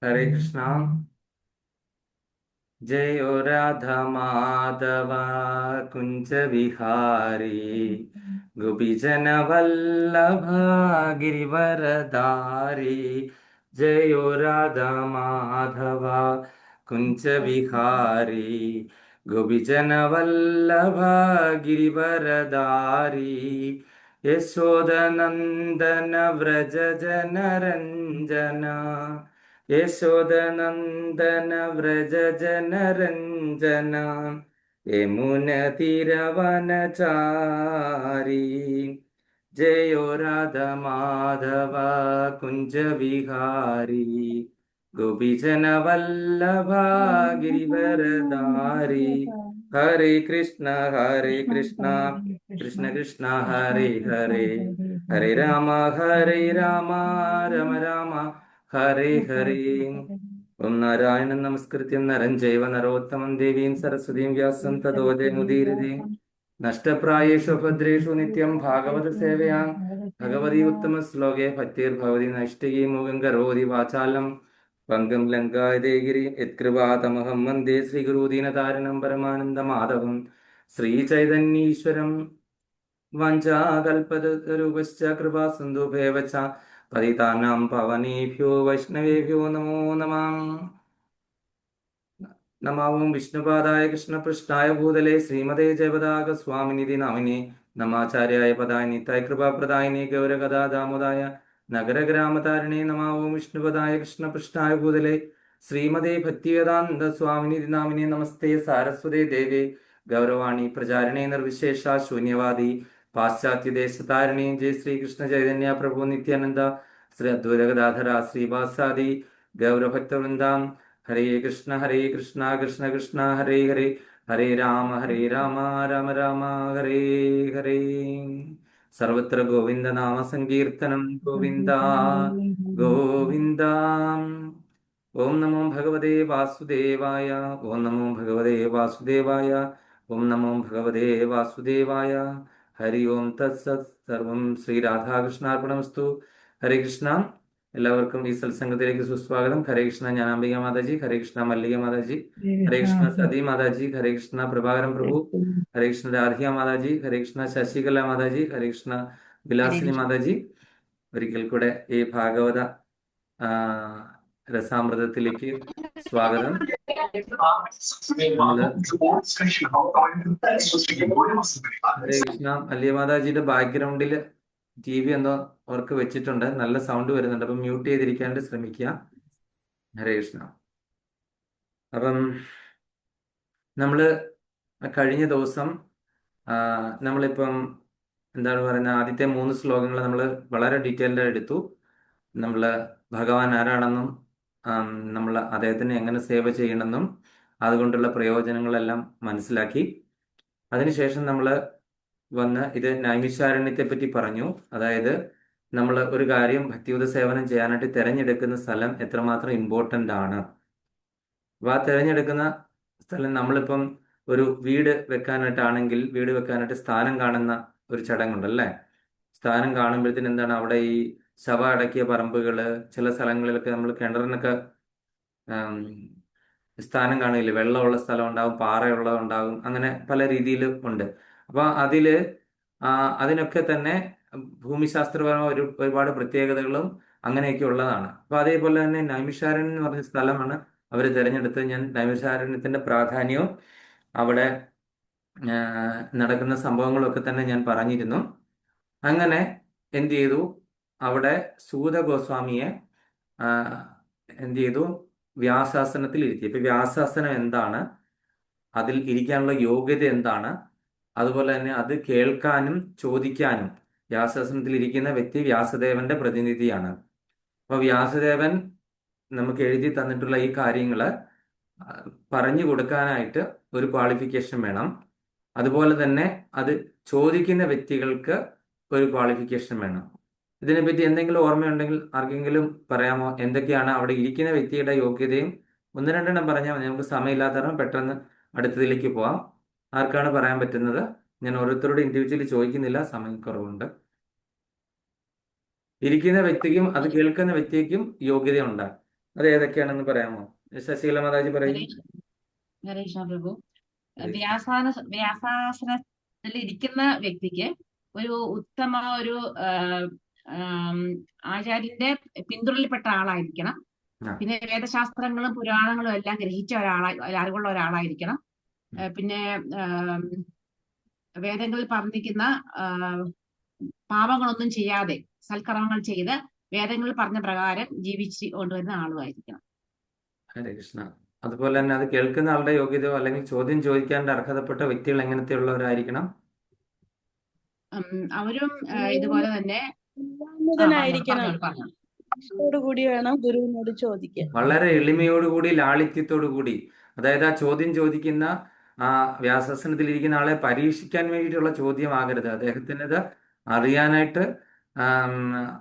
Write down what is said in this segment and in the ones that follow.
हरे कृष्णा। जय ओ राधा माधव कुंज विहारी गोपीजन वल्लभ गिरिवरधारी। जय ओ राधा माधव कुंज विहारी गोपीजन वल्लभ गिरिवरधारी। यशोदनंदन व्रज जनरंजन यशोदनंदन व्रज जनरंजन यमुना तीरवनचारी। जयो राधा माधव कुंज विहारी गोपीजन वल्लभ गिरिवरधारी। हरे कृष्ण हरे कृष्ण कृष्णा कृष्ण कृष्णा हरे कृष्णा हरे हरे हरे हरे हरे हरे राम राम राम राम हरे हरे। हरे ഓം നാരായണം നമസ്കൃത്യം നരം ചൈവ നരോത്തമം ദേവീം സരസ്വതീം വ്യാസം തതോ ജയമുദീരതേ നഷ്ടപ്രായേഷു ഭദ്രേഷു നിത്യം ഭാഗവത സേവയാ ഭഗവതി ഉത്തമ ശ്ലോകേ ഭക്തിർഭവതി നൈഷ്ഠികീ മൂകം കരോതി വാചാലം പങ്കം ലങ്കായതേഗിരി യത്കൃപാതമഹം വന്ദേ ശ്രീഗുരുദീനതാരണം പരമാനന്ദ മാധവം ശ്രീചൈതന്യീശ്വരം വഞ്ചാകൽപതരുശ്ച കൃപാ സിന്ധുഭേവ ച പതിതാനാം പവനേഭ്യോ വൈഷ്ണവേഭ്യോ നമോ നമഃ। നമാവും വിഷ്ണുപാദായ കൃഷ്ണപൃഷ്ഠായ ഭൂതലേ ശ്രീമതേ ജയപതാക സ്വാമിനിധി നാമിനെ നമാചാര്യായ പദായ നിത്തായ കൃപാപ്രദായിനെ ഗൗരകഥാ ദാമോദായ നഗരഗ്രാമതാരിണേ നമാവും വിഷ്ണുപദായ കൃഷ്ണപൃഷ്ഠായ ഭൂതലേ ശ്രീമതേ ഭക്തിവേദാന്ത സ്വാമിനിധി നാമിനെ നമസ്തേ സാരസ്വതേ ദേവേ ഗൗരവാണി പ്രചാരിണേ നിർവിശേഷ ശൂന്യവാദി പാശ്ചാത്യദേശതാരിണേ ജയ ശ്രീകൃഷ്ണ ചൈതന്യ പ്രഭു നിത്യാനന്ദ ശ്രീ അദ്വൈതഗദാധര ശ്രീവാസാദി ഗൗരഭക്തവൃന്ദാം ഹരേ കൃഷ്ണ കൃഷ്ണ കൃഷ്ണ ഹരേ ഹരേ ഹരേ രാമ രാമ രാമ ഹരേ ഹരേ। സർവത്ര ഗോവിന്ദ നാമ സങ്കീർത്തനം ഗോവിന്ദ ഗോവിന്ദ। ഓം നമോ ഭഗവതേ വാസുദേവായ ഓം നമോ ഭഗവതേ വാസുദേവായ ഓം നമോ ഭഗവതേ വാസുദേവായ ഹരി ഓം തത്സത് സർവം ശ്രീ രാധാകൃഷ്ണാർപ്പണമസ്തു। ഹരേ കൃഷ്ണ। എല്ലാവർക്കും ഈ സത്സംഗത്തിലേക്ക് സുസ്വാഗതം। ഹരേ കൃഷ്ണ ജ്ഞാനാംബിക മാതാജി, ഹരേ കൃഷ്ണ മല്ലിക മാതാജി, ഹരേ कृष्णा കൃഷ്ണ സതി മാതാജി, ഹരേ കൃഷ്ണ പ്രഭാകരൻ പ്രഭു, हरे ഹരേ കൃഷ്ണ രാധിക മാതാജി, ഹരേ കൃഷ്ണ ശശികല മാതാജി, ഹരേ കൃഷ്ണ വിലാസിനി कृष्णा മാതാജി। ഒരിക്കൽ കൂടെ ഈ ഭാഗവത ആ, രസാമൃതത്തിലേക്ക് സ്വാഗതം। നമ്മള് ഹരേ കൃഷ്ണ മല്ലിക മാതാജിയുടെ ബാക്ക്ഗ്രൗണ്ടിൽ ടി വി എന്തോ അവർക്ക് വെച്ചിട്ടുണ്ട്, നല്ല സൗണ്ട് വരുന്നുണ്ട്, അപ്പം മ്യൂട്ട് ചെയ്തിരിക്കാണ്ട് ശ്രമിക്കുക। ഹരേ കൃഷ്ണ। അപ്പം നമ്മൾ കഴിഞ്ഞ ദിവസം ആ, നമ്മളിപ്പം എന്താണ് പറയുന്നത്, ആദ്യത്തെ മൂന്ന് ശ്ലോകങ്ങൾ നമ്മൾ വളരെ ഡീറ്റെയിൽഡ് എടുത്തു. നമ്മൾ ഭഗവാൻ ആരാണെന്നും നമ്മൾ അദ്ദേഹത്തിനെ എങ്ങനെ സേവ ചെയ്യണമെന്നും അതുകൊണ്ടുള്ള പ്രയോജനങ്ങളെല്ലാം മനസ്സിലാക്കി. അതിനുശേഷം നമ്മൾ വന്ന് ഇത് നൈമിഷാരണ്യത്തെ പറ്റി പറഞ്ഞു. അതായത് നമ്മൾ ഒരു കാര്യം ഭക്തിയുത സേവനം ചെയ്യാനായിട്ട് തിരഞ്ഞെടുക്കുന്ന സ്ഥലം എത്രമാത്രം ഇമ്പോർട്ടൻ്റ് ആണ്. അപ്പോൾ ആ തിരഞ്ഞെടുക്കുന്ന സ്ഥലം, നമ്മളിപ്പം ഒരു വീട് വെക്കാനായിട്ടാണെങ്കിൽ വീട് വെക്കാനായിട്ട് സ്ഥാനം കാണുന്ന ഒരു ചടങ്ങുണ്ടല്ലേ. സ്ഥാനം കാണുമ്പോഴത്തേന് എന്താണ്, അവിടെ ഈ ശവ അടക്കിയ പറമ്പുകൾ, ചില സ്ഥലങ്ങളിലൊക്കെ നമ്മൾ കിണറിനൊക്കെ ആം, സ്ഥാനം കാണില്ലേ, വെള്ളമുള്ള സ്ഥലം ഉണ്ടാകും, പാറയുള്ളത് ഉണ്ടാകും, അങ്ങനെ പല രീതിയിലും ഉണ്ട്. അപ്പൊ ആ, അതിനൊക്കെ തന്നെ ഭൂമിശാസ്ത്രപരമായ ഒരുപാട് പ്രത്യേകതകളും അങ്ങനെയൊക്കെ ഉള്ളതാണ്. അപ്പൊ അതേപോലെ തന്നെ നൈമിഷാരണ്യം എന്ന് പറഞ്ഞ സ്ഥലമാണ് അവർ തിരഞ്ഞെടുത്ത്. ഞാൻ നൈമിഷാരണ്യത്തിന്റെ പ്രാധാന്യവും അവിടെ ആ, നടക്കുന്ന സംഭവങ്ങളൊക്കെ തന്നെ ഞാൻ പറഞ്ഞിരുന്നു. അങ്ങനെ എന്ത് ചെയ്തു, അവിടെ സൂത ഗോസ്വാമിയെ ആ, എന്ത് ചെയ്തു, വ്യാസാസനത്തിൽ ഇരുത്തി. ഇപ്പൊ വ്യാസാസനം എന്താണ്, അതിൽ ഇരിക്കാനുള്ള യോഗ്യത എന്താണ്, അതുപോലെ തന്നെ അത് കേൾക്കാനും ചോദിക്കാനും വ്യാസാസനത്തിൽ ഇരിക്കുന്ന വ്യക്തി വ്യാസദേവന്റെ പ്രതിനിധിയാണ്. അപ്പൊ വ്യാസദേവൻ നമുക്ക് എഴുതി തന്നിട്ടുള്ള ഈ കാര്യങ്ങള് പറഞ്ഞു കൊടുക്കാനായിട്ട് ഒരു ക്വാളിഫിക്കേഷൻ വേണം. അതുപോലെ തന്നെ അത് ചോദിക്കുന്ന വ്യക്തികൾക്ക് ഒരു ക്വാളിഫിക്കേഷൻ വേണം. ഇതിനെപ്പറ്റി എന്തെങ്കിലും ഓർമ്മയുണ്ടെങ്കിൽ ആർക്കെങ്കിലും പറയാമോ? എന്തൊക്കെയാണ് അവിടെ ഇരിക്കുന്ന വ്യക്തിയുടെ യോഗ്യതയും? ഒന്ന് രണ്ടെണ്ണം പറഞ്ഞാൽ മതി, നമുക്ക് സമയമില്ലാത്തവരും പെട്ടെന്ന് അടുത്തതിലേക്ക് പോവാം. ആർക്കാണ് പറയാൻ പറ്റുന്നത്? ഞാൻ ഓരോരുത്തരോട് ഇൻഡിവിജ്വലി ചോദിക്കുന്നില്ല, സമയക്കുറവുണ്ട്. ഇരിക്കുന്ന വ്യക്തിക്കും അത് കേൾക്കുന്ന വ്യക്തിക്കും യോഗ്യതയുണ്ട്. അത് ഏതൊക്കെയാണെന്ന് പറയാമോ? ശശികല മാതാജി പറയും. ഹരേ ഹരേ കൃഷ്ണ പ്രഭു. ഹരേ കൃഷ്ണ. വ്യാസാസനത്തിൽ ഇരിക്കുന്ന വ്യക്തിക്ക് ഒരു ഉത്തമ ഒരു ആ, ആം, ആചാര്യന്റെ പിന്തുടരിൽപ്പെട്ട ആളായിരിക്കണം. ആ. പിന്നെ വേദശാസ്ത്രങ്ങളും പുരാണങ്ങളും എല്ലാം ഗ്രഹിച്ച അറിവുള്ള ഒരാളായിരിക്കണം. പിന്നെ ആം, വേദങ്ങളിൽ പറഞ്ഞിരിക്കുന്ന ആ, പാപങ്ങളൊന്നും ചെയ്യാതെ സൽക്കർമ്മങ്ങൾ ചെയ്ത് വേദങ്ങളിൽ പറഞ്ഞ പ്രകാരം ജീവിച്ച് കൊണ്ടുവരുന്ന ആളുമായിരിക്കണം. ഹരേ കൃഷ്ണ. അതുപോലെ തന്നെ അത് കേൾക്കുന്ന ആളുടെ യോഗ്യതയോ അല്ലെങ്കിൽ ചോദ്യം ചോദിക്കാൻ അർഹതപ്പെട്ട വ്യക്തികൾ എങ്ങനത്തെയുള്ളവരായിരിക്കണം? അവരും ഇതുപോലെ തന്നെ ഉന്നതനായിരിക്കണം. പറഞ്ഞോളൂ. കൂടി വേണം ഗുരുവിനോട് ചോദിക്കാൻ. വളരെ എളിമയോടുകൂടി ലാളിത്യത്തോടുകൂടി, അതായത് ആ ചോദ്യം ചോദിക്കുന്ന ആ വ്യാസസനത്തിലിരിക്കുന്ന ആളെ പരീക്ഷിക്കാൻ വേണ്ടിയിട്ടുള്ള ചോദ്യമാകരുത്. അദ്ദേഹത്തിനത് അറിയാനായിട്ട് ആം,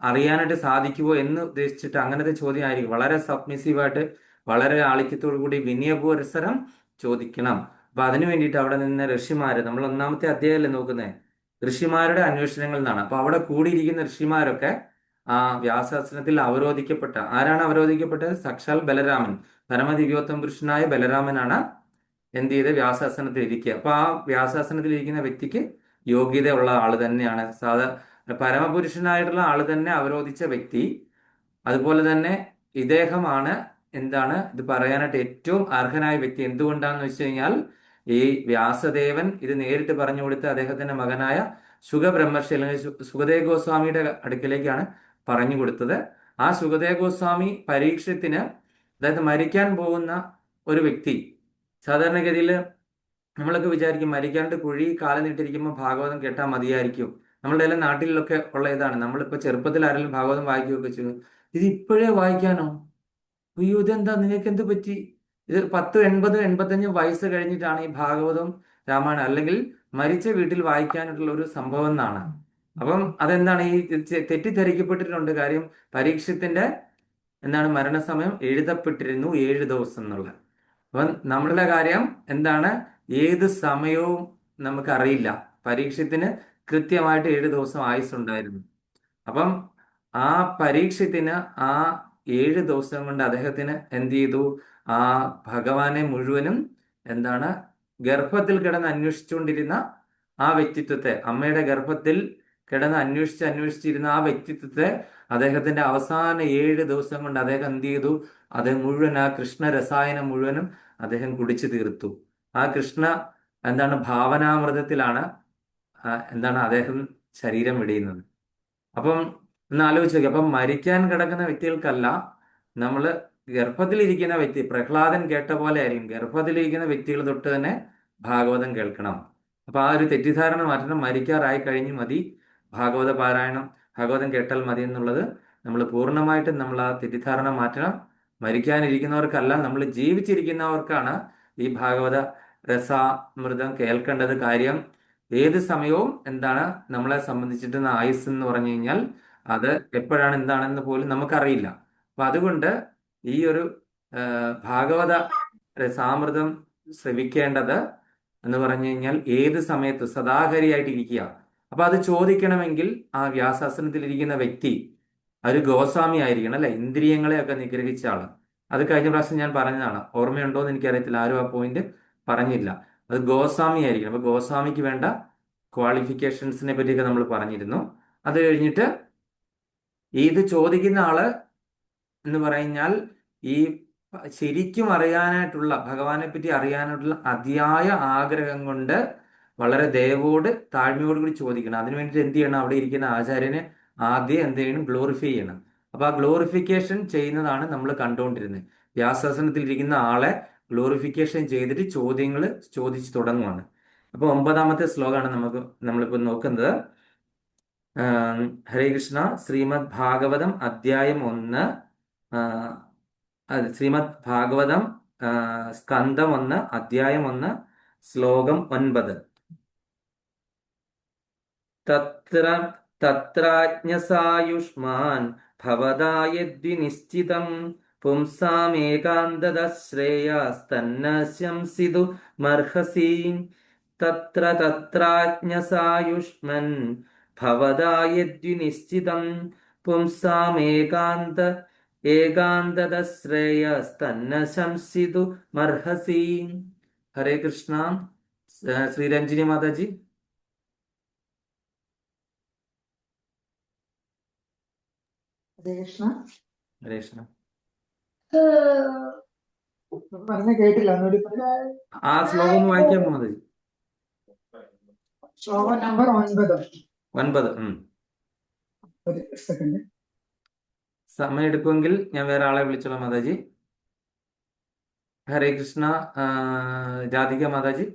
അറിയാനായിട്ട് സാധിക്കുമോ എന്ന് ഉദ്ദേശിച്ചിട്ട് അങ്ങനത്തെ ചോദ്യമായിരിക്കും. വളരെ സബ്മിസീവായിട്ട്, വളരെ ലാളിത്യത്തോടു കൂടി വിനയപുരസരം ചോദിക്കണം. അപ്പൊ അതിനു വേണ്ടിയിട്ട് അവിടെ നിന്ന് ഋഷിമാര്, നമ്മൾ ഒന്നാമത്തെ അധ്യായമല്ലേ നോക്കുന്നത്, ഋഷിമാരുടെ അന്വേഷണങ്ങൾ എന്നാണ്. അപ്പൊ അവിടെ കൂടിയിരിക്കുന്ന ഋഷിമാരൊക്കെ ആ വ്യാസാസനത്തിൽ അവരോധിക്കപ്പെട്ട, ആരാണ് അവരോധിക്കപ്പെട്ടത്? സാക്ഷാൽ ബലരാമൻ, പരമദിവ്യോത്തമ പുരുഷനായ ബലരാമനാണ് എന്ത് ചെയ്ത് വ്യാസാസനത്തിൽ ഇരിക്കുക. അപ്പൊ ആ വ്യാസാസനത്തിൽ ഇരിക്കുന്ന വ്യക്തിക്ക് യോഗ്യതയുള്ള ആള് തന്നെയാണ്, പരമപുരുഷനായിട്ടുള്ള ആള് തന്നെ അവരോധിച്ച വ്യക്തി. അതുപോലെ തന്നെ ഇദ്ദേഹമാണ് എന്താണ് ഇത് പറയാനായിട്ട് ഏറ്റവും അർഹനായ വ്യക്തി. എന്തുകൊണ്ടാന്ന് വെച്ച് കഴിഞ്ഞാൽ ഈ വ്യാസദേവൻ ഇത് നേരിട്ട് പറഞ്ഞു കൊടുത്ത് അദ്ദേഹത്തിന്റെ മകനായ ശുഖബ്രഹ്മർഷി അല്ലെങ്കിൽ സുഖദേവ ഗോസ്വാമിയുടെ അടുക്കിലേക്കാണ് പറഞ്ഞു കൊടുത്തത്. ആ സുഖദേവ ഗോസ്വാമി പരീക്ഷത്തിന്, അതായത് മരിക്കാൻ പോകുന്ന ഒരു വ്യക്തി, സാധാരണഗതിയിൽ നമ്മളൊക്കെ വിചാരിക്കും മരിക്കാണ്ട് കുഴി കാലം നീട്ടിരിക്കുമ്പോൾ ഭാഗവതം കേട്ടാൽ മതിയായിരിക്കും. നമ്മളുടെ എല്ലാം നാട്ടിലൊക്കെ ഉള്ള ഇതാണ്. നമ്മളിപ്പോ ചെറുപ്പത്തിൽ ആരെങ്കിലും ഭാഗവതം വായിക്കുകയൊക്കെ ചെയ്തു, ഇത് ഇപ്പോഴേ വായിക്കാനോ? അയ്യോ ഇതെന്താ, നിങ്ങൾക്ക് എന്ത് പറ്റി? ഇത് 10, 80, 85 വയസ്സ് കഴിഞ്ഞിട്ടാണ് ഈ ഭാഗവതം രാമായണം അല്ലെങ്കിൽ മരിച്ച വീട്ടിൽ വായിക്കാനായിട്ടുള്ള ഒരു സംഭവം എന്നാണ്. അപ്പം അതെന്താണ് ഈ തെറ്റിദ്ധരിക്കപ്പെട്ടിട്ടുണ്ട്. കാര്യം പരീക്ഷത്തിന്റെ എന്താണ് മരണസമയം എഴുതപ്പെട്ടിരുന്നു 7 ദിവസം എന്നുള്ള. അപ്പം നമ്മളുടെ കാര്യം എന്താണ്, ഏത് സമയവും നമുക്കറിയില്ല. പരീക്ഷത്തിന് കൃത്യമായിട്ട് 7 ദിവസം ആയുസ്സുണ്ടായിരുന്നു. അപ്പം ആ പരീക്ഷത്തിന് ആ 7 ദിവസം കൊണ്ട് അദ്ദേഹത്തിന് എന്ത് ചെയ്തു? ആ ഭഗവാനെ മുഴുവനും എന്താണ് ഗർഭത്തിൽ കിടന്ന് അന്വേഷിച്ചുകൊണ്ടിരുന്ന ആ വ്യക്തിത്വത്തെ, അമ്മയുടെ ഗർഭത്തിൽ കിടന്ന് അന്വേഷിച്ചിരുന്ന ആ വ്യക്തിത്വത്തെ അദ്ദേഹത്തിന്റെ അവസാന 7 ദിവസം കൊണ്ട് അദ്ദേഹം എന്ത് ചെയ്തു? അദ്ദേഹം മുഴുവൻ ആ കൃഷ്ണ രസായനം മുഴുവനും അദ്ദേഹം കുടിച്ചു തീർത്തു. ആ കൃഷ്ണ എന്താണ് ഭാവനാമൃതത്തിലാണ് എന്താണ് അദ്ദേഹം ശരീരം വെടിയുന്നത്. അപ്പം ഒന്ന് ആലോചിച്ച് നോക്കി. അപ്പം മരിക്കാൻ കിടക്കുന്ന വ്യക്തികൾക്കല്ല, നമ്മൾ ഗർഭത്തിലിരിക്കുന്ന വ്യക്തി, പ്രഹ്ലാദൻ കേട്ട പോലെ ആയിരിക്കും, ഗർഭത്തിലിരിക്കുന്ന വ്യക്തികൾ തൊട്ട് തന്നെ ഭാഗവതം കേൾക്കണം. അപ്പൊ ആ ഒരു തെറ്റിദ്ധാരണ മാറ്റണം. മരിക്കാറായി കഴിഞ്ഞ് മതി ഭാഗവത പാരായണം, ഭാഗവതം കേട്ടാൽ മതി എന്നുള്ളത് നമ്മൾ പൂർണ്ണമായിട്ടും നമ്മൾ ആ തെറ്റിദ്ധാരണ മാറ്റണം. മരിക്കാനിരിക്കുന്നവർക്കല്ല, നമ്മൾ ജീവിച്ചിരിക്കുന്നവർക്കാണ് ഈ ഭാഗവത രസാമൃതം കേൾക്കേണ്ടത്. കാര്യം ഏത് സമയവും എന്താണ് നമ്മളെ സംബന്ധിച്ചിട്ട് ആയുസ് എന്ന് പറഞ്ഞു കഴിഞ്ഞാൽ അത് എപ്പോഴാണ് എന്താണെന്ന് പോലും നമുക്കറിയില്ല. അപ്പൊ അതുകൊണ്ട് ഈ ഒരു ഭാഗവത രസാമൃതം ശ്രവിക്കേണ്ടത് എന്ന് പറഞ്ഞു കഴിഞ്ഞാൽ ഏത് സമയത്ത് സദാഹരിയായിട്ട് ഇരിക്കുക. അപ്പൊ അത് ചോദിക്കണമെങ്കിൽ ആ വ്യാസാസനത്തിലിരിക്കുന്ന വ്യക്തി ഒരു ഗോസ്വാമി ആയിരിക്കണം, അല്ലെ? ഇന്ദ്രിയങ്ങളെയൊക്കെ നിഗ്രഹിച്ച ആള്. അത് കഴിഞ്ഞ പ്രാവശ്യം ഞാൻ പറഞ്ഞതാണ്, ഓർമ്മയുണ്ടോ എന്ന് എനിക്കറിയത്തില്ല, ആരും ആ പോയിന്റ് പറഞ്ഞില്ല. അത് ഗോസ്വാമി ആയിരിക്കണം. അപ്പൊ ഗോസ്വാമിക്ക് വേണ്ട ക്വാളിഫിക്കേഷൻസിനെ പറ്റിയൊക്കെ നമ്മൾ പറഞ്ഞിരുന്നു. അത് കഴിഞ്ഞിട്ട് ഇത് ചോദിക്കുന്ന ആള് എന്ന് പറഞ്ഞാൽ ഈ ശരിക്കും അറിയാനായിട്ടുള്ള, ഭഗവാനെ പറ്റി അറിയാനായിട്ടുള്ള അതിയായ ആഗ്രഹം കൊണ്ട് വളരെ ദയവോട് താഴ്മയോട് കൂടി ചോദിക്കണം. അതിനു വേണ്ടിയിട്ട് എന്ത് ചെയ്യണം? അവിടെ ഇരിക്കുന്ന ആചാര്യനെ ആദ്യം എന്ത് ചെയ്യണം? ഗ്ലോറിഫൈ ചെയ്യണം. അപ്പൊ ആ ഗ്ലോറിഫിക്കേഷൻ ചെയ്യുന്നതാണ് നമ്മൾ കണ്ടുകൊണ്ടിരുന്നത്. വ്യാസാസനത്തിൽ ഇരിക്കുന്ന ആളെ ഗ്ലോറിഫിക്കേഷൻ ചെയ്തിട്ട് ചോദ്യങ്ങൾ ചോദിച്ചു തുടങ്ങുവാണ്. അപ്പൊ 9ാമത്തെ ശ്ലോകമാണ് നമ്മളിപ്പോൾ നോക്കുന്നത്. ഹരേ കൃഷ്ണ. ശ്രീമദ് ഭാഗവതം അധ്യായം 1, ശ്രീമദ് ഭാഗവതം സ്കന്ധം 1 അധ്യായം 1 ശ്ലോകം 9. തത്ര തത്രാജ്ഞസായുഷ്മാൻ ഭവദായദ്വിനിശ്ചിതം പുംസാമേകാന്തത ശ്രേയസ്തന്നശംസിതു മർഹസി. തത്ര തത്രാജ്ഞസായുഷ്മൻ ഭവദായദ്വിനിശ്ചിതം പുംസാമേകാന്ത ഏകാന്തത ശ്രേയസ്തന്ന ശംസിതു മർഹസി. ഹരേ കൃഷ്ണ. ശ്രീരഞ്ജിനി മാതാജി. ഹരേ കൃഷ്ണ. ഹരേ കൃഷ്ണ. പറഞ്ഞ കേട്ടില്ല, ഒന്നുകൂടി പറയാം. ആ ശ്ലോകം ഒന്ന് വായിക്കാമോ മാതാജി? ശ്ലോകം നമ്പർ 9. 9. ഒരു സെക്കൻഡ്. സമയം എടുക്കുമെങ്കിൽ ഞാൻ വേറെ ആളെ വിളിച്ചോളാം മാതാജി. ഹരേ കൃഷ്ണ. രാധിക മാതാജി.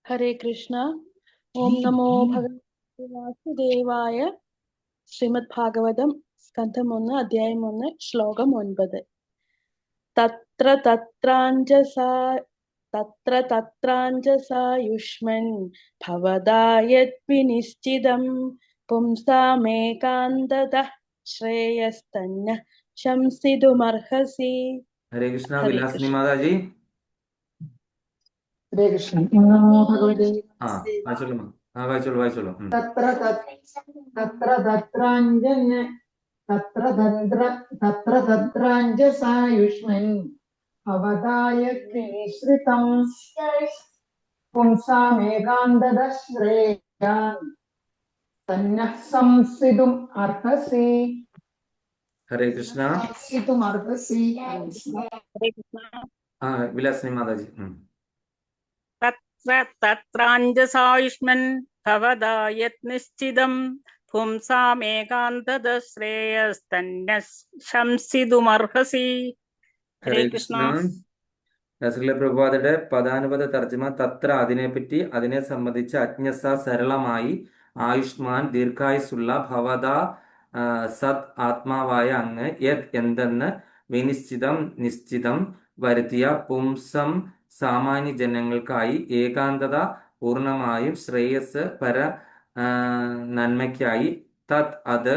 ഹരേ കൃഷ്ണ. ഓം നമോ ഭഗവതേ വാസുദേവായ. ശ്രീമദ് ഭാഗവതം സ്കന്ധം 1 അധ്യായം 1 ശ്ലോകം 9. തത്ര തത്രാഞ്ജസായുഷ്മൻ ഭവദായദ്വിനിശ്ചിതം പുംസാമേകാന്തതഃ ശ്രേയസ്തന്ന ശംസിതുമർഹസി. ഹരേ കൃഷ്ണ. ഹരേ വിലാസിനി കൃഷ്ണ. മാതാജി. ഹരേ കൃഷ്ണ. ഓം നമോ ഭഗവതേ ആ വായിച്ചോളൂ വായിച്ചോളൂ വായിച്ചോളൂ. തത്ര തത്രാഞ്ജന തത്ര തത്രാഞ്ജസായുഷ്മൻ ഭവദായദ്വിനിശ്ചിതം പുംസാമേകാന്തതഃ ശ്രേയസ്തന്നഃ സംസിതും അർഹസി. ഹരേ കൃഷ്ണ. സംസിതും അർഹസി. ഹരേ കൃഷ്ണ. വിലാസിനി മാതാജി. തത്രാഞ്ജസായുഷ്മൻ ഭവദായദ്നിശ്ചിതം പുംസാമേകാന്തത ശ്രേയസ്തന്ന ശംസിതുമർഹസി. ഹരേ കൃഷ്ണ. ശ്രീല പ്രഭുപാദയുടെ പദാനുപദ തർജ്ജമ. തത്ര അതിനെപ്പറ്റി, അതിനെ സംബന്ധിച്ച്, അജ്ഞസ സരളമായി, ആയുഷ്മാൻ ദീർഘായുസുള്ള, ഭവത സത് ആത്മാവായ അങ്ങ്, യത് എന്തെന്ന്, വിനിശ്ചിതം നിശ്ചിതം വരുത്തിയ, പുംസം സാമാന്യ ജനങ്ങൾക്കായി, ഏകാന്തത പൂർണ്ണമായും, ശ്രേയസ് പര നന്മയ്ക്കായി, തത് അത്,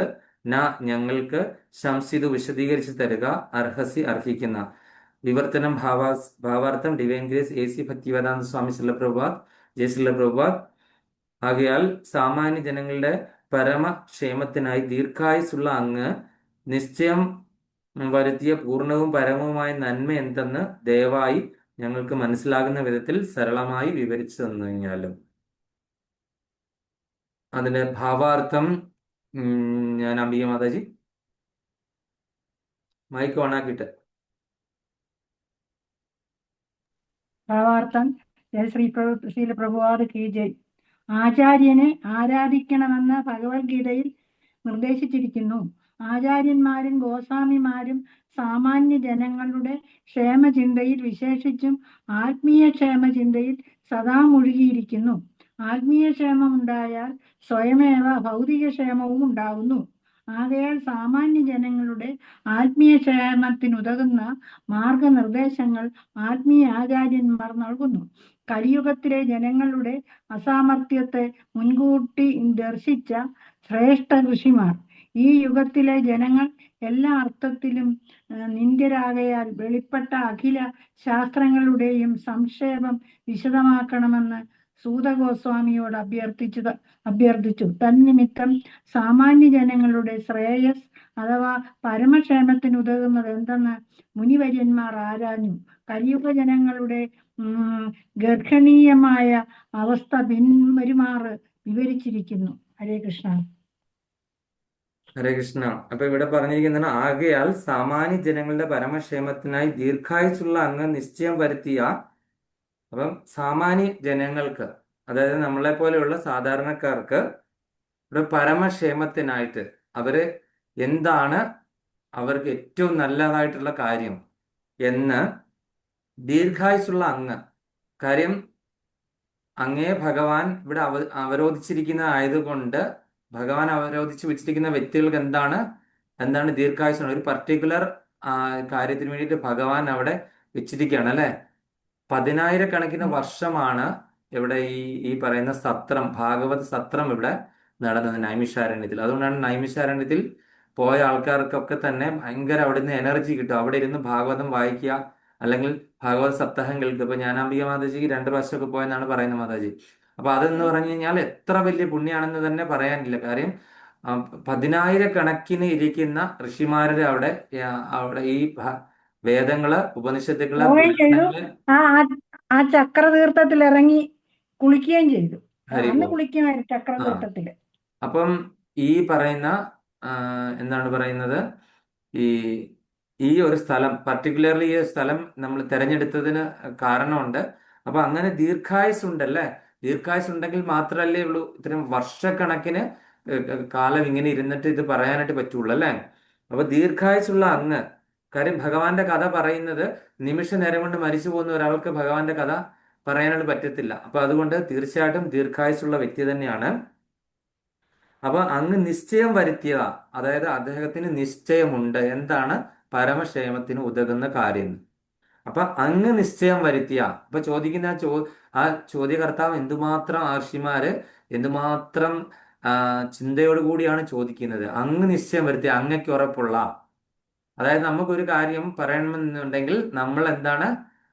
ന ഞങ്ങൾക്ക്, ശംസിതു വിശദീകരിച്ചു തരുക, അർഹസി അർഹിക്കുന്ന. വിവർത്തനം ഭാവാർത്ഥം ഡിവൈൻ ഗ്രേസ് AC ഭക്തിവേദാന്ത സ്വാമി ശ്രീല പ്രഭുപാദ്. ജയ ശ്രീല പ്രഭുപാദ്. ആകയാൽ സാമാന്യ ജനങ്ങളുടെ പരമക്ഷേമത്തിനായി ദീർഘായുസുള്ള അങ്ങ് നിശ്ചയം വരുത്തിയ പൂർണ്ണവും പരമവുമായ നന്മ എന്തെന്ന് ദയവായി ഞങ്ങൾക്ക് മനസ്സിലാകുന്ന വിധത്തിൽ സരളമായി വിവരിച്ചു തന്നു കഴിഞ്ഞാലും. അതിന്റെ ഭാവാർത്ഥം ഞാൻ അംബിക മാതാജി മൈക്ക് ഓണാക്കിയിട്ട്. ഭാവാർത്ഥം. ശ്രീല പ്രഭുപാദ് കി ജയ്. ആചാര്യനെ ആരാധിക്കണമെന്ന് ഭഗവത്ഗീതയിൽ നിർദ്ദേശിച്ചിരിക്കുന്നു. ആചാര്യന്മാരും ഗോസ്വാമിമാരും സാമാന്യ ജനങ്ങളുടെ ക്ഷേമചിന്തയിൽ, വിശേഷിച്ചും ആത്മീയ ക്ഷേമചിന്തയിൽ സദാ മുഴുകിയിരിക്കുന്നു. ആത്മീയ ക്ഷേമമുണ്ടായാൽ സ്വയമേവ ഭൗതിക ക്ഷേമവും ഉണ്ടാകുന്നു. ആകയാൽ സാമാന്യ ജനങ്ങളുടെ ആത്മീയ ക്ഷേമത്തിനുതകുന്ന മാർഗനിർദ്ദേശങ്ങൾ ആത്മീയ ആചാര്യന്മാർ നൽകുന്നു. കലിയുഗത്തിലെ ജനങ്ങളുടെ അസാമർത്ഥ്യത്തെ മുൻകൂട്ടി ദർശിച്ച ശ്രേഷ്ഠ ഋഷിമാർ ഈ യുഗത്തിലെ ജനങ്ങൾ എല്ലാ അർത്ഥത്തിലും നിന്ദ്യരാകയാൽ വെളിപ്പെട്ട അഖില ശാസ്ത്രങ്ങളുടെയും സംക്ഷേപം വിശദമാക്കണമെന്ന് സൂത ഗോസ്വാമിയോട് അഭ്യർത്ഥിച്ചു. തന്നിമിത്തം സാമാന്യ ജനങ്ങളുടെ ശ്രേയസ് അഥവാ പരമക്ഷേമത്തിനുതകുന്നത് എന്തെന്ന് മുനിവര്യന്മാർ ആരാഞ്ഞു. കലിയുഗ ജനങ്ങളുടെ ഗർഹണീയമായ അവസ്ഥ പിൻവരുമാറ് വിവരിച്ചിരിക്കുന്നു. ഹരേ കൃഷ്ണ. ഹരേ കൃഷ്ണ. അപ്പൊ ഇവിടെ പറഞ്ഞിരിക്കുന്നതാണ്, ആകയാൽ സാമാന്യ ജനങ്ങളുടെ പരമക്ഷേമത്തിനായി ദീർഘായുസുള്ള അങ്ങ് നിശ്ചയം വരുത്തിയ. അപ്പം സാമാന്യ ജനങ്ങൾക്ക്, അതായത് നമ്മളെ പോലെയുള്ള സാധാരണക്കാർക്ക് ഇവിടെ പരമക്ഷേമത്തിനായിട്ട് അവര് എന്താണ് അവർക്ക് ഏറ്റവും നല്ലതായിട്ടുള്ള കാര്യം എന്ന് ദീർഘായുസുള്ള അങ്ങ്. കാര്യം അങ്ങേ ഭഗവാൻ ഇവിടെ അവരോധിച്ചിരിക്കുന്ന ആയതുകൊണ്ട്, ഭഗവാൻ അവരോധിച്ച് വെച്ചിരിക്കുന്ന വ്യക്തികൾക്ക് എന്താണ് ദീർഘായുസാണ്. ഒരു പർട്ടിക്കുലർ കാര്യത്തിന് വേണ്ടിയിട്ട് ഭഗവാൻ അവിടെ വെച്ചിരിക്കുകയാണ് അല്ലെ. 10,000-കണക്കിന് വർഷമാണ് ഇവിടെ ഈ പറയുന്ന സത്രം, ഭാഗവത സത്രം ഇവിടെ നടന്നത് നൈമിഷാരണ്യത്തിൽ. അതുകൊണ്ടാണ് നൈമിഷാരണ്യത്തിൽ പോയ ആൾക്കാർക്കൊക്കെ തന്നെ ഭയങ്കര അവിടുന്ന് എനർജി കിട്ടും. അവിടെ ഇരുന്ന് ഭാഗവതം വായിക്കുക, അല്ലെങ്കിൽ ഭാഗവത സപ്താഹം കേൾക്കുക. ഇപ്പൊ ജ്ഞാനാംബിക മാതാജിക്ക് 2 പ്രാവശ്യമൊക്കെ പോയെന്നാണ് പറയുന്നത് മാതാജി. അപ്പൊ അതെന്ന് പറഞ്ഞു കഴിഞ്ഞാൽ എത്ര വലിയ പുണ്യാണെന്ന് തന്നെ പറയാനില്ല. കാര്യം പതിനായിരക്കണക്കിന് ഇരിക്കുന്ന ഋഷിമാരുടെ അവിടെ ഈ വേദങ്ങള്, ഉപനിഷത്തുക്കള്, പോവുകയും ചെയ്തു. പുരാണങ്ങള്. ആ ആ- ആ ചക്രതീർത്ഥത്തിൽ ഇറങ്ങി കുളിക്കുകയും ചെയ്തു. അന്ന് ഹരിബോൾ. കുളിക്കുമായിരുന്നു ആ ചക്രതീർത്ഥത്തില്. അപ്പം ഈ പറയുന്ന എന്താണ് പറയുന്നത്, ഈ ഈ ഒരു സ്ഥലം പർട്ടിക്കുലർലി ഈ സ്ഥലം നമ്മൾ തിരഞ്ഞെടുത്തതിന് കാരണമുണ്ട്. അപ്പൊ അങ്ങനെ ദീർഘായുസ് ഉണ്ടല്ലേ. ദീർഘായുസ് ഉണ്ടെങ്കിൽ മാത്രമല്ലേ ഉള്ളൂ ഇത്രയും വർഷക്കണക്കിന് കാലം ഇങ്ങനെ ഇരുന്നിട്ട് ഇത് പറയാനായിട്ട് പറ്റുള്ളൂ അല്ലേ. അപ്പൊ ദീർഘായുസുള്ള അങ്ങ്, കാര്യം ഭഗവാന്റെ കഥ പറയുന്നത് നിമിഷ നേരം കൊണ്ട് മരിച്ചു പോകുന്ന ഒരാൾക്ക് ഭഗവാന്റെ കഥ പറയാനായിട്ട് പറ്റത്തില്ല. അപ്പൊ അതുകൊണ്ട് തീർച്ചയായിട്ടും ദീർഘായുസുള്ള വ്യക്തി തന്നെയാണ്. അപ്പൊ അങ്ങ് നിശ്ചയം വരുത്തിയതാ, അതായത് അദ്ദേഹത്തിന് നിശ്ചയമുണ്ട് എന്താണ് പരമക്ഷേമത്തിന് ഉതകുന്ന കാര്യം. അപ്പൊ അങ്ങ് നിശ്ചയം വരുത്തിയ, അപ്പൊ ചോദിക്കുന്ന ആ ചോദ്യകർത്താവ് എന്തുമാത്രം ഋഷിമാര് എന്തുമാത്രം ചിന്തയോട് കൂടിയാണ് ചോദിക്കുന്നത്. അങ്ങ് നിശ്ചയം വരുത്തിയ, അങ്ങയ്ക്ക് ഉറപ്പുള്ള, അതായത് നമുക്കൊരു കാര്യം പറയണമെന്നുണ്ടെങ്കിൽ നമ്മൾ എന്താണ്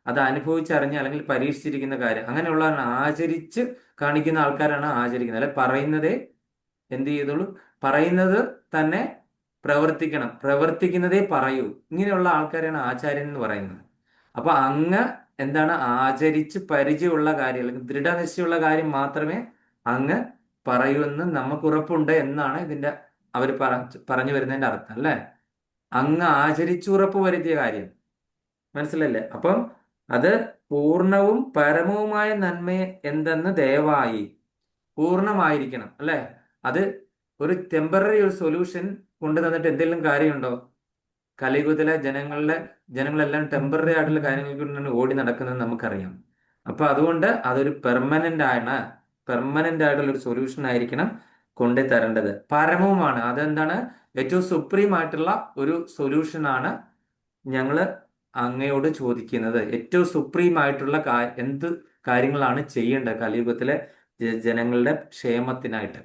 അത് അനുഭവിച്ചറിഞ്ഞ് അല്ലെങ്കിൽ പരീക്ഷിച്ചിരിക്കുന്ന കാര്യം, അങ്ങനെയുള്ളവരാണ് ആചരിച്ച് കാണിക്കുന്ന ആൾക്കാരാണ് ആചരിക്കുന്നത്. അല്ലെ പറയുന്നതേ എന്ത് ചെയ്തോളൂ, പറയുന്നത് തന്നെ പ്രവർത്തിക്കണം, പ്രവർത്തിക്കുന്നതേ പറയൂ. ഇങ്ങനെയുള്ള ആൾക്കാരാണ് ആചാര്യൻ എന്ന് പറയുന്നത്. അപ്പൊ അങ്ങ് എന്താണ് ആചരിച്ച് പരിചയമുള്ള കാര്യം അല്ലെങ്കിൽ ദൃഢനിശ്ചയമുള്ള കാര്യം മാത്രമേ അങ്ങ് പറയൂ എന്ന് നമുക്ക് ഉറപ്പുണ്ട് എന്നാണ് ഇതിന്റെ അവർ പറഞ്ഞു വരുന്നതിന്റെ അർത്ഥം അല്ലേ. അങ്ങ് ആചരിച്ച് ഉറപ്പ് വരുത്തിയ കാര്യം മനസ്സിലല്ലേ. അപ്പം അത് പൂർണ്ണവും പരമവുമായ നന്മ എന്തെന്ന് ദയവായി പൂർണ്ണമായിരിക്കണം അല്ലെ. അത് ഒരു ടെമ്പററി ഒരു സൊല്യൂഷൻ കൊണ്ടുതന്നിട്ട് എന്തെങ്കിലും കാര്യമുണ്ടോ? കലിയുഗത്തിലെ ജനങ്ങളെല്ലാം ടെമ്പററി ആയിട്ടുള്ള കാര്യങ്ങൾക്ക് കൊണ്ടാണ് ഓടി നടക്കുന്നത് നമുക്കറിയാം. അപ്പൊ അതുകൊണ്ട് അതൊരു പെർമനന്റ് ആയിട്ടുള്ള ഒരു സൊല്യൂഷൻ ആയിരിക്കണം കൊണ്ടു തരേണ്ടത്. പരമവുമാണ്, അതെന്താണ് ഏറ്റവും സുപ്രീം ആയിട്ടുള്ള ഒരു സൊല്യൂഷനാണ് ഞങ്ങള് അങ്ങയോട് ചോദിക്കുന്നത്. ഏറ്റവും സുപ്രീം ആയിട്ടുള്ള എന്ത് കാര്യങ്ങളാണ് ചെയ്യേണ്ടത് കലിയുഗത്തിലെ ജനങ്ങളുടെ ക്ഷേമത്തിനായിട്ട്.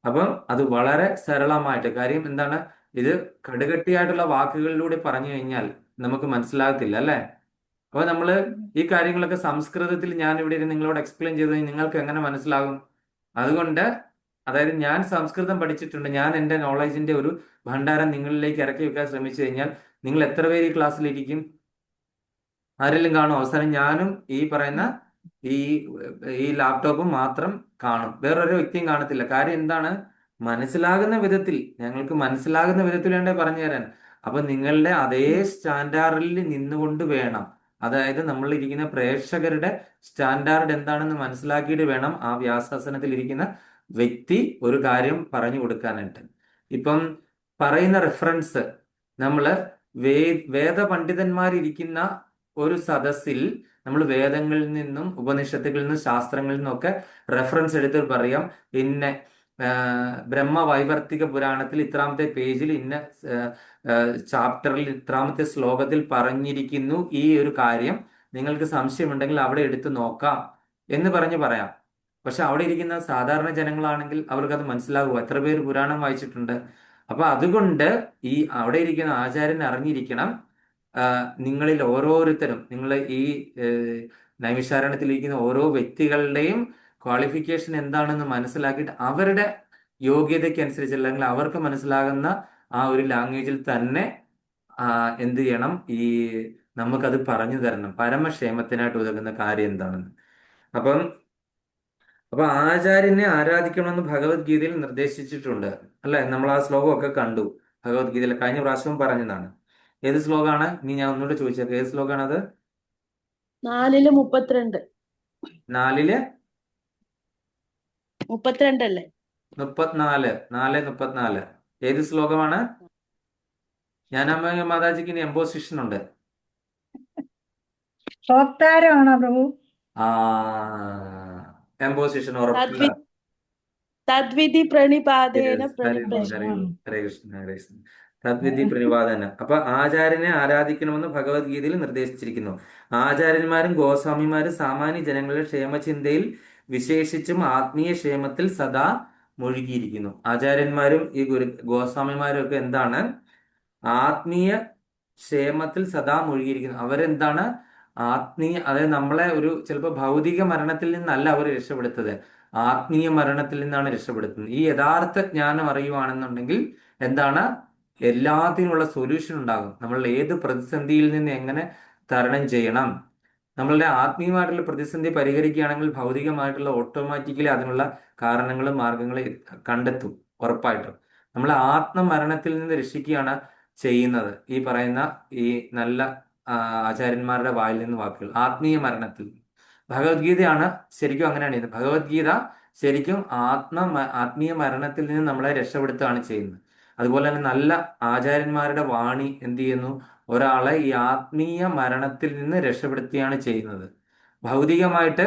അപ്പം അത് വളരെ സരളമായിട്ട്, കാര്യം എന്താണ്, ഇത് കടുകട്ടിയായിട്ടുള്ള വാക്കുകളിലൂടെ പറഞ്ഞു കഴിഞ്ഞാൽ നമുക്ക് മനസ്സിലാകത്തില്ല അല്ലേ. അപ്പൊ നമ്മള് ഈ കാര്യങ്ങളൊക്കെ സംസ്കൃതത്തിൽ ഞാൻ ഇവിടെ ഇരുന്ന് നിങ്ങളോട് എക്സ്പ്ലെയിൻ ചെയ്ത് നിങ്ങൾക്ക് എങ്ങനെ മനസ്സിലാകും? അതുകൊണ്ട് അതായത് ഞാൻ സംസ്കൃതം പഠിച്ചിട്ടുണ്ട്, ഞാൻ എൻ്റെ നോളജിന്റെ ഒരു ഭണ്ഡാരം നിങ്ങളിലേക്ക് ഇറക്കി വെക്കാൻ ശ്രമിച്ചു കഴിഞ്ഞാൽ നിങ്ങൾ എത്ര പേര് ഈ ക്ലാസ്സിലിരിക്കും? ആരെങ്കിലും കാണും? അവസാനം ഞാനും ഈ പറയുന്ന ഈ ഈ ലാപ്ടോപ്പും മാത്രം കാണും, വേറൊരു വ്യക്തിയും കാണത്തില്ല. കാര്യം എന്താണ്, മനസ്സിലാകുന്ന വിധത്തിൽ, ഞങ്ങൾക്ക് മനസ്സിലാകുന്ന വിധത്തിൽ വേണ്ടേ പറഞ്ഞു തരാൻ. അപ്പൊ നിങ്ങളുടെ അതേ സ്റ്റാൻഡാർഡിൽ നിന്നുകൊണ്ട് വേണം, അതായത് നമ്മൾ ഇരിക്കുന്ന പ്രേക്ഷകരുടെ സ്റ്റാൻഡാർഡ് എന്താണെന്ന് മനസ്സിലാക്കിയിട്ട് വേണം ആ വ്യാസാസനത്തിൽ ഇരിക്കുന്ന വ്യക്തി ഒരു കാര്യം പറഞ്ഞു കൊടുക്കാനായിട്ട്. ഇപ്പം പറയുന്ന റെഫറൻസ് നമ്മള് വേദപണ്ഡിതന്മാരിരിക്കുന്ന ഒരു സദസ്സിൽ നമ്മൾ വേദങ്ങളിൽ നിന്നും ഉപനിഷത്തുകളിൽ നിന്നും ശാസ്ത്രങ്ങളിൽ നിന്നും ഒക്കെ റെഫറൻസ് എടുത്ത് പറയാം. പിന്നെ ബ്രഹ്മവൈവർത്തിക പുരാണത്തിൽ ഇത്രാമത്തെ പേജിൽ ഇന്ന ചാപ്റ്ററിൽ ഇത്രാമത്തെ ശ്ലോകത്തിൽ പറഞ്ഞിരിക്കുന്നു ഈ ഒരു കാര്യം, നിങ്ങൾക്ക് സംശയമുണ്ടെങ്കിൽ അവിടെ എടുത്ത് നോക്കാം എന്ന് പറയാം. പക്ഷെ അവിടെ ഇരിക്കുന്ന സാധാരണ ജനങ്ങളാണെങ്കിൽ അവർക്കത് മനസ്സിലാകുമോ? എത്ര പേര് പുരാണം വായിച്ചിട്ടുണ്ട്? അപ്പൊ അതുകൊണ്ട് ഈ അവിടെ ഇരിക്കുന്ന ആചാര്യൻ അറിഞ്ഞിരിക്കണം, നിങ്ങളിൽ ഓരോരുത്തരും, നിങ്ങൾ ഈ നൈമിഷാരണ്യത്തിലിരിക്കുന്ന ഓരോ വ്യക്തികളുടെയും ക്വാളിഫിക്കേഷൻ എന്താണെന്ന് മനസ്സിലാക്കിയിട്ട് അവരുടെ യോഗ്യതയ്ക്ക് അനുസരിച്ച് അല്ലെങ്കിൽ അവർക്ക് മനസ്സിലാകുന്ന ആ ഒരു ലാംഗ്വേജിൽ തന്നെ എന്ത് ചെയ്യണം, ഈ നമുക്കത് പറഞ്ഞു തരണം, പരമക്ഷേമത്തിനായിട്ട് ഉതകുന്ന കാര്യം എന്താണെന്ന്. അപ്പൊ ആചാര്യനെ ആരാധിക്കണമെന്ന് ഭഗവത്ഗീതയിൽ നിർദ്ദേശിച്ചിട്ടുണ്ട് അല്ലെ. നമ്മൾ ആ ശ്ലോകമൊക്കെ കണ്ടു ഭഗവത്ഗീതയിൽ, കഴിഞ്ഞ പ്രാവശ്യവും പറഞ്ഞതാണ്. ഏത് ശ്ലോകമാണ്? ഇനി ഞാൻ ഒന്നുകൂടെ ചോദിച്ചേക്കാം, ഏത് ശ്ലോകമാണ് അത്? 4:32. 4:32 അല്ലേ? 4:34. ഏത് ശ്ലോകമാണ്? ജ്ഞാനാമൃത മാതാജിക്ക് ഇനി എംപോസിഷൻ ഉണ്ട്. സോക്താരമാണോ പ്രഭു? എംപോസിഷൻ ഉറപ്പില്ല. തദ്വിധി പ്രണിപാതേന Yes, very good, പ്രണിപ്രശ്ന. very good. ഹരേ കൃഷ്ണ, ഹരേ കൃഷ്ണ. തദ്വിധി പ്രണിപാതന. അപ്പൊ ആചാര്യനെ ആരാധിക്കണമെന്ന് ഭഗവത്ഗീതയിൽ നിർദ്ദേശിച്ചിരിക്കുന്നു. ആചാര്യന്മാരും ഗോസ്വാമിമാരും സാമാന്യ ജനങ്ങളുടെ ക്ഷേമചിന്തയിൽ വിശേഷിച്ചും ആത്മീയ ക്ഷേമത്തിൽ സദാ മുഴുകിയിരിക്കുന്നു. ആചാര്യന്മാരും ഈ ഗോസ്വാമിമാരും ഒക്കെ എന്താണ്? ആത്മീയ ക്ഷേമത്തിൽ സദാ മുഴുകിയിരിക്കുന്നു. അവരെന്താണ്? അതായത് നമ്മളെ ഒരു ചിലപ്പോൾ ഭൗതിക മരണത്തിൽ നിന്നല്ല അവർ രക്ഷപ്പെടുത്തത്, ആത്മീയ മരണത്തിൽ നിന്നാണ് രക്ഷപ്പെടുത്തുന്നത്. ഈ യഥാർത്ഥ ജ്ഞാനം അറിയുവാണെന്നുണ്ടെങ്കിൽ എന്താണ്, എല്ലാത്തിനുള്ള സൊല്യൂഷൻ ഉണ്ടാകും. നമ്മൾ ഏത് പ്രതിസന്ധിയിൽ നിന്ന് എങ്ങനെ തരണം ചെയ്യണം. നമ്മളുടെ ആത്മീയമായിട്ടുള്ള പ്രതിസന്ധി പരിഹരിക്കുകയാണെങ്കിൽ ഭൗതികമായിട്ടുള്ള ഓട്ടോമാറ്റിക്കലി അതിനുള്ള കാരണങ്ങളും മാർഗങ്ങളും കണ്ടെത്തും ഉറപ്പായിട്ടും. നമ്മളെ ആത്മമരണത്തിൽ നിന്ന് രക്ഷിക്കുകയാണ് ചെയ്യുന്നത് ഈ പറയുന്ന ഈ നല്ല ആചാര്യന്മാരുടെ വായിൽ നിന്ന് വാക്കുകൾ. ആത്മീയ മരണത്തിൽ ഭഗവത്ഗീതയാണ് ശരിക്കും അങ്ങനെയാണ് ചെയ്യുന്നത്. ഭഗവത്ഗീത ശരിക്കും ആത്മീയ മരണത്തിൽ നിന്ന് നമ്മളെ രക്ഷപ്പെടുത്തുകയാണ് ചെയ്യുന്നത്. അതുപോലെ തന്നെ നല്ല ആചാര്യന്മാരുടെ വാണി എന്ത് ചെയ്യുന്നു, ഒരാളെ ഈ ആത്മീയ മരണത്തിൽ നിന്ന് രക്ഷപ്പെടുത്തുകയാണ് ചെയ്യുന്നത്. ഭൗതികമായിട്ട്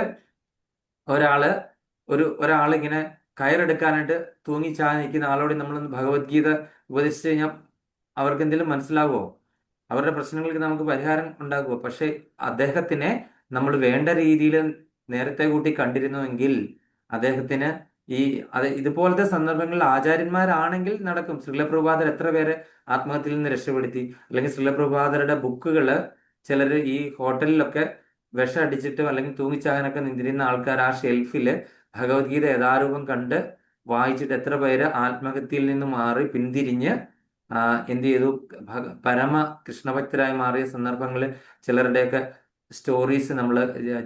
ഒരാളിങ്ങനെ കയറെടുക്കാനായിട്ട് തൂങ്ങിച്ചാഞ്ഞ് നിൽക്കുന്ന ആളോട് നമ്മളൊന്ന് ഭഗവത്ഗീത ഉപദേശിച്ചു കഴിഞ്ഞാൽ അവർക്ക് എന്തെങ്കിലും മനസ്സിലാകുമോ? അവരുടെ പ്രശ്നങ്ങൾക്ക് നമുക്ക് പരിഹാരം ഉണ്ടാകുമോ? പക്ഷെ അദ്ദേഹത്തിനെ നമ്മൾ വേണ്ട രീതിയിൽ നേരത്തെ കൂട്ടി കണ്ടിരുന്നുവെങ്കിൽ അദ്ദേഹത്തിന് ഇതുപോലത്തെ സന്ദർഭങ്ങളിൽ ആചാര്യന്മാരാണെങ്കിൽ നടക്കും. ശ്രീലപ്രഭുപാദർ എത്ര പേരെ ആത്മഹത്യയിൽ നിന്ന് രക്ഷപ്പെടുത്തി. അല്ലെങ്കിൽ ശ്രീലപ്രഭുപാദരുടെ ബുക്കുകൾ ചിലർ ഈ ഹോട്ടലിലൊക്കെ വിഷം അടിച്ചിട്ടും അല്ലെങ്കിൽ തൂങ്ങിച്ചാകാനൊക്കെ നിന്നിരുന്ന ആൾക്കാർ ആ ഷെൽഫിൽ ഭഗവത്ഗീത യഥാരൂപം കണ്ട് വായിച്ചിട്ട് എത്ര പേര് ആത്മഹത്യയിൽ നിന്ന് മാറി പിന്തിരിഞ്ഞ് എന്ത് ചെയ്തു, പരമ കൃഷ്ണഭക്തരായി മാറിയ സന്ദർഭങ്ങളിൽ ചിലരുടെയൊക്കെ സ്റ്റോറീസ് നമ്മൾ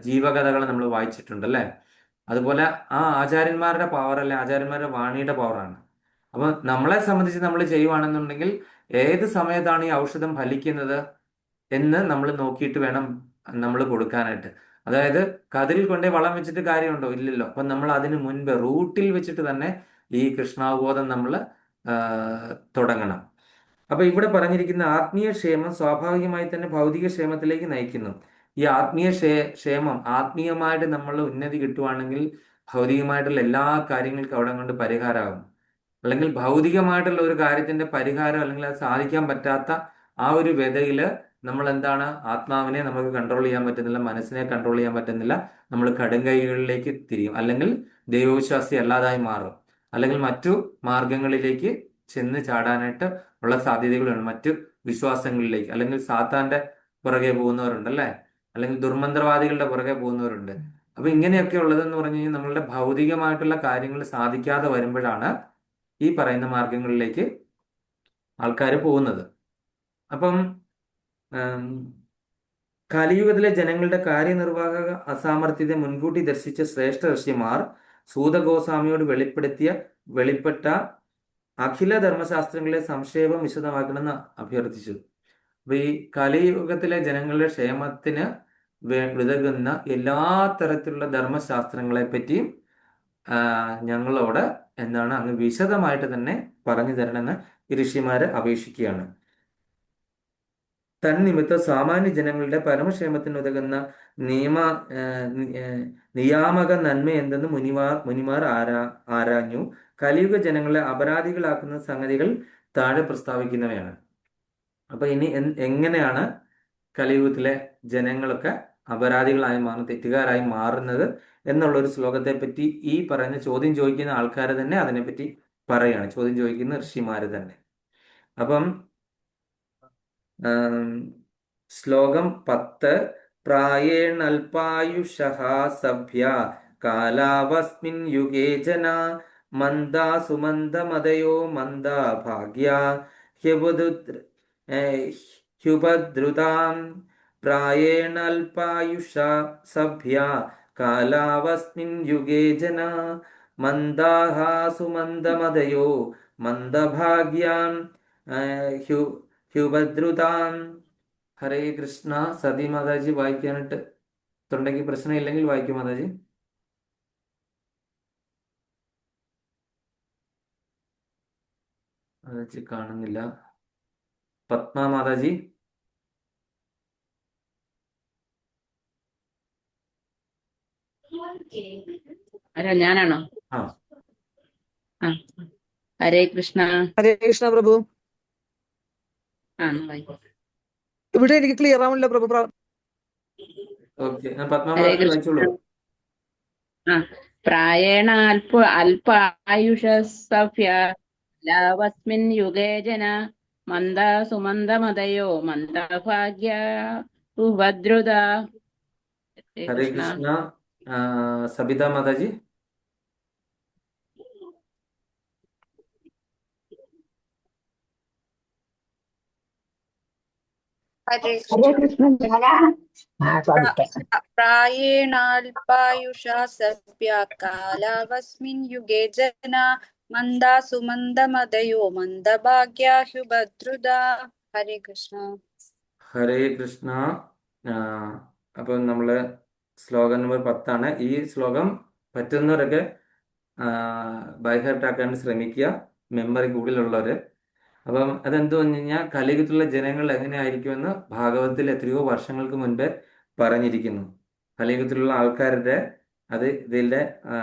ജീവകഥകൾ നമ്മൾ വായിച്ചിട്ടുണ്ട് അല്ലേ. അതുപോലെ ആ ആചാര്യന്മാരുടെ പവർ അല്ലെ ആചാര്യന്മാരുടെ വാണിയുടെ പവറാണ്. അപ്പൊ നമ്മളെ സംബന്ധിച്ച് നമ്മൾ ചെയ്യുവാണെന്നുണ്ടെങ്കിൽ ഏത് സമയത്താണ് ഈ ഔഷധം ഫലിക്കുന്നത് എന്ന് നമ്മൾ നോക്കിയിട്ട് വേണം നമ്മൾ കൊടുക്കാനായിട്ട്. അതായത് കതിരിൽ കൊണ്ടേ വളം വെച്ചിട്ട് കാര്യമുണ്ടോ? ഇല്ലല്ലോ. അപ്പൊ നമ്മൾ അതിന് മുൻപ് റൂട്ടിൽ വെച്ചിട്ട് തന്നെ ഈ കൃഷ്ണാവബോധം നമ്മൾ തുടങ്ങണം. അപ്പൊ ഇവിടെ പറഞ്ഞിരിക്കുന്ന ആത്മീയ ക്ഷേമം സ്വാഭാവികമായി തന്നെ ഭൗതിക ക്ഷേമത്തിലേക്ക് നയിക്കുന്നു. ഈ ആത്മീയ ക്ഷേമം ആത്മീയമായിട്ട് നമ്മൾ ഉന്നതി കിട്ടുവാണെങ്കിൽ ഭൗതികമായിട്ടുള്ള എല്ലാ കാര്യങ്ങൾക്കും അവിടെ കൊണ്ട് പരിഹാരമാകും. അല്ലെങ്കിൽ ഭൗതികമായിട്ടുള്ള ഒരു കാര്യത്തിന്റെ പരിഹാരം അല്ലെങ്കിൽ അത് സാധിക്കാൻ പറ്റാത്ത ആ ഒരു വ്യതയില് നമ്മൾ എന്താണ്, ആത്മാവിനെ നമുക്ക് കൺട്രോൾ ചെയ്യാൻ പറ്റുന്നില്ല, മനസ്സിനെ കൺട്രോൾ ചെയ്യാൻ പറ്റുന്നില്ല, നമ്മൾ കടുങ്കൈകളിലേക്ക് തിരിയും, അല്ലെങ്കിൽ ദൈവവിശ്വാസി അല്ലാതായി മാറും, അല്ലെങ്കിൽ മറ്റു മാർഗങ്ങളിലേക്ക് ചെന്ന് ചാടാനായിട്ട് ഉള്ള സാധ്യതകളുണ്ട്, മറ്റു വിശ്വാസങ്ങളിലേക്ക്, അല്ലെങ്കിൽ സാത്താന്റെ പുറകെ പോകുന്നവരുണ്ട് അല്ലേ, അല്ലെങ്കിൽ ദുർമന്ത്രവാദികളുടെ പുറകെ പോകുന്നവരുണ്ട്. അപ്പൊ ഇങ്ങനെയൊക്കെ ഉള്ളതെന്ന് പറഞ്ഞു കഴിഞ്ഞാൽ നമ്മളുടെ ഭൗതികമായിട്ടുള്ള കാര്യങ്ങൾ സാധിക്കാതെ വരുമ്പോഴാണ് ഈ പറയുന്ന മാർഗങ്ങളിലേക്ക് ആൾക്കാർ പോകുന്നത്. അപ്പം കലിയുഗത്തിലെ ജനങ്ങളുടെ കാര്യനിർവാഹക അസാമർത്ഥ്യത്തെ മുൻകൂട്ടി ദർശിച്ച ശ്രേഷ്ഠ ഋഷിമാർ സൂതഗോസ്വാമിയോട് വെളിപ്പെട്ട അഖില ധർമ്മശാസ്ത്രങ്ങളെ സംക്ഷേപം വിശദമാക്കണമെന്ന് അഭ്യർത്ഥിച്ചു. അപ്പൊ ഈ കലിയുഗത്തിലെ ജനങ്ങളുടെ ക്ഷേമത്തിന് ഉതകുന്ന എല്ലാ തരത്തിലുള്ള ധർമ്മശാസ്ത്രങ്ങളെ പറ്റിയും ഞങ്ങളോട് എന്താണ് അങ്ങ് വിശദമായിട്ട് തന്നെ പറഞ്ഞു തരണമെന്ന് ഈ ഋഷിമാരെ അപേക്ഷിക്കുകയാണ്. തന്നിമിത്തം സാമാന്യ ജനങ്ങളുടെ പരമക്ഷേമത്തിന് ഉതകുന്ന നിയാമക നന്മ എന്തെന്ന് മുനിമാർ ആരാഞ്ഞു. കലിയുഗ ജനങ്ങളെ അപരാധികളാക്കുന്ന സംഗതികൾ താഴെ പ്രസ്താവിക്കുന്നവയാണ്. അപ്പൊ ഇനി എങ്ങനെയാണ് കലിയുഗത്തിലെ ജനങ്ങളൊക്കെ അപരാധികളായി മാറുന്നത്, തെറ്റുകാരായി മാറുന്നത് എന്നുള്ളൊരു ശ്ലോകത്തെ പറ്റി ഈ പറയുന്ന ചോദ്യം ചോദിക്കുന്ന ആൾക്കാർ തന്നെ അതിനെപ്പറ്റി പറയാണ്, ചോദ്യം ചോദിക്കുന്ന ഋഷിമാര് തന്നെ. അപ്പം ശ്ലോകം 10 പ്രായേണൽപായുഷഃ സഭ്യ കാലാവസ്മിൻ യുഗേ ജന മന്ദാ സുമന്ദമദയോ മന്ദാ ഭാഗ്യാ ഹ്യുപദ്രുതാം പ്രായേണൽപായുഷ സഭ്യ കാലാവസ്മിൻ യുഗേ ജന മന്ദാഃ സുമന്ദമദയോ മന്ദഭാഗ്യാം ഹ്യുപദ്രുതാം. ഹരേ കൃഷ്ണ. സതി മാതാജി വായിക്കാനായിട്ട് തൊണ്ടയ്ക്ക് പ്രശ്നമില്ലെങ്കിൽ വായിക്കും മാതാജി. മാതാജി കാണുന്നില്ല. പത്മ മാതാജി. ഞാനാണോ? ആ. ഹരേ കൃഷ്ണ. ഹരേ കൃഷ്ണ പ്രഭു. ഇവിടെ എനിക്ക് ക്ലിയർ ആവുന്നില്ല പ്രഭു. ഓക്കെ, പത്മ മാതാജി വായിച്ചോളൂ. പ്രായേണ അല്പായുഷസ്സഫ്യസ്മിൻ യുഗേ ജന മന്ദ സുമന്ദമദയോ മന്ദഭാഗ്യ ഉപദ്രുത. ഹരേ കൃഷ്ണ. സബിത മാതാജി. ഹരേ ഹരേ കൃഷ്ണ. കൃഷ്ണ പാടിട്ടെ. പ്രായേണാൽപായുഷാ സഭ്യ കാലാവസ്മിൻ യുഗേ ജന മന്ദാ സുമന്ദമതയോ മന്ദഭാഗ്യാ ഹ്യുഭദ്രുതാ. ഹരേ കൃഷ്ണ. ഹരേ കൃഷ്ണ. ആ, അപ്പം നമ്മള് ശ്ലോകം നമ്പർ 10 ഈ ശ്ലോകം പറ്റുന്നവരൊക്കെ ബൈ ഹാർട്ട് ആക്കാൻ ശ്രമിക്കുക, മെമ്മറി കൂടുതലുള്ളവര്. അപ്പം അതെന്തു പറഞ്ഞു കഴിഞ്ഞാൽ കലിയുഗത്തിലുള്ള ജനങ്ങൾ എങ്ങനെയായിരിക്കുമെന്ന് ഭാഗവതത്തിൽ എത്രയോ വർഷങ്ങൾക്ക് മുൻപേ പറഞ്ഞിരിക്കുന്നു. കലിയുഗത്തിലുള്ള ആൾക്കാരുടെ അത് ആ,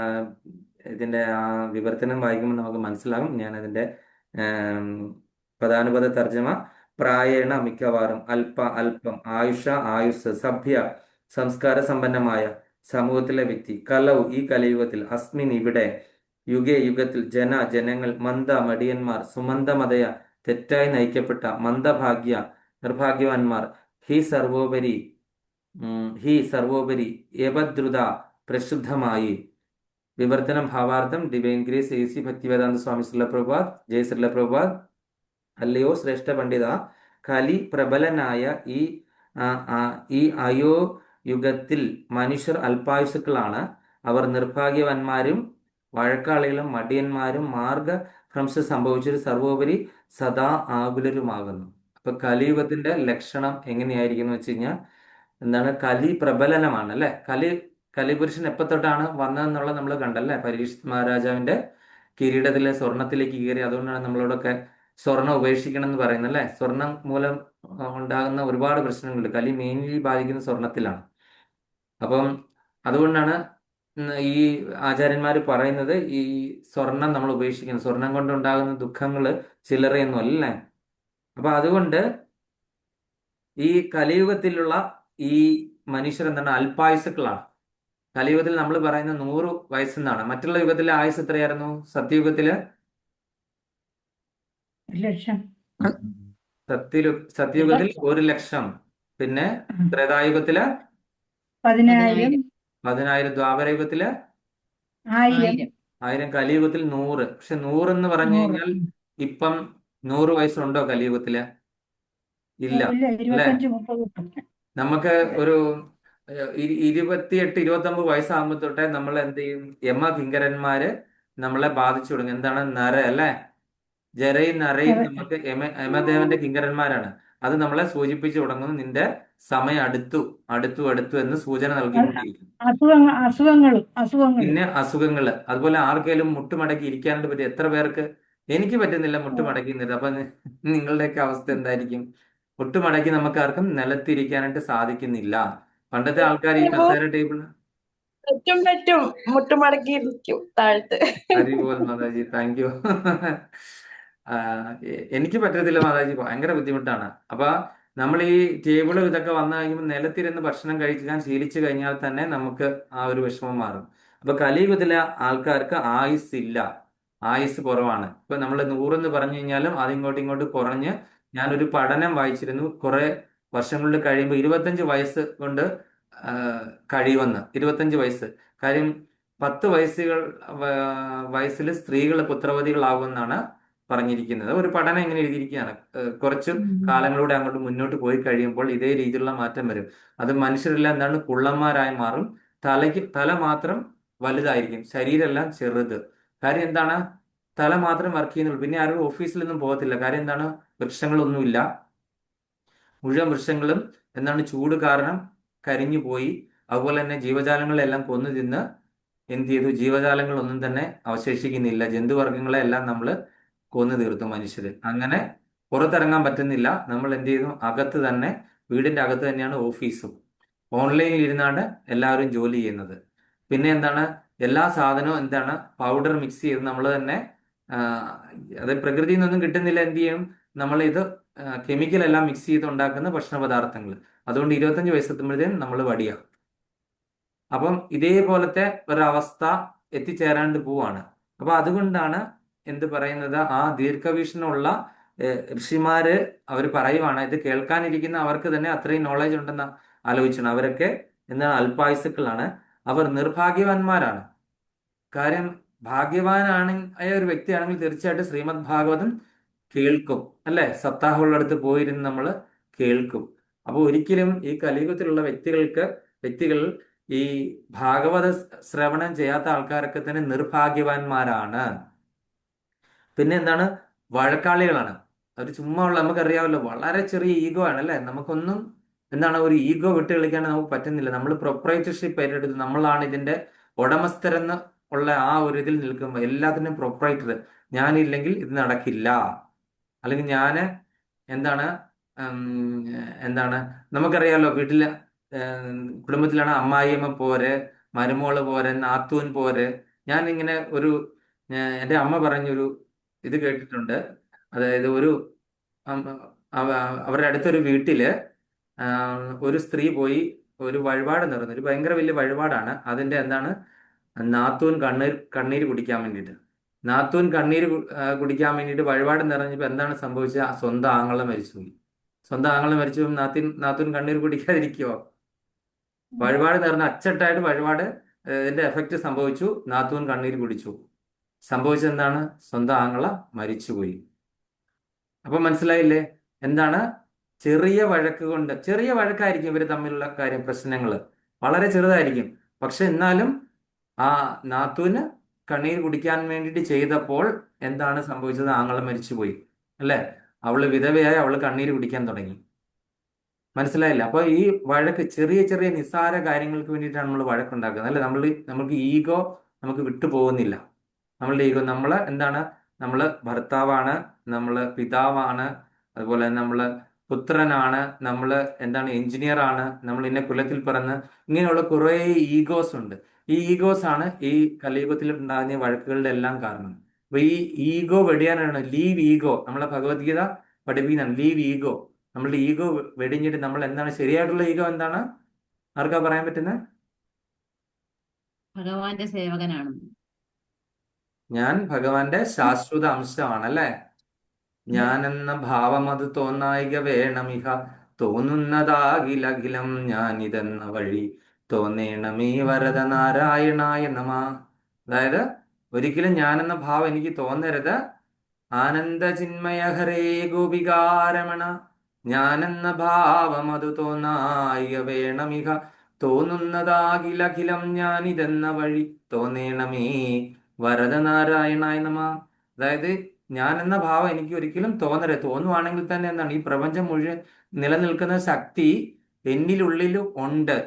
ഇതിന്റെ ആ വിവർത്തനം വായിക്കുമ്പോൾ നമുക്ക് മനസ്സിലാകും. ഞാൻ അതിന്റെ ആം, പദാനുപദ തർജ്ജമ: പ്രായേണ മിക്കവാറും, അല്പം, ആയുഷ ആയുസ്, സഭ്യ സംസ്കാര സമ്പന്നമായ സമൂഹത്തിലെ വ്യക്തി, കലൗ ഈ കലിയുഗത്തിൽ, അസ്മിൻ ഇവിടെ, യുഗേ യുഗത്തിൽ, ജനങ്ങൾ, മടിയന്മാർ, സുമന്ദമതയ തെറ്റായി നയിക്കപ്പെട്ട, മന്ദഭാഗ്യ നിർഭാഗ്യവാന്മാർ, ഹി സർവോപരി യപദ്രുത പ്രക്ഷുബ്ധമായി. വിവർത്തനം ഭാവാർത്ഥം: ഡിവൈൻ ഗ്രേസ് AC ഭക്തിവേദാന്ത സ്വാമി ശ്രീല പ്രഭുപാദ്. ജയ് ശ്രീല പ്രഭുപാദ്. അല്ലയോ ശ്രേഷ്ഠ പണ്ഡിത, കലി പ്രബലനായ ഈ അയോ യുഗത്തിൽ മനുഷ്യർ അല്പായുസുക്കളാണ്. അവർ നിർഭാഗ്യവാന്മാരും വഴക്കാളികളും മടിയന്മാരും മാർഗഭ്രംശം സംഭവിച്ചൊരു സർവോപരി സദാ ആകുലരുമാകുന്നു. അപ്പൊ കലിയുഗത്തിന്റെ ലക്ഷണം എങ്ങനെയായിരിക്കും വെച്ച് കഴിഞ്ഞാൽ എന്താണ്? കലി പ്രബലനമാണ് അല്ലെ. കലിപുരുഷൻ എപ്പോ തൊട്ടാണ് വന്നതെന്നുള്ളത് നമ്മൾ കണ്ടല്ലേ. പരീക്ഷിത് മഹാരാജാവിന്റെ കിരീടത്തിലെ സ്വർണത്തിലേക്ക് കയറി. അതുകൊണ്ടാണ് നമ്മളോടൊക്കെ സ്വർണം ഉപേക്ഷിക്കണം എന്ന് പറയുന്നത് അല്ലെ. സ്വർണം മൂലം ഉണ്ടാകുന്ന ഒരുപാട് പ്രശ്നങ്ങളുണ്ട്. കലി മെയിൻലി ബാധിക്കുന്ന സ്വർണത്തിലാണ്. അപ്പം അതുകൊണ്ടാണ് ഈ ആചാര്യന്മാർ പറയുന്നത് ഈ സ്വർണം നമ്മൾ ഉപേക്ഷിക്കണം. സ്വർണം കൊണ്ടുണ്ടാകുന്ന ദുഃഖങ്ങള് ചില്ലറയൊന്നും അല്ലേ. അപ്പൊ അതുകൊണ്ട് ഈ കലിയുഗത്തിലുള്ള ഈ മനുഷ്യർ എന്താണ്? അല്പായുസുക്കളാണ്. കലിയുഗത്തിൽ നമ്മൾ പറയുന്ന 100 വയസ്സെന്നാണ്. മറ്റുള്ള യുഗത്തിലെ ആയുസ് എത്രയായിരുന്നു? സത്യയുഗത്തില് 1,00,000. സത്യയുഗത്തിൽ 1,00,000. പിന്നെ ത്രേതായുഗത്തില് 10,000. 10,000. ദ്വാപരയുഗത്തില് 1,000. 1000. കലിയുഗത്തിൽ 100. പക്ഷെ 100 എന്ന് പറഞ്ഞു 100. കഴിഞ്ഞാൽ ഇപ്പം 100 വയസ്സുണ്ടോ കലിയുഗത്തില്? ഇല്ല ഇല്ല, അല്ലേ. 25-30. നമുക്ക് ഒരു 28-29 വയസ്സാകുമ്പോ തൊട്ടേ നമ്മൾ എന്ത് ചെയ്യും? യമകിങ്കരന്മാര് നമ്മളെ ബാധിച്ചു തുടങ്ങും. എന്താണ്? നര അല്ലെ. ജരയും നരയും അതെ. നമുക്ക് യമദേവന്റെ കിങ്കരന്മാരാണ്. അത് നമ്മളെ സൂചിപ്പിച്ചു തുടങ്ങുന്നു, നിന്റെ സമയം അടുത്തു അടുത്തു അടുത്തു എന്ന് സൂചന നൽകിക്കൊണ്ടിരിക്കും. അസുഖങ്ങളും. പിന്നെ അസുഖങ്ങള്. അതുപോലെ ആർക്കെങ്കിലും മുട്ടുമടക്കി ഇരിക്കാനായിട്ട് പറ്റും. എത്ര പേർക്ക്? എനിക്ക് പറ്റുന്നില്ല മുട്ടുമടക്കി നിന്നിട്ട്. അപ്പൊ നിങ്ങളുടെയൊക്കെ അവസ്ഥ എന്തായിരിക്കും? മുട്ടുമടക്കി നമുക്ക് ആർക്കും നിലത്തിരിക്കാനായിട്ട് സാധിക്കുന്നില്ല. പണ്ടത്തെ ആൾക്കാർ ഈ കസേര ടേബിൾ പറ്റും മുട്ടുമടക്കി ഇരിക്കും താഴത്ത്. ഹരിബോൽ മാതാജി, താങ്ക് യു. എനിക്ക് പറ്റത്തില്ല മാതാജി, ഭയങ്കര ബുദ്ധിമുട്ടാണ്. അപ്പൊ നമ്മൾ ഈ ടേബിളും ഇതൊക്കെ വന്നു കഴിയുമ്പോൾ നിലത്തിരുന്ന് ഭക്ഷണം കഴിക്കാൻ ശീലിച്ചു കഴിഞ്ഞാൽ തന്നെ നമുക്ക് ആ ഒരു വിഷമം മാറും. അപ്പൊ കലിയുഗത്തിലെ ആൾക്കാർക്ക് ആയുസ് ഇല്ല, ആയുസ് കുറവാണ്. ഇപ്പൊ നമ്മൾ 100 എന്ന് പറഞ്ഞു കഴിഞ്ഞാലും അതിങ്ങോട്ടും ഇങ്ങോട്ട് കുറഞ്ഞ്, ഞാനൊരു പഠനം വായിച്ചിരുന്നു, കുറെ വർഷങ്ങളിൽ കഴിയുമ്പോൾ 25 വയസ്സ് കൊണ്ട് കഴിയുമെന്ന്. 25 വയസ്സ്. കാര്യം 10 വയസ്സിൽ സ്ത്രീകൾ പുത്രവതികളാകുമെന്നാണ് പറഞ്ഞിരിക്കുന്നത്. ഒരു പഠനം ഇങ്ങനെ എഴുതിയിരിക്കുകയാണ്. കുറച്ച് കാലങ്ങളിലൂടെ അങ്ങോട്ട് മുന്നോട്ട് പോയി കഴിയുമ്പോൾ ഇതേ രീതിയിലുള്ള മാറ്റം വരും. അത് മനുഷ്യരെല്ലാം എന്താണ്? കുള്ളന്മാരായി മാറും. തല മാത്രം വലുതായിരിക്കും, ശരീരമെല്ലാം ചെറുത്. കാര്യം എന്താണ്? തല മാത്രം വർക്ക് ചെയ്യുന്നുള്ളൂ. പിന്നെ ആരും ഓഫീസിലൊന്നും പോകത്തില്ല. കാര്യം എന്താണ്? വൃക്ഷങ്ങളൊന്നുമില്ല. മുഴുവൻ വൃക്ഷങ്ങളും എന്താണ്? ചൂട് കാരണം കരിഞ്ഞു പോയി. അതുപോലെ തന്നെ ജീവജാലങ്ങളെല്ലാം കൊന്നു തിന്ന് എന്ത് ചെയ്തു? ജീവജാലങ്ങളൊന്നും തന്നെ അവശേഷിക്കുന്നില്ല. ജന്തുവർഗങ്ങളെ എല്ലാം നമ്മൾ കൊന്നു തീർത്തു മനുഷ്യര്. അങ്ങനെ പുറത്തിറങ്ങാൻ പറ്റുന്നില്ല. നമ്മൾ എന്ത് ചെയ്യുന്നു? അകത്ത് തന്നെ, വീടിന്റെ അകത്ത് തന്നെയാണ് ഓഫീസും. ഓൺലൈനിൽ ഇരുന്നാണ് എല്ലാവരും ജോലി ചെയ്യുന്നത്. പിന്നെ എന്താണ്? എല്ലാ സാധനവും എന്താണ്? പൗഡർ മിക്സ് ചെയ്ത് നമ്മൾ തന്നെ, അത് പ്രകൃതിയിൽ നിന്നൊന്നും കിട്ടുന്നില്ല. എന്ത് ചെയ്യും? നമ്മളിത് കെമിക്കൽ എല്ലാം മിക്സ് ചെയ്ത് ഉണ്ടാക്കുന്ന ഭക്ഷണ പദാർത്ഥങ്ങൾ. അതുകൊണ്ട് 25 വയസ്സെത്തുമ്പോഴത്തേനും നമ്മൾ വടിയാവും. അപ്പം ഇതേപോലത്തെ ഒരവസ്ഥ എത്തിച്ചേരാണ്ട് പോവാണ്. അപ്പൊ അതുകൊണ്ടാണ് എന്ത് പറയുന്നത്? ആ ദീർഘവീക്ഷണമുള്ള ഋഷിമാര് അവർ പറയുവാണ്, ഇത് കേൾക്കാനിരിക്കുന്ന അവർക്ക് തന്നെ അത്രയും നോളജ് ഉണ്ടെന്ന് ആലോചിച്ചാണ്. അവരൊക്കെ എന്താണ്? അല്പായുസുക്കളാണ്. അവർ നിർഭാഗ്യവാന്മാരാണ്. കാര്യം ഭാഗ്യവാനായ ഒരു വ്യക്തിയാണെങ്കിൽ തീർച്ചയായിട്ടും ശ്രീമദ് ഭാഗവതം കേൾക്കും അല്ലെ. സപ്താഹമുള്ളടത്ത് പോയിരുന്ന് നമ്മൾ കേൾക്കും. അപ്പോൾ ഒരിക്കലും ഈ കലിയുഗത്തിലുള്ള വ്യക്തികൾ ഈ ഭാഗവത ശ്രവണം ചെയ്യാത്ത ആൾക്കാരൊക്കെ തന്നെ നിർഭാഗ്യവാന്മാരാണ്. പിന്നെ എന്താണ്? വഴക്കാളികളാണ്. അവർ ചുമ്മാ ഉള്ള, നമുക്കറിയാമല്ലോ, വളരെ ചെറിയ ഈഗോ ആണ് അല്ലേ. നമുക്കൊന്നും എന്താണ് ഒരു ഈഗോ വിട്ട് കളിക്കാൻ നമുക്ക് പറ്റുന്നില്ല. നമ്മൾ പ്രൊപ്പറേറ്റർഷിപ്പ് ഏറ്റെടുത്ത് നമ്മളാണ് ഇതിന്റെ ഉടമസ്ഥരെന്ന് ഉള്ള ആ ഒരു ഇതിൽ നിൽക്കുമ്പോൾ എല്ലാത്തിനും പ്രൊപ്പറേറ്റർ, ഞാനില്ലെങ്കിൽ ഇത് നടക്കില്ല. അല്ലെങ്കിൽ ഞാന് എന്താണ് എന്താണ് നമുക്കറിയാമല്ലോ, വീട്ടില് കുടുംബത്തിലാണ് അമ്മായിയമ്മ പോരെ, മരുമോള് പോരെ, നാത്തൂൻ പോരെ. ഞാൻ ഇങ്ങനെ എൻ്റെ അമ്മ പറഞ്ഞൊരു ഇത് കേട്ടിട്ടുണ്ട്. അതായത് അവരുടെ അടുത്തൊരു വീട്ടില് ഒരു സ്ത്രീ പോയി ഒരു വഴിപാട് നേർന്നു. ഒരു ഭയങ്കര വലിയ വഴിപാടാണ്. അതിന്റെ എന്താണ്, നാത്തൂൻ കണ്ണീര് കുടിക്കാൻ വേണ്ടിയിട്ട്. നാത്തൂൻ കുടിക്കാൻ വേണ്ടിയിട്ട് വഴിപാട് നിറഞ്ഞപ്പോൾ എന്താണ് സംഭവിച്ചത്? സ്വന്തം ആങ്ങളെ മരിച്ചുപോയി. സ്വന്തം ആങ്ങളെ മരിച്ചപ്പോൾ നാത്തൂൻ കണ്ണീര് കുടിക്കാതിരിക്കുവോ? വഴിപാട് നേർന്ന അച്ചട്ടായിട്ട് വഴിപാട് ഇതിന്റെ എഫക്റ്റ് സംഭവിച്ചു. നാത്തൂൻ കണ്ണീര് കുടിച്ചു. സംഭവിച്ചത് എന്താണ്? സ്വന്തം ആങ്ങള മരിച്ചുപോയി. അപ്പൊ മനസ്സിലായില്ലേ? എന്താണ്? ചെറിയ വഴക്കായിരിക്കും ഇവർ തമ്മിലുള്ള പ്രശ്നങ്ങൾ വളരെ ചെറുതായിരിക്കും. പക്ഷെ എന്നാലും ആ നാത്തൂന് കണ്ണീര് കുടിക്കാൻ വേണ്ടിയിട്ട് ചെയ്തപ്പോൾ എന്താണ് സംഭവിച്ചത്? ആങ്ങളെ മരിച്ചുപോയി അല്ലെ. അവള് വിധവയായി, അവള് കണ്ണീര് കുടിക്കാൻ തുടങ്ങി. മനസ്സിലായില്ല? അപ്പൊ ഈ വഴക്ക് ചെറിയ ചെറിയ നിസ്സാര കാര്യങ്ങൾക്ക് വേണ്ടിയിട്ടാണ് നമ്മൾ വഴക്കുണ്ടാക്കുന്നത് അല്ലെ. നമുക്ക് ഈഗോ നമുക്ക് വിട്ടുപോകുന്നില്ല. നമ്മളുടെ ഈഗോ, നമ്മള് ഭർത്താവാണ്, നമ്മള് പിതാവാണ്, അതുപോലെ നമ്മള് പുത്രനാണ്, നമ്മള് എഞ്ചിനീയർ ആണ്, നമ്മൾ ഇന്ന കുലത്തിൽ പിറന്ന്, ഇങ്ങനെയുള്ള കുറെ ഈഗോസ് ഉണ്ട്. ഈ ഈഗോസ് ആണ് ഈ കലിയുഗത്തിൽ ഉണ്ടാകുന്ന വഴക്കുകളുടെ എല്ലാം കാരണം. അപ്പൊ ഈ ഈഗോ വെടിയാനാണ്, ലീവ് ഈഗോ. നമ്മളെ ഭഗവത്ഗീത പഠിപ്പിക്കുന്നതാണ് ലീവ് ഈഗോ. നമ്മളുടെ ഈഗോ വെടിഞ്ഞിട്ട് നമ്മൾ എന്താണ് ശരിയായിട്ടുള്ള ഈഗോ എന്താണ്? ആർക്കാ പറയാൻ പറ്റുന്നത്? ഭഗവാന്റെ സേവകനാണ്. ഞാൻ ഭഗവാന്റെ ശാശ്വത അംശമാണ് അല്ലെ. ഞാനെന്ന ഭാവം അത് തോന്നായിക വേണമിഹ, തോന്നുന്നതാകിലഖിലം ഞാനിതെന്ന വഴി, തോന്നേണമേ വരദ നാരായണായ നമ. അതായത് ഒരിക്കലും ഞാനെന്ന ഭാവം എനിക്ക് തോന്നരുത്. ആനന്ദ ചിന്മയ ഹരേ ഗോപികാരമണ, ഞാനെന്ന ഭാവം അത് തോന്നായിക വേണമിഹ, തോന്നുന്നതാകിലഖിലം ഞാനിതെന്ന വഴി, തോന്നേണമേ വരദ നാരായണായ നമ. അതായത് ഞാൻ എന്ന ഭാവം എനിക്ക് ഒരിക്കലും തോന്നരുത്. തോന്നുവാണെങ്കിൽ തന്നെ എന്താണ്, ഈ പ്രപഞ്ചം മുഴുവൻ നിലനിൽക്കുന്ന ശക്തി എന്നിലുള്ളിലും ഉണ്ട്,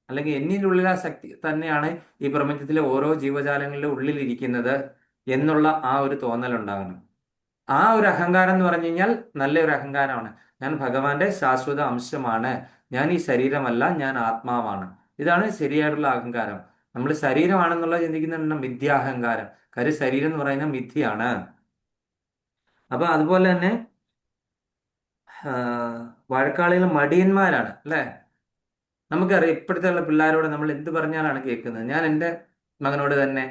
അല്ലെങ്കിൽ എന്നിലുള്ളിൽ ആ ശക്തി തന്നെയാണ് ഈ പ്രപഞ്ചത്തിലെ ഓരോ ജീവജാലങ്ങളുടെ ഉള്ളിലിരിക്കുന്നത് എന്നുള്ള ആ ഒരു തോന്നലുണ്ടാകണം. ആ ഒരു അഹങ്കാരം എന്ന് പറഞ്ഞു കഴിഞ്ഞാൽ നല്ലൊരു അഹങ്കാരമാണ്. ഞാൻ ഭഗവാന്റെ ശാശ്വത അംശമാണ്, ഞാൻ ഈ ശരീരമല്ല, ഞാൻ ആത്മാവാണ്. ഇതാണ് ശരിയായിട്ടുള്ള അഹങ്കാരം. നമ്മൾ ശരീരമാണെന്നുള്ള ചിന്തിക്കുന്ന മിഥ്യാഹങ്കാരം. കാര്യം ശരീരം എന്ന് പറയുന്നത് മിഥ്യയാണ്. അപ്പൊ അതുപോലെ തന്നെ വഴക്കാളികൾ മടിയന്മാരാണ് അല്ലെ. നമുക്കറിയാം ഇപ്പോഴത്തെ ഉള്ള പിള്ളേരോട് നമ്മൾ എന്ത് പറഞ്ഞാലാണ് കേൾക്കുന്നത്. ഞാൻ എൻ്റെ മകനോട് തന്നെ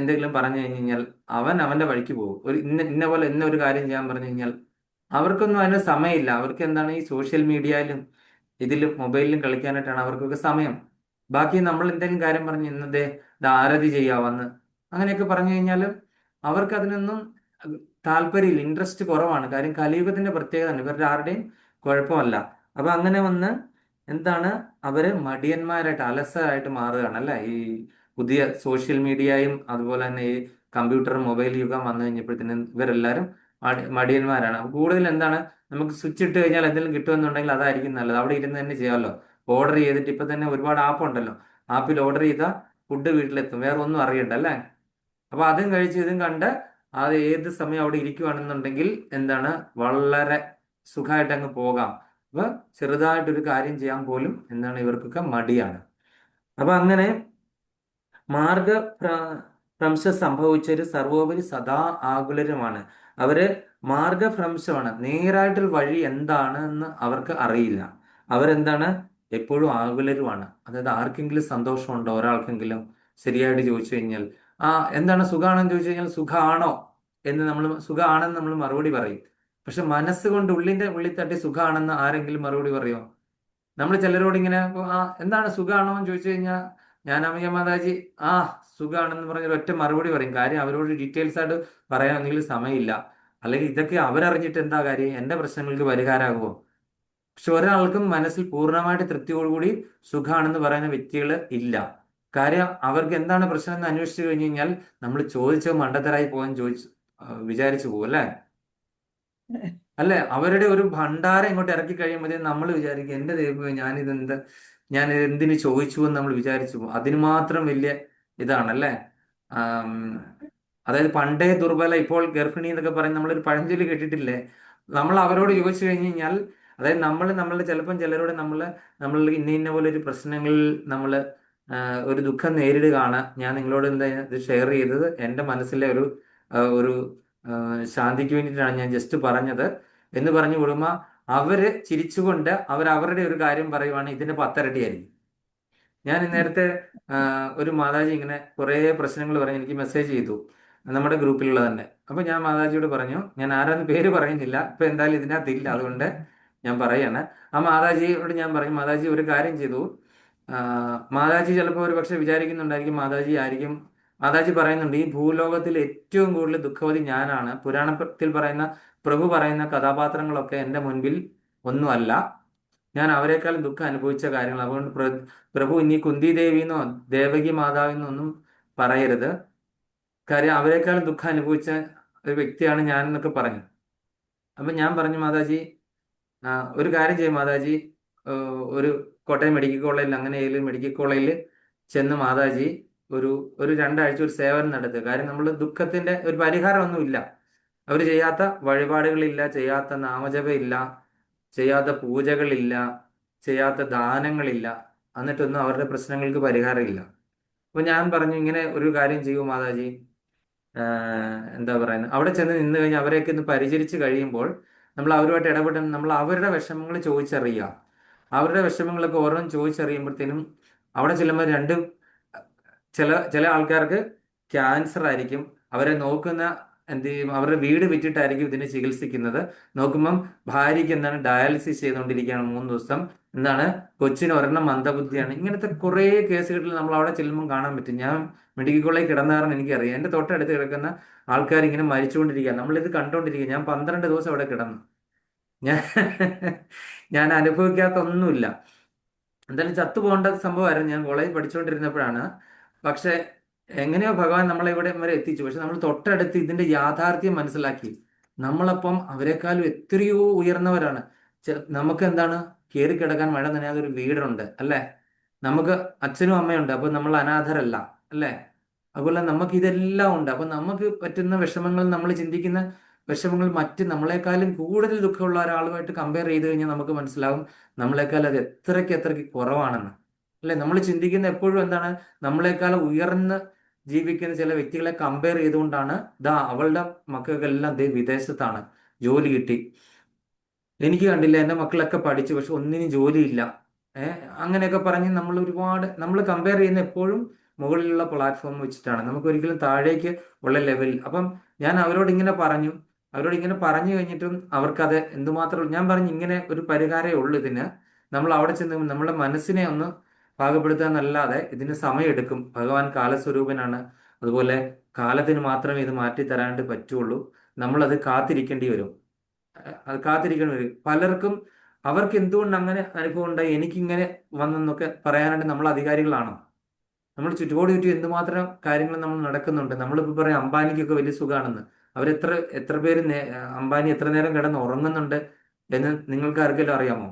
എന്തെങ്കിലും പറഞ്ഞു കഴിഞ്ഞാൽ അവന്റെ വഴിക്ക് പോകും. ഇന്ന പോലെ ഒരു കാര്യം ചെയ്യാൻ പറഞ്ഞു കഴിഞ്ഞാൽ അവർക്കൊന്നും അതിന് സമയമില്ല. അവർക്ക് എന്താണ്, ഈ സോഷ്യൽ മീഡിയയിലും ഇതിലും മൊബൈലിലും കളിക്കാനായിട്ടാണ് അവർക്കൊക്കെ സമയം. ബാക്കി നമ്മൾ എന്തെങ്കിലും കാര്യം പറഞ്ഞ് ഇന്നത്തെ ആരതി ചെയ്യാവന്ന് അങ്ങനെയൊക്കെ പറഞ്ഞു കഴിഞ്ഞാലും അവർക്ക് അതിനൊന്നും താല്പര്യമില്ല, ഇൻട്രസ്റ്റ് കുറവാണ്. കാര്യം കലിയുഗത്തിന്റെ പ്രത്യേകത ഇവരുടെ ആരുടെയും കുഴപ്പമല്ല. അപ്പൊ അങ്ങനെ വന്ന് എന്താണ്, അവര് മടിയന്മാരായിട്ട് അലസരായിട്ട് മാറുകയാണ് അല്ലെ. ഈ പുതിയ സോഷ്യൽ മീഡിയയും അതുപോലെ തന്നെ ഈ കമ്പ്യൂട്ടർ മൊബൈൽ യുഗം വന്നു കഴിഞ്ഞപ്പോഴത്തേനും ഇവരെല്ലാരും മടിയന്മാരാണ്. അപ്പൊ കൂടുതൽ എന്താണ്, നമുക്ക് സ്വിച്ച് ഇട്ട് കഴിഞ്ഞാൽ എന്തെങ്കിലും കിട്ടുമെന്നുണ്ടെങ്കിൽ അതായിരിക്കും നല്ലത്. അവിടെ ഇരുന്ന് തന്നെ ചെയ്യാമല്ലോ. ഓർഡർ ചെയ്തിട്ട് ഇപ്പൊ തന്നെ ഒരുപാട് ആപ്പ് ഉണ്ടല്ലോ. ആപ്പിൽ ഓർഡർ ചെയ്താൽ ഫുഡ് വീട്ടിലെത്തും, വേറെ ഒന്നും അറിയണ്ട അല്ലേ. അപ്പൊ അതും കഴിച്ച് ഇതും കണ്ട് അത് ഏത് സമയം അവിടെ ഇരിക്കുവാണെന്നുണ്ടെങ്കിൽ എന്താണ്, വളരെ സുഖമായിട്ട് അങ്ങ് പോകാം. അപ്പൊ ചെറുതായിട്ടൊരു കാര്യം ചെയ്യാൻ പോലും എന്താണ് ഇവർക്കൊക്കെ മടിയാണ്. അപ്പൊ അങ്ങനെ മാർഗഭ്രംശം സംഭവിച്ചൊരു സർവോപരി സദാ ആകുലരുമാണ്. അവര് മാർഗഭ്രംശമാണ്. നേരായിട്ടൊരു വഴി എന്താണ് എന്ന് അവർക്ക് അറിയില്ല. അവരെന്താണ്, എപ്പോഴും ആകുലരുമാണ്. അതായത് ആർക്കെങ്കിലും സന്തോഷമുണ്ടോ? ഒരാൾക്കെങ്കിലും ശരിയായിട്ട് ചോദിച്ചു കഴിഞ്ഞാൽ എന്താണ് സുഖാണെന്ന് ചോദിച്ചു കഴിഞ്ഞാൽ സുഖാണോ സുഖാണെന്ന് നമ്മൾ മറുപടി പറയും. പക്ഷെ മനസ്സുകൊണ്ട് ഉള്ളിൽ തട്ടി സുഖാണെന്ന് ആരെങ്കിലും മറുപടി പറയുമോ? നമ്മൾ ചിലരോട് ഇങ്ങനെ എന്താണ് സുഖാണോ എന്ന് ചോദിച്ചു കഴിഞ്ഞാൽ ഞാൻ അമ്മയ്യ മാതാജി സുഖാണെന്ന് പറഞ്ഞ ഒറ്റ മറുപടി പറയും. കാര്യം അവരോട് ഡീറ്റെയിൽസ് ആയിട്ട് പറയാനെങ്കിൽ സമയമില്ല. അല്ലെങ്കിൽ ഇതൊക്കെ അവരറിഞ്ഞിട്ട് എന്താ കാര്യം, എന്റെ പ്രശ്നങ്ങൾക്ക് പരിഹാരമാകുമോ? പക്ഷെ ഒരാൾക്കും മനസ്സിൽ പൂർണ്ണമായിട്ട് തൃപ്തിയോടുകൂടി സുഖാണെന്ന് പറയുന്ന വ്യക്തികൾ ഇല്ല. കാര്യം അവർക്ക് എന്താണ് പ്രശ്നം എന്ന് അന്വേഷിച്ചു കഴിഞ്ഞു കഴിഞ്ഞാൽ നമ്മൾ ചോദിച്ചത് മണ്ടത്തരായി പോകാൻ വിചാരിച്ചു പോകും അല്ലേ? അല്ലെ, അവരുടെ ഒരു ഭണ്ഡാരം ഇങ്ങോട്ട് ഇറക്കി കഴിയുമ്പോഴത്തേക്കും നമ്മൾ വിചാരിക്കും എന്റെ ദൈവമേ ഞാൻ ഇത് എന്തിനു ചോദിച്ചു എന്ന് നമ്മൾ വിചാരിച്ചു പോകും. അതിന് മാത്രം വലിയ ഇതാണല്ലേ. ആം, അതായത് പണ്ടേ ദുർബല ഇപ്പോൾ ഗർഭിണി എന്നൊക്കെ പറയും, നമ്മളൊരു പഴഞ്ചൊല്ലി കേട്ടിട്ടില്ലേ? നമ്മൾ അവരോട് ചോദിച്ചു കഴിഞ്ഞു കഴിഞ്ഞാൽ, അതായത് നമ്മളുടെ ചിലപ്പം ചിലരോട് നമ്മൾ ഇന്ന പോലെ ഒരു പ്രശ്നങ്ങളിൽ നമ്മൾ ഒരു ദുഃഖം നേരിടുകയാണ്, ഞാൻ നിങ്ങളോട് എന്താ ഇത് ഷെയർ ചെയ്തത് എൻ്റെ മനസ്സിലെ ഒരു ശാന്തിക്ക് വേണ്ടിയിട്ടാണ് ഞാൻ ജസ്റ്റ് പറഞ്ഞത് എന്ന് പറഞ്ഞു കൊടുക്കുമ്പോൾ അവര് ചിരിച്ചുകൊണ്ട് അവരുടെ ഒരു കാര്യം പറയുവാണെങ്കിൽ ഇതിന്റെ 10 ഇരട്ടിയായിരിക്കും. ഞാൻ നേരത്തെ ഒരു മാതാജി ഇങ്ങനെ കുറേ പ്രശ്നങ്ങൾ പറഞ്ഞ് എനിക്ക് മെസ്സേജ് ചെയ്തു, നമ്മുടെ ഗ്രൂപ്പിലുള്ള തന്നെ. അപ്പൊ ഞാൻ മാതാജിയോട് പറഞ്ഞു, ഞാൻ ആരാന്ന് പേര് പറയുന്നില്ല, ഇപ്പൊ എന്തായാലും ഇതിനകത്തില്ല, അതുകൊണ്ട് ഞാൻ പറയാണ്. ആ മാതാജിയോട് ഞാൻ പറഞ്ഞു, മാതാജി ഒരു കാര്യം ചെയ്തു. മാതാജി ചിലപ്പോൾ ഒരു പക്ഷെ വിചാരിക്കുന്നുണ്ടായിരിക്കും മാതാജി പറയുന്നുണ്ട്, ഈ ഭൂലോകത്തിൽ ഏറ്റവും കൂടുതൽ ദുഃഖവതി ഞാനാണ്. പുരാണത്തിൽ പറയുന്ന പ്രഭു പറയുന്ന കഥാപാത്രങ്ങളൊക്കെ എൻ്റെ മുൻപിൽ ഒന്നുമല്ല, ഞാൻ അവരെക്കാളും ദുഃഖം അനുഭവിച്ച കാര്യങ്ങൾ. അതുകൊണ്ട് പ്രഭു ഇനി കുന്തി ദേവിന്നോ ദേവകി മാതാവിന്നോ ഒന്നും പറയരുത്, കാര്യം അവരെക്കാളും ദുഃഖം അനുഭവിച്ച ഒരു വ്യക്തിയാണ് ഞാൻ എന്നൊക്കെ പറഞ്ഞു. അപ്പൊ ഞാൻ പറഞ്ഞു, മാതാജി ഒരു കാര്യം ചെയ്യും മാതാജി, ഒരു കോട്ടയം മെഡിക്കൽ കോളേജിൽ അങ്ങനെ ഏതെങ്കിലും മെഡിക്കൽ കോളേജിൽ ചെന്ന് മാതാജി ഒരു 2 ആഴ്ച ഒരു സേവനം നടത്തുക. കാര്യം നമ്മൾ ദുഃഖത്തിന്റെ ഒരു പരിഹാരമൊന്നുമില്ല, അവർ ചെയ്യാത്ത വഴിപാടുകളില്ല, ചെയ്യാത്ത നാമജപമില്ല, ചെയ്യാത്ത പൂജകളില്ല, ചെയ്യാത്ത ദാനങ്ങളില്ല, എന്നിട്ടൊന്നും അവരുടെ പ്രശ്നങ്ങൾക്ക് പരിഹാരമില്ല. അപ്പൊ ഞാൻ പറഞ്ഞു, ഇങ്ങനെ ഒരു കാര്യം ചെയ്യൂ മാതാജി, എന്താ പറയുന്നത്, അവിടെ ചെന്ന് നിന്ന് കഴിഞ്ഞാൽ അവരെയൊക്കെ ഒന്ന് പരിചരിച്ച് കഴിയുമ്പോൾ നമ്മൾ അവരുമായിട്ട് ഇടപെട്ട് നമ്മൾ അവരുടെ വിഷമങ്ങൾ ചോദിച്ചറിയുക. അവരുടെ വിഷമങ്ങളൊക്കെ ഓരോന്നും ചോദിച്ചറിയുമ്പോഴത്തേനും അവിടെ ചെല്ലുമ്പോൾ ചില ആൾക്കാർക്ക് ക്യാൻസർ ആയിരിക്കും, അവരെ നോക്കുന്ന എന്ത് ചെയ്യും, അവരുടെ വീട് വിറ്റിട്ടായിരിക്കും ഇതിനെ ചികിത്സിക്കുന്നത്. നോക്കുമ്പം ഭാര്യയ്ക്ക് എന്താണ് ഡയാലിസിസ് ചെയ്തുകൊണ്ടിരിക്കുകയാണ് 3 ദിവസം, എന്താണ് കൊച്ചിന് ഒരെണ്ണം മന്ദബുദ്ധിയാണ്. ഇങ്ങനത്തെ കുറേ കേസുകളിൽ നമ്മൾ അവിടെ ചെല്ലുമ്പോൾ കാണാൻ പറ്റും. ഞാൻ മെഡിക്കൽ കോളേജിൽ കിടന്ന കാരണം എനിക്കറിയാം, എൻ്റെ തൊട്ടടുത്ത് കിടക്കുന്ന ആൾക്കാർ ഇങ്ങനെ മരിച്ചുകൊണ്ടിരിക്കുക, നമ്മളിത് കണ്ടുകൊണ്ടിരിക്കുക. ഞാൻ 12 ദിവസം അവിടെ കിടന്നു, ഞാൻ അനുഭവിക്കാത്ത ഒന്നുമില്ല. എന്തായാലും ചത്തുപോകേണ്ട സംഭവമായിരുന്നു, ഞാൻ കോളേജിൽ പഠിച്ചുകൊണ്ടിരുന്നപ്പോഴാണ്. പക്ഷെ എങ്ങനെയോ ഭഗവാൻ നമ്മളെ ഇവിടെ വരെ എത്തിച്ചു. പക്ഷെ നമ്മൾ തൊട്ടടുത്ത് ഇതിന്റെ യാഥാർത്ഥ്യം മനസ്സിലാക്കി. നമ്മളപ്പം അവരെക്കാളും എത്രയോ ഉയർന്നവരാണ്. നമുക്ക് എന്താണ് കയറി കിടക്കാൻ മഴ നനയാതെ ഒരു വീടുണ്ട് അല്ലേ, നമുക്ക് അച്ഛനും അമ്മയുണ്ട്, അപ്പൊ നമ്മൾ അനാഥരല്ല അല്ലേ. അതുപോലെ നമുക്ക് ഇതെല്ലാം ഉണ്ട്. അപ്പൊ നമുക്ക് പറ്റുന്ന വിഷമങ്ങൾ, നമ്മൾ ചിന്തിക്കുന്ന വിഷമങ്ങൾ നമ്മളെക്കാളും കൂടുതൽ ദുഃഖമുള്ള ഒരാളുമായിട്ട് കമ്പയർ ചെയ്ത് കഴിഞ്ഞാൽ നമുക്ക് മനസ്സിലാവും നമ്മളെക്കാൾ അത് എത്രയ്ക്ക് കുറവാണെന്ന് അല്ലെ. നമ്മൾ ചിന്തിക്കുന്ന എപ്പോഴും എന്താണ്, നമ്മളെക്കാൾ ഉയർന്ന് ജീവിക്കുന്ന ചില വ്യക്തികളെ കമ്പയർ ചെയ്തുകൊണ്ടാണ്, അവളുടെ മക്കൾക്കെല്ലാം വിദേശത്താണ്, ജോലി കിട്ടി, എനിക്ക് കണ്ടില്ല, എൻ്റെ മക്കളൊക്കെ പഠിച്ചു പക്ഷെ ഒന്നിനും ജോലിയില്ല, അങ്ങനെയൊക്കെ പറഞ്ഞ് നമ്മൾ കമ്പയർ ചെയ്യുന്ന എപ്പോഴും മുകളിലുള്ള പ്ലാറ്റ്ഫോം വെച്ചിട്ടാണ്, നമുക്ക് ഒരിക്കലും താഴേക്ക് ഉള്ള ലെവലിൽ. അപ്പം ഞാൻ അവരോട് ഇങ്ങനെ പറഞ്ഞു കഴിഞ്ഞിട്ടും അവർക്കത് എന്തുമാത്രം, ഞാൻ പറഞ്ഞു ഇങ്ങനെ ഒരു പരിഹാരമേ ഉള്ളൂ ഇതിന്. നമ്മൾ അവിടെ ചെന്ന് നമ്മുടെ മനസ്സിനെ ഒന്ന് പാകപ്പെടുത്തുക എന്നല്ലാതെ ഇതിന് സമയമെടുക്കും. ഭഗവാൻ കാലസ്വരൂപനാണ്, അതുപോലെ കാലത്തിന് മാത്രമേ ഇത് മാറ്റിത്തരാണ്ട് പറ്റുള്ളൂ. നമ്മളത് കാത്തിരിക്കേണ്ടി വരും. പലർക്കും അവർക്ക് എന്തുകൊണ്ട് അങ്ങനെ അനുഭവം ഉണ്ടായി, എനിക്കിങ്ങനെ വന്നെന്നൊക്കെ പറയാനായിട്ട് നമ്മൾ അധികാരികളാണോ? നമ്മൾ ചുറ്റും എന്തുമാത്രം കാര്യങ്ങൾ നമ്മൾ നടക്കുന്നുണ്ട്. നമ്മളിപ്പോൾ പറയാം അംബാനിക്കൊക്കെ വലിയ സുഖമാണെന്ന്. എത്ര പേര് അംബാനി എത്ര നേരം കിടന്ന് ഉറങ്ങുന്നുണ്ട് എന്ന് നിങ്ങൾക്ക് ആർക്കെങ്കിലും അറിയാമോ?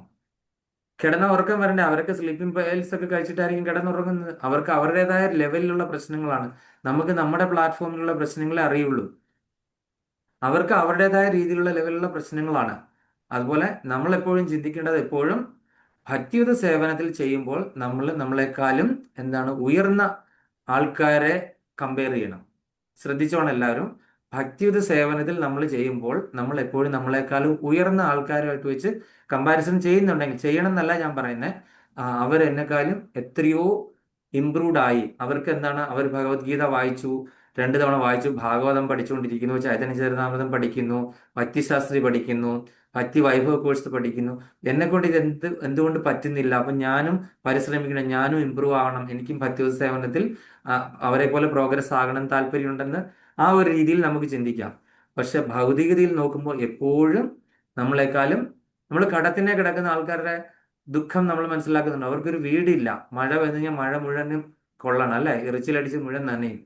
കിടന്ന ഉറക്കം വരണ്ടേ, അവരൊക്കെ സ്ലീപ്പിംഗ് പൈൽസ് ഒക്കെ കഴിച്ചിട്ടായിരിക്കും കിടന്നുറങ്ങുന്നത്. അവർക്ക് അവരുടേതായ ലെവലിലുള്ള പ്രശ്നങ്ങളാണ്. നമുക്ക് നമ്മുടെ പ്ലാറ്റ്ഫോമിലുള്ള പ്രശ്നങ്ങളെ അറിയുള്ളൂ. അവർക്ക് അവരുടേതായ രീതിയിലുള്ള ലെവലിലുള്ള പ്രശ്നങ്ങളാണ്. അതുപോലെ നമ്മൾ എപ്പോഴും ചിന്തിക്കേണ്ടത്, എപ്പോഴും ഭക്തിയുത സേവനത്തിൽ ചെയ്യുമ്പോൾ നമ്മളെക്കാളും ഉയർന്ന ആൾക്കാരെ കമ്പയർ ചെയ്യണം. ശ്രദ്ധിച്ചോണം എല്ലാവരും. ഭക്തിയുത സേവനത്തിൽ നമ്മൾ ചെയ്യുമ്പോൾ നമ്മൾ എപ്പോഴും നമ്മളെക്കാളും ഉയർന്ന ആൾക്കാരുമായിട്ട് വെച്ച് കമ്പാരിസൺ ചെയ്യുന്നുണ്ടെങ്കിൽ, ചെയ്യണം എന്നല്ല ഞാൻ പറയുന്നത്, അവരെന്നെക്കാളും എത്രയോ ഇംപ്രൂവ്ഡ് ആയി. അവർക്ക് അവർ ഭഗവത്ഗീത വായിച്ചു, 2 തവണ വായിച്ചു, ഭാഗവതം പഠിച്ചുകൊണ്ടിരിക്കുന്നു, ചൈതന്യ ചരിതാമൃതം പഠിക്കുന്നു, ഭക്തിശാസ്ത്രി പഠിക്കുന്നു, ഭക്തി വൈഭവ കോഴ്സ് പഠിക്കുന്നു. എന്നെക്കൊണ്ട് ഇത് എന്തുകൊണ്ട് പറ്റുന്നില്ല? അപ്പം ഞാനും പരിശ്രമിക്കണം, ഞാനും ഇമ്പ്രൂവ് ആവണം, എനിക്കും ഭക്തിയുത സേവനത്തിൽ അവരെ പോലെ പ്രോഗ്രസ് ആകണം താല്പര്യമുണ്ടെന്ന് ആ ഒരു രീതിയിൽ നമുക്ക് ചിന്തിക്കാം. പക്ഷെ ഭൗതികതയിൽ നോക്കുമ്പോൾ എപ്പോഴും നമ്മളെക്കാളും നമ്മൾ കടത്തിനെ കിടക്കുന്ന ആൾക്കാരുടെ ദുഃഖം നമ്മൾ മനസ്സിലാക്കുന്നുണ്ട്. അവർക്കൊരു വീടില്ല. മഴ വന്നു കഴിഞ്ഞാൽ മഴ മുഴുവനും കൊള്ളണം അല്ലേ, ഇറച്ചിലടിച്ച് മുഴുവൻ നനയും.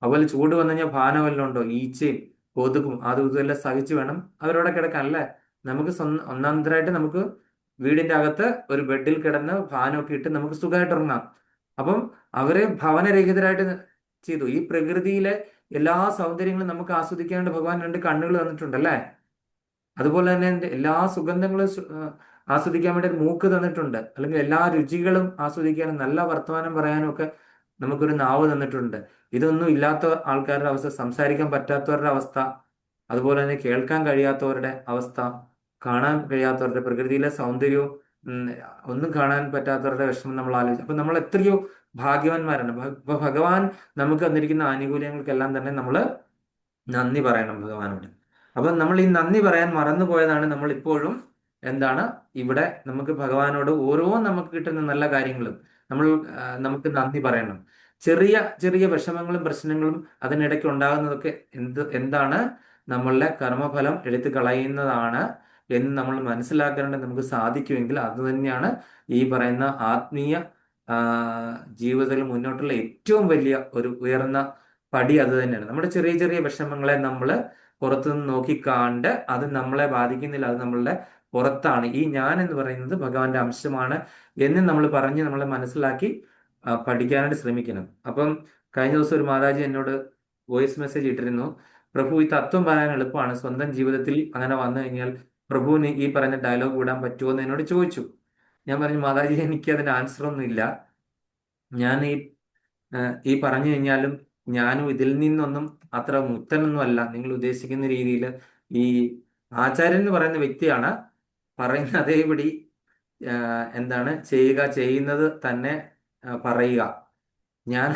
അതുപോലെ ചൂട് വന്നു കഴിഞ്ഞാൽ ഫാനം വല്ലതും ഉണ്ടോ? ഈച്ചയും കൊതുകും അതും ഇതെല്ലാം സഹിച്ചു വേണം അവരവിടെ കിടക്കാൻ അല്ലേ. നമുക്ക് ഒന്നാന്തരമായിട്ട് നമുക്ക് വീടിന്റെ അകത്ത് ഒരു ബെഡിൽ കിടന്ന് ഫാനൊക്കെ ഇട്ട് നമുക്ക് സുഖമായിട്ട് ഉറങ്ങാം. അപ്പം അവരെ ഭവനരഹിതരായിട്ട് ചെയ്തു. ഈ പ്രകൃതിയിലെ എല്ലാ സൗന്ദര്യങ്ങളും നമുക്ക് ആസ്വദിക്കാണ്ട് ഭഗവാൻ 2 കണ്ണുകൾ തന്നിട്ടുണ്ട് അല്ലേ. അതുപോലെ തന്നെ എല്ലാ സുഗന്ധങ്ങളും ആസ്വദിക്കാൻ വേണ്ടി ഒരു മൂക്ക് തന്നിട്ടുണ്ട്, അല്ലെങ്കിൽ എല്ലാ രുചികളും ആസ്വദിക്കാനും നല്ല വർത്തമാനം പറയാനും ഒക്കെ നമുക്കൊരു നാവ് തന്നിട്ടുണ്ട്. ഇതൊന്നും ഇല്ലാത്ത ആൾക്കാരുടെ അവസ്ഥ, സംസാരിക്കാൻ പറ്റാത്തവരുടെ അവസ്ഥ, അതുപോലെ തന്നെ കേൾക്കാൻ കഴിയാത്തവരുടെ അവസ്ഥ, കാണാൻ കഴിയാത്തവരുടെ, പ്രകൃതിയിലെ സൗന്ദര്യവും ഒന്നും കാണാൻ പറ്റാത്തവരുടെ വിഷമം നമ്മൾ ആലോചിച്ചു. അപ്പൊ നമ്മൾ എത്രയോ ഭാഗ്യവാന്മാരാണ്. ഭഗവാൻ നമുക്ക് തന്നിരിക്കുന്ന ആനുകൂല്യങ്ങൾക്കെല്ലാം തന്നെ നമ്മൾ നന്ദി പറയണം ഭഗവാനോട്. അപ്പം നമ്മൾ ഈ നന്ദി പറയാൻ മറന്നു പോയതാണ്. നമ്മൾ ഇപ്പോഴും എന്താണ് ഇവിടെ നമുക്ക് ഭഗവാനോട് ഓരോ നമുക്ക് കിട്ടുന്ന നല്ല കാര്യങ്ങളും നമുക്ക് നന്ദി പറയണം. ചെറിയ ചെറിയ വിഷമങ്ങളും പ്രശ്നങ്ങളും അതിനിടയ്ക്ക് ഉണ്ടാകുന്നതൊക്കെ എന്താണ് നമ്മളുടെ കർമ്മഫലം എടുത്തു കളയുന്നതാണ് എന്ന് നമ്മൾ മനസ്സിലാക്കേണ്ടത് നമുക്ക് സാധിക്കുമെങ്കിൽ അത് തന്നെയാണ് ഈ പറയുന്ന ആത്മീയ ജീവിതത്തിൽ മുന്നോട്ടുള്ള ഏറ്റവും വലിയ ഒരു ഉയർന്ന പടി. അത് തന്നെയാണ്. നമ്മുടെ ചെറിയ ചെറിയ വിഷമങ്ങളെ നമ്മൾ പുറത്തുനിന്ന് നോക്കിക്കാണ്ട് അത് നമ്മളെ ബാധിക്കുന്നില്ല, അത് നമ്മളുടെ പുറത്താണ്. ഈ ഞാൻ എന്ന് പറയുന്നത് ഭഗവാന്റെ അംശമാണ് എന്ന് നമ്മൾ പറഞ്ഞ് നമ്മളെ മനസ്സിലാക്കി പഠിക്കാനായിട്ട് ശ്രമിക്കണം. അപ്പം കഴിഞ്ഞ ദിവസം ഒരു മാതാജി എന്നോട് വോയിസ് മെസ്സേജ് ഇട്ടിരുന്നു, പ്രഭു ഈ തത്വം പറയാൻ എളുപ്പമാണ്, സ്വന്തം ജീവിതത്തിൽ അങ്ങനെ വന്നു കഴിഞ്ഞാൽ പ്രഭുവിന് ഈ പറഞ്ഞ ഡയലോഗ് വിടാൻ പറ്റുമോ എന്ന് എന്നോട് ചോദിച്ചു. ഞാൻ പറഞ്ഞു, മാതാജി എനിക്ക് അതിന് ആൻസർ ഒന്നും ഇല്ല. ഞാൻ ഈ പറഞ്ഞു കഴിഞ്ഞാലും ഞാനും ഇതിൽ നിന്നൊന്നും അത്ര മുക്തനൊന്നും അല്ല. നിങ്ങൾ ഉദ്ദേശിക്കുന്ന രീതിയിൽ ഈ ആചാര്യൻ എന്ന് പറയുന്ന വ്യക്തിയാണ് പറയുന്ന അതേപടി എന്താണ് ചെയ്യുക, ചെയ്യുന്നത് തന്നെ പറയുക. ഞാൻ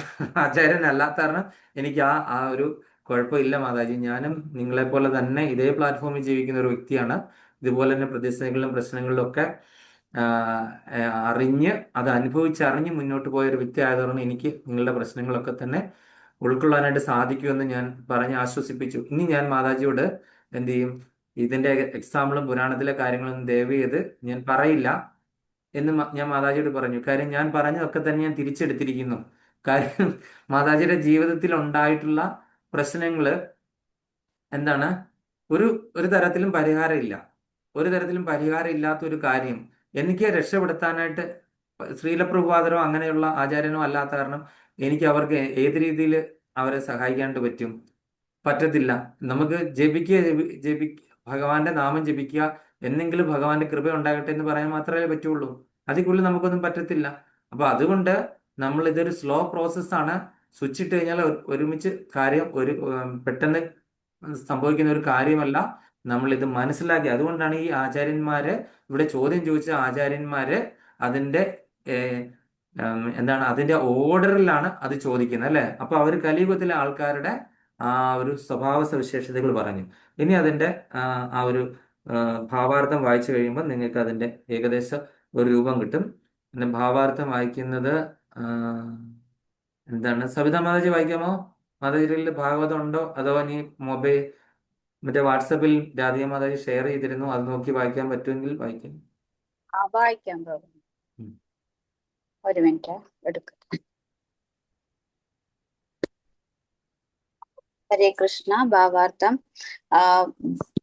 ആചാര്യൻ അല്ലാത്ത കാരണം എനിക്ക് ആ ഒരു കുഴപ്പമില്ല മാതാജി. ഞാനും നിങ്ങളെപ്പോലെ തന്നെ ഇതേ പ്ലാറ്റ്ഫോമിൽ ജീവിക്കുന്ന ഒരു വ്യക്തിയാണ്. ഇതുപോലെ തന്നെ പ്രതിസന്ധികളിലും പ്രശ്നങ്ങളിലും ഒക്കെ അറിഞ്ഞ് അത് അനുഭവിച്ചറിഞ്ഞ് മുന്നോട്ട് പോയ ഒരു വ്യക്തി ആയതുകൊണ്ട് എനിക്ക് നിങ്ങളുടെ പ്രശ്നങ്ങളൊക്കെ തന്നെ ഉൾക്കൊള്ളാനായിട്ട് സാധിക്കുമെന്ന് ഞാൻ പറഞ്ഞ് ആശ്വസിപ്പിച്ചു. ഇനി ഞാൻ മാതാജിയോട് എന്ത് ചെയ്യും, ഇതിന്റെ എക്സാമ്പിളും പുരാണത്തിലെ കാര്യങ്ങളൊന്നും ദയവ് ചെയ്ത് ഞാൻ പറയില്ല എന്ന് ഞാൻ മാതാജിയോട് പറഞ്ഞു. കാര്യം ഞാൻ പറഞ്ഞതൊക്കെ തന്നെ ഞാൻ തിരിച്ചെടുത്തിരിക്കുന്നു. കാര്യം മാതാജിയുടെ ജീവിതത്തിൽ ഉണ്ടായിട്ടുള്ള പ്രശ്നങ്ങള് എന്താണ്, ഒരു തരത്തിലും പരിഹാരമില്ല. ഒരു തരത്തിലും പരിഹാരം ഇല്ലാത്ത ഒരു കാര്യം എനിക്ക് രക്ഷപ്പെടുത്താനായിട്ട് ശ്രീലപ്രഭുപാദരോ അങ്ങനെയുള്ള ആചാര്യനോ അല്ലാത്ത കാരണം എനിക്ക് അവർക്ക് ഏത് രീതിയിൽ അവരെ സഹായിക്കാനായിട്ട് പറ്റത്തില്ല. നമുക്ക് ഭഗവാന്റെ നാമം ജപിക്കുക, എന്നെങ്കിലും ഭഗവാന്റെ കൃപ ഉണ്ടാകട്ടെ എന്ന് പറയാൻ മാത്രമേ പറ്റുള്ളൂ. അതിൽ കൂടുതൽ നമുക്കൊന്നും പറ്റത്തില്ല. അപ്പൊ അതുകൊണ്ട് നമ്മൾ ഇതൊരു സ്ലോ പ്രോസസ്സാണ്. സ്വിച്ച് ഇട്ട് കഴിഞ്ഞാൽ ഒരുമിച്ച് കാര്യം പെട്ടെന്ന് സംഭവിക്കുന്ന ഒരു കാര്യമല്ല. നമ്മൾ ഇത് മനസ്സിലാക്കി. അതുകൊണ്ടാണ് ഈ ആചാര്യന്മാര് ഇവിടെ ചോദ്യം ചോദിച്ച ആചാര്യന്മാര് അതിന്റെ എന്താണ് അതിന്റെ ഓർഡറിലാണ് അത് ചോദിക്കുന്നത് അല്ലെ. അപ്പൊ അവർ കലിയുഗത്തിലെ ആൾക്കാരുടെ ആ ഒരു സ്വഭാവ സവിശേഷതകൾ പറഞ്ഞു. ഇനി അതിന്റെ ആ ഒരു ഭാവാർത്ഥം വായിച്ചു കഴിയുമ്പോൾ നിങ്ങൾക്ക് അതിന്റെ ഏകദേശം ഒരു രൂപം കിട്ടും. പിന്നെ ഭാവാർത്ഥം വായിക്കുന്നത് എന്താണ്, സവിതാ മാതാജി വായിക്കാമോ? മാതാജിയിൽ ഭാഗവതം ഉണ്ടോ? അതോ ഇനി മറ്റേ വാട്സപ്പിൽ രാധിക മാതാജി ഷെയർ ചെയ്തിരുന്നു, അത് നോക്കി വായിക്കാൻ പറ്റുമെങ്കിൽ വായിക്കാം. വായിക്കാം പ്രഭു. ഒരു മിനിറ്റ് എടുക്കാം. ഹരേ കൃഷ്ണ. ഭാവാർത്ഥം.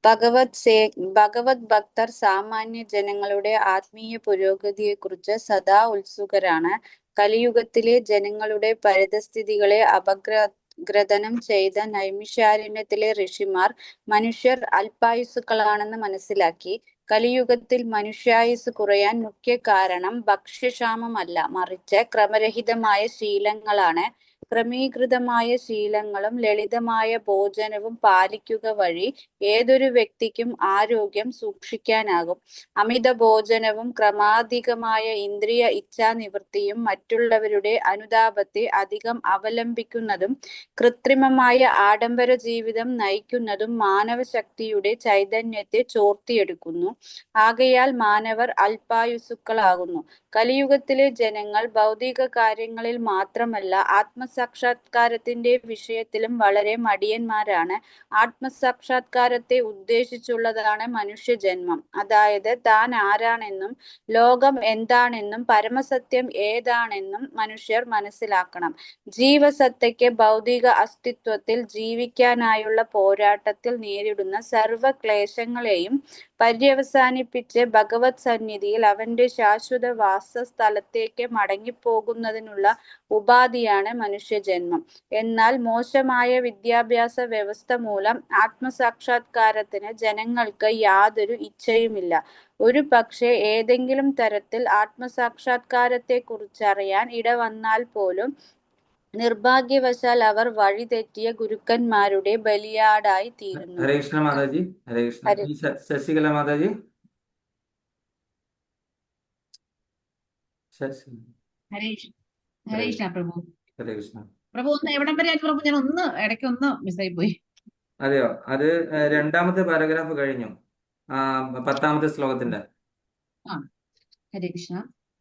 ഭഗവത് ഭക്തർ സാമാന്യ ജനങ്ങളുടെ ആത്മീയ പുരോഗതിയെക്കുറിച്ച് സദാ ഉത്സുകരാണ്. കലിയുഗത്തിലെ ജനങ്ങളുടെ പരിതസ്ഥിതികളെ അപഗ്രഥനം ചെയ്ത നൈമിഷാരണ്യത്തിലെ ഋഷിമാർ മനുഷ്യർ അല്പായുസുക്കളാണെന്ന് മനസ്സിലാക്കി. കലിയുഗത്തിൽ മനുഷ്യായുസ് കുറയാൻ മുഖ്യ കാരണം ഭക്ഷ്യക്ഷാമമല്ല, മറിച്ച് ക്രമരഹിതമായ ശീലങ്ങളാണ്. ക്രമീകൃതമായ ശീലങ്ങളും ലളിതമായ ഭോജനവും പാലിക്കുക വഴി ഏതൊരു വ്യക്തിക്കും ആരോഗ്യം സൂക്ഷിക്കാനാകും. അമിത ഭോജനവും ക്രമാധികമായ ഇന്ദ്രിയ ഇച്ഛാനിവൃത്തിയും മറ്റുള്ളവരുടെ അനുതാപത്തെ അധികം അവലംബിക്കുന്നതും കൃത്രിമമായ ആഡംബര ജീവിതം നയിക്കുന്നതും മാനവശക്തിയുടെ ചൈതന്യത്തെ ചോർത്തിയെടുക്കുന്നു. ആകയാൽ മാനവർ അല്പായുസുക്കളാകുന്നു. കലിയുഗത്തിലെ ജനങ്ങൾ ഭൗതിക കാര്യങ്ങളിൽ മാത്രമല്ല ആത്മസാക്ഷാത്കാരത്തിന്റെ വിഷയത്തിലും വളരെ മടിയന്മാരാണ്. ആത്മസാക്ഷാത്കാരത്തെ ഉദ്ദേശിച്ചുള്ളതാണ് മനുഷ്യജന്മം. അതായത് താൻ ആരാണെന്നും ലോകം എന്താണെന്നും പരമസത്യം ഏതാണെന്നും മനുഷ്യർ മനസ്സിലാക്കണം. ജീവസത്തയ്ക്ക് ഭൗതിക അസ്തിത്വത്തിൽ ജീവിക്കാനായുള്ള പോരാട്ടത്തിൽ നേരിടുന്ന സർവ ക്ലേശങ്ങളെയും പര്യവസാനിപ്പിച്ച് ഭഗവത് സന്നിധിയിൽ അവന്റെ ശാശ്വത വാസസ്ഥലത്തേക്ക് മടങ്ങിപ്പോകുന്നതിനുള്ള ഉപാധിയാണ് മനുഷ്യജന്മം. എന്നാൽ മോശമായ വിദ്യാഭ്യാസ വ്യവസ്ഥ മൂലം ആത്മസാക്ഷാത്കാരത്തിന് ജനങ്ങൾക്ക് യാതൊരു ഇച്ഛയുമില്ല. ഒരു പക്ഷേ ഏതെങ്കിലും തരത്തിൽ ആത്മസാക്ഷാത്കാരത്തെക്കുറിച്ചറിയാൻ ഇടവന്നാൽ പോലും നിർഭാഗ്യവശാൽ അവർ വഴിതെറ്റിയ ഗുരുക്കന്മാരുടെ ബലിയാടായി തീരുന്നു. ഹരേ കൃഷ്ണ മാതാജി. ഹരേ കൃഷ്ണ. ഹരേ ഈ ശശികല മാതാജി. ശശി. ഹരേ ഹരേ കൃഷ്ണ പ്രഭു. ഹരേ കൃഷ്ണ. പ്രഭു ഒന്ന് എവിടം വരെ ആയിട്ട് പ്രഭു? ഞാൻ ഒന്ന് ഇടയ്ക്ക് ഒന്ന് മിസ്സായി പോയി. അതെയോ? അത് രണ്ടാമത്തെ പാരഗ്രാഫ് കഴിഞ്ഞു. 10ാമത്തെ ശ്ലോകത്തിന്റെ. ആ, ഹരേ കൃഷ്ണ.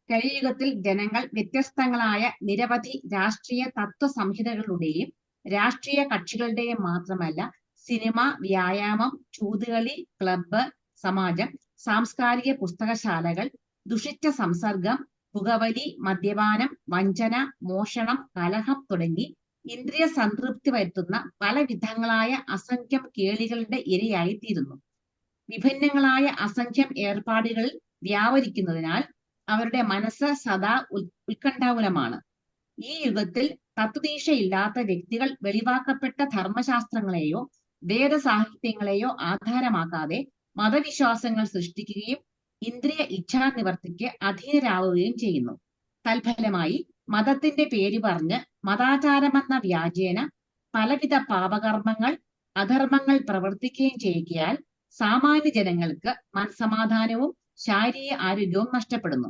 കലിയുഗത്തിൽ ജനങ്ങൾ വ്യത്യസ്തങ്ങളായ നിരവധി രാഷ്ട്രീയ തത്വ സംഹിതകളുടെയും രാഷ്ട്രീയ കക്ഷികളുടെയും മാത്രമല്ല സിനിമ, വ്യായാമം, ചൂതുകളി, ക്ലബ്ബ്, സമാജം, സാംസ്കാരിക പുസ്തകശാലകൾ, ദുഷിച്ച സംസർഗം, പുകവലി, മദ്യപാനം, വഞ്ചന, മോഷണം, കലഹം തുടങ്ങി ഇന്ദ്രിയ സംതൃപ്തി വരുത്തുന്ന പല വിധങ്ങളായ അസംഖ്യം കേളികളുടെ ഇരയായിത്തീരുന്നു. വിഭിന്നങ്ങളായ അസംഖ്യം ഏർപ്പാടുകളിൽ വ്യാപരിക്കുന്നതിനാൽ അവരുടെ മനസ്സ് സദാ ഉത്കണ്ഠാകുലമാണ്. ഈ യുഗത്തിൽ തത്വദീക്ഷയില്ലാത്ത വ്യക്തികൾ വെളിവാക്കപ്പെട്ട ധർമ്മശാസ്ത്രങ്ങളെയോ വേദസാഹിത്യങ്ങളെയോ ആധാരമാക്കാതെ മതവിശ്വാസങ്ങൾ സൃഷ്ടിക്കുകയും ഇന്ദ്രിയ ഇച്ഛാനിവർത്തിക്ക് അധീനരാവുകയും ചെയ്യുന്നു. തൽഫലമായി മതത്തിന്റെ പേര് പറഞ്ഞ് മതാചാരമെന്ന വ്യാജേന പലവിധ പാപകർമ്മങ്ങൾ, അധർമ്മങ്ങൾ പ്രവർത്തിക്കുകയും ചെയ്യുകയാൽ സാമാന്യ ജനങ്ങൾക്ക് മനസ്സമാധാനവും ശാരീരിക ആരോഗ്യവും നഷ്ടപ്പെടുന്നു.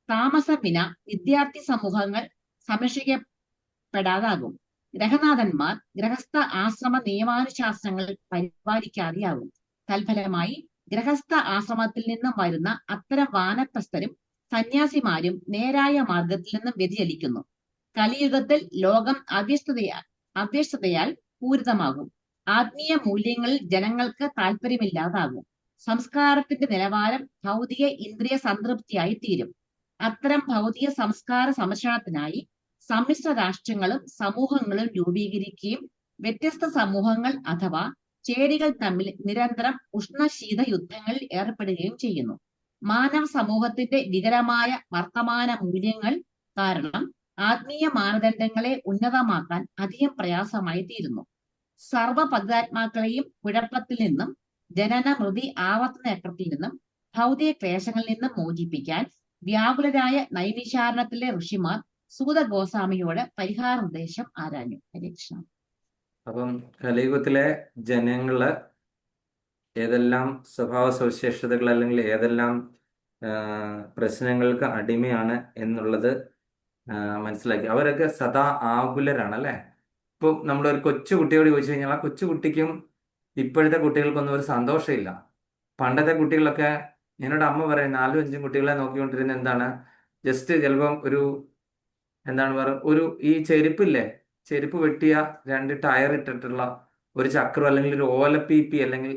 താമസം വിന വിദ്യാർത്ഥി സമൂഹങ്ങൾ സംരക്ഷിക്കപ്പെടാതാകും. ഗ്രഹനാഥന്മാർ ഗൃഹസ്ഥ ആശ്രമ നിയമാനുശാസ്ത്രങ്ങൾ പരിപാലിക്കാതെയാകും. തൽഫലമായി ഗൃഹസ്ഥ ആശ്രമത്തിൽ നിന്നും വരുന്ന അത്തരം വാനപ്രസ്ഥരും സന്യാസിമാരും നേരായ മാർഗത്തിൽ നിന്നും വ്യതിചലിക്കുന്നു. കലിയുഗത്തിൽ ലോകം അവ്യസ്തതയാൽ പൂരിതമാകും. ആത്മീയ മൂല്യങ്ങളിൽ ജനങ്ങൾക്ക് താല്പര്യമില്ലാതാകും. സംസ്കാരത്തിന്റെ നിലവാരം ഭൗതിക ഇന്ദ്രിയ സംതൃപ്തിയായി തീരും. അത്തരം ഭൗതിക സംസ്കാര സംരക്ഷണത്തിനായി സമ്മിശ്ര രാഷ്ട്രങ്ങളും സമൂഹങ്ങളും രൂപീകരിക്കുകയും വ്യത്യസ്ത സമൂഹങ്ങൾ അഥവാ ചേരികൾ തമ്മിൽ നിരന്തരം ഉഷ്ണശീത യുദ്ധങ്ങളിൽ ഏർപ്പെടുകയും ചെയ്യുന്നു. മാനവ സമൂഹത്തിന്റെ വികലമായ വർത്തമാന മൂല്യങ്ങൾ കാരണം ആത്മീയ മാനദണ്ഡങ്ങളെ ഉന്നതമാക്കാൻ അധികം പ്രയാസമായി തീരുന്നു. സർവ പതിതാത്മാക്കളെയും കുഴപ്പത്തിൽ നിന്നും ജനന മൃതി ആവർത്തന ചക്രത്തിൽ നിന്നും ഭൗതിക ക്ലേശങ്ങളിൽ നിന്നും മോചിപ്പിക്കാൻ വ്യാകുലരായ നൈമിഷാരണത്തിലെ ഋഷിമാർ സൂത ഗോസ്വാമിയോട് പരിഹാര നിർദ്ദേശം ആരാഞ്ഞു. ഹരേ കൃഷ്ണ. അപ്പം കലിയുഗത്തിലെ ജനങ്ങള് ഏതെല്ലാം സ്വഭാവ സവിശേഷതകൾ അല്ലെങ്കിൽ ഏതെല്ലാം പ്രശ്നങ്ങൾക്ക് അടിമയാണ് എന്നുള്ളത് മനസ്സിലാക്കി. അവരൊക്കെ സദാ ആകുലരാണ് അല്ലേ? ഇപ്പോൾ നമ്മളൊരു കൊച്ചു കുട്ടിയോട് ചോദിച്ചു കഴിഞ്ഞാൽ ആ കൊച്ചു കുട്ടിക്കും ഇപ്പോഴത്തെ കുട്ടികൾക്കൊന്നും ഒരു സന്തോഷമില്ല. പണ്ടത്തെ കുട്ടികളൊക്കെ എന്നോട് അമ്മ പറയും 4-5 കുട്ടികളെ നോക്കിക്കൊണ്ടിരുന്ന എന്താണ്, ജസ്റ്റ് ചിലപ്പം എന്താണ് പറയുക, ഈ ചെരുപ്പില്ലേ, ചെരുപ്പ് വെട്ടിയ 2 ടയർ ഇട്ടിട്ടുള്ള ഒരു ചക്രം അല്ലെങ്കിൽ ഒരു ഓലപ്പീപ്പി അല്ലെങ്കിൽ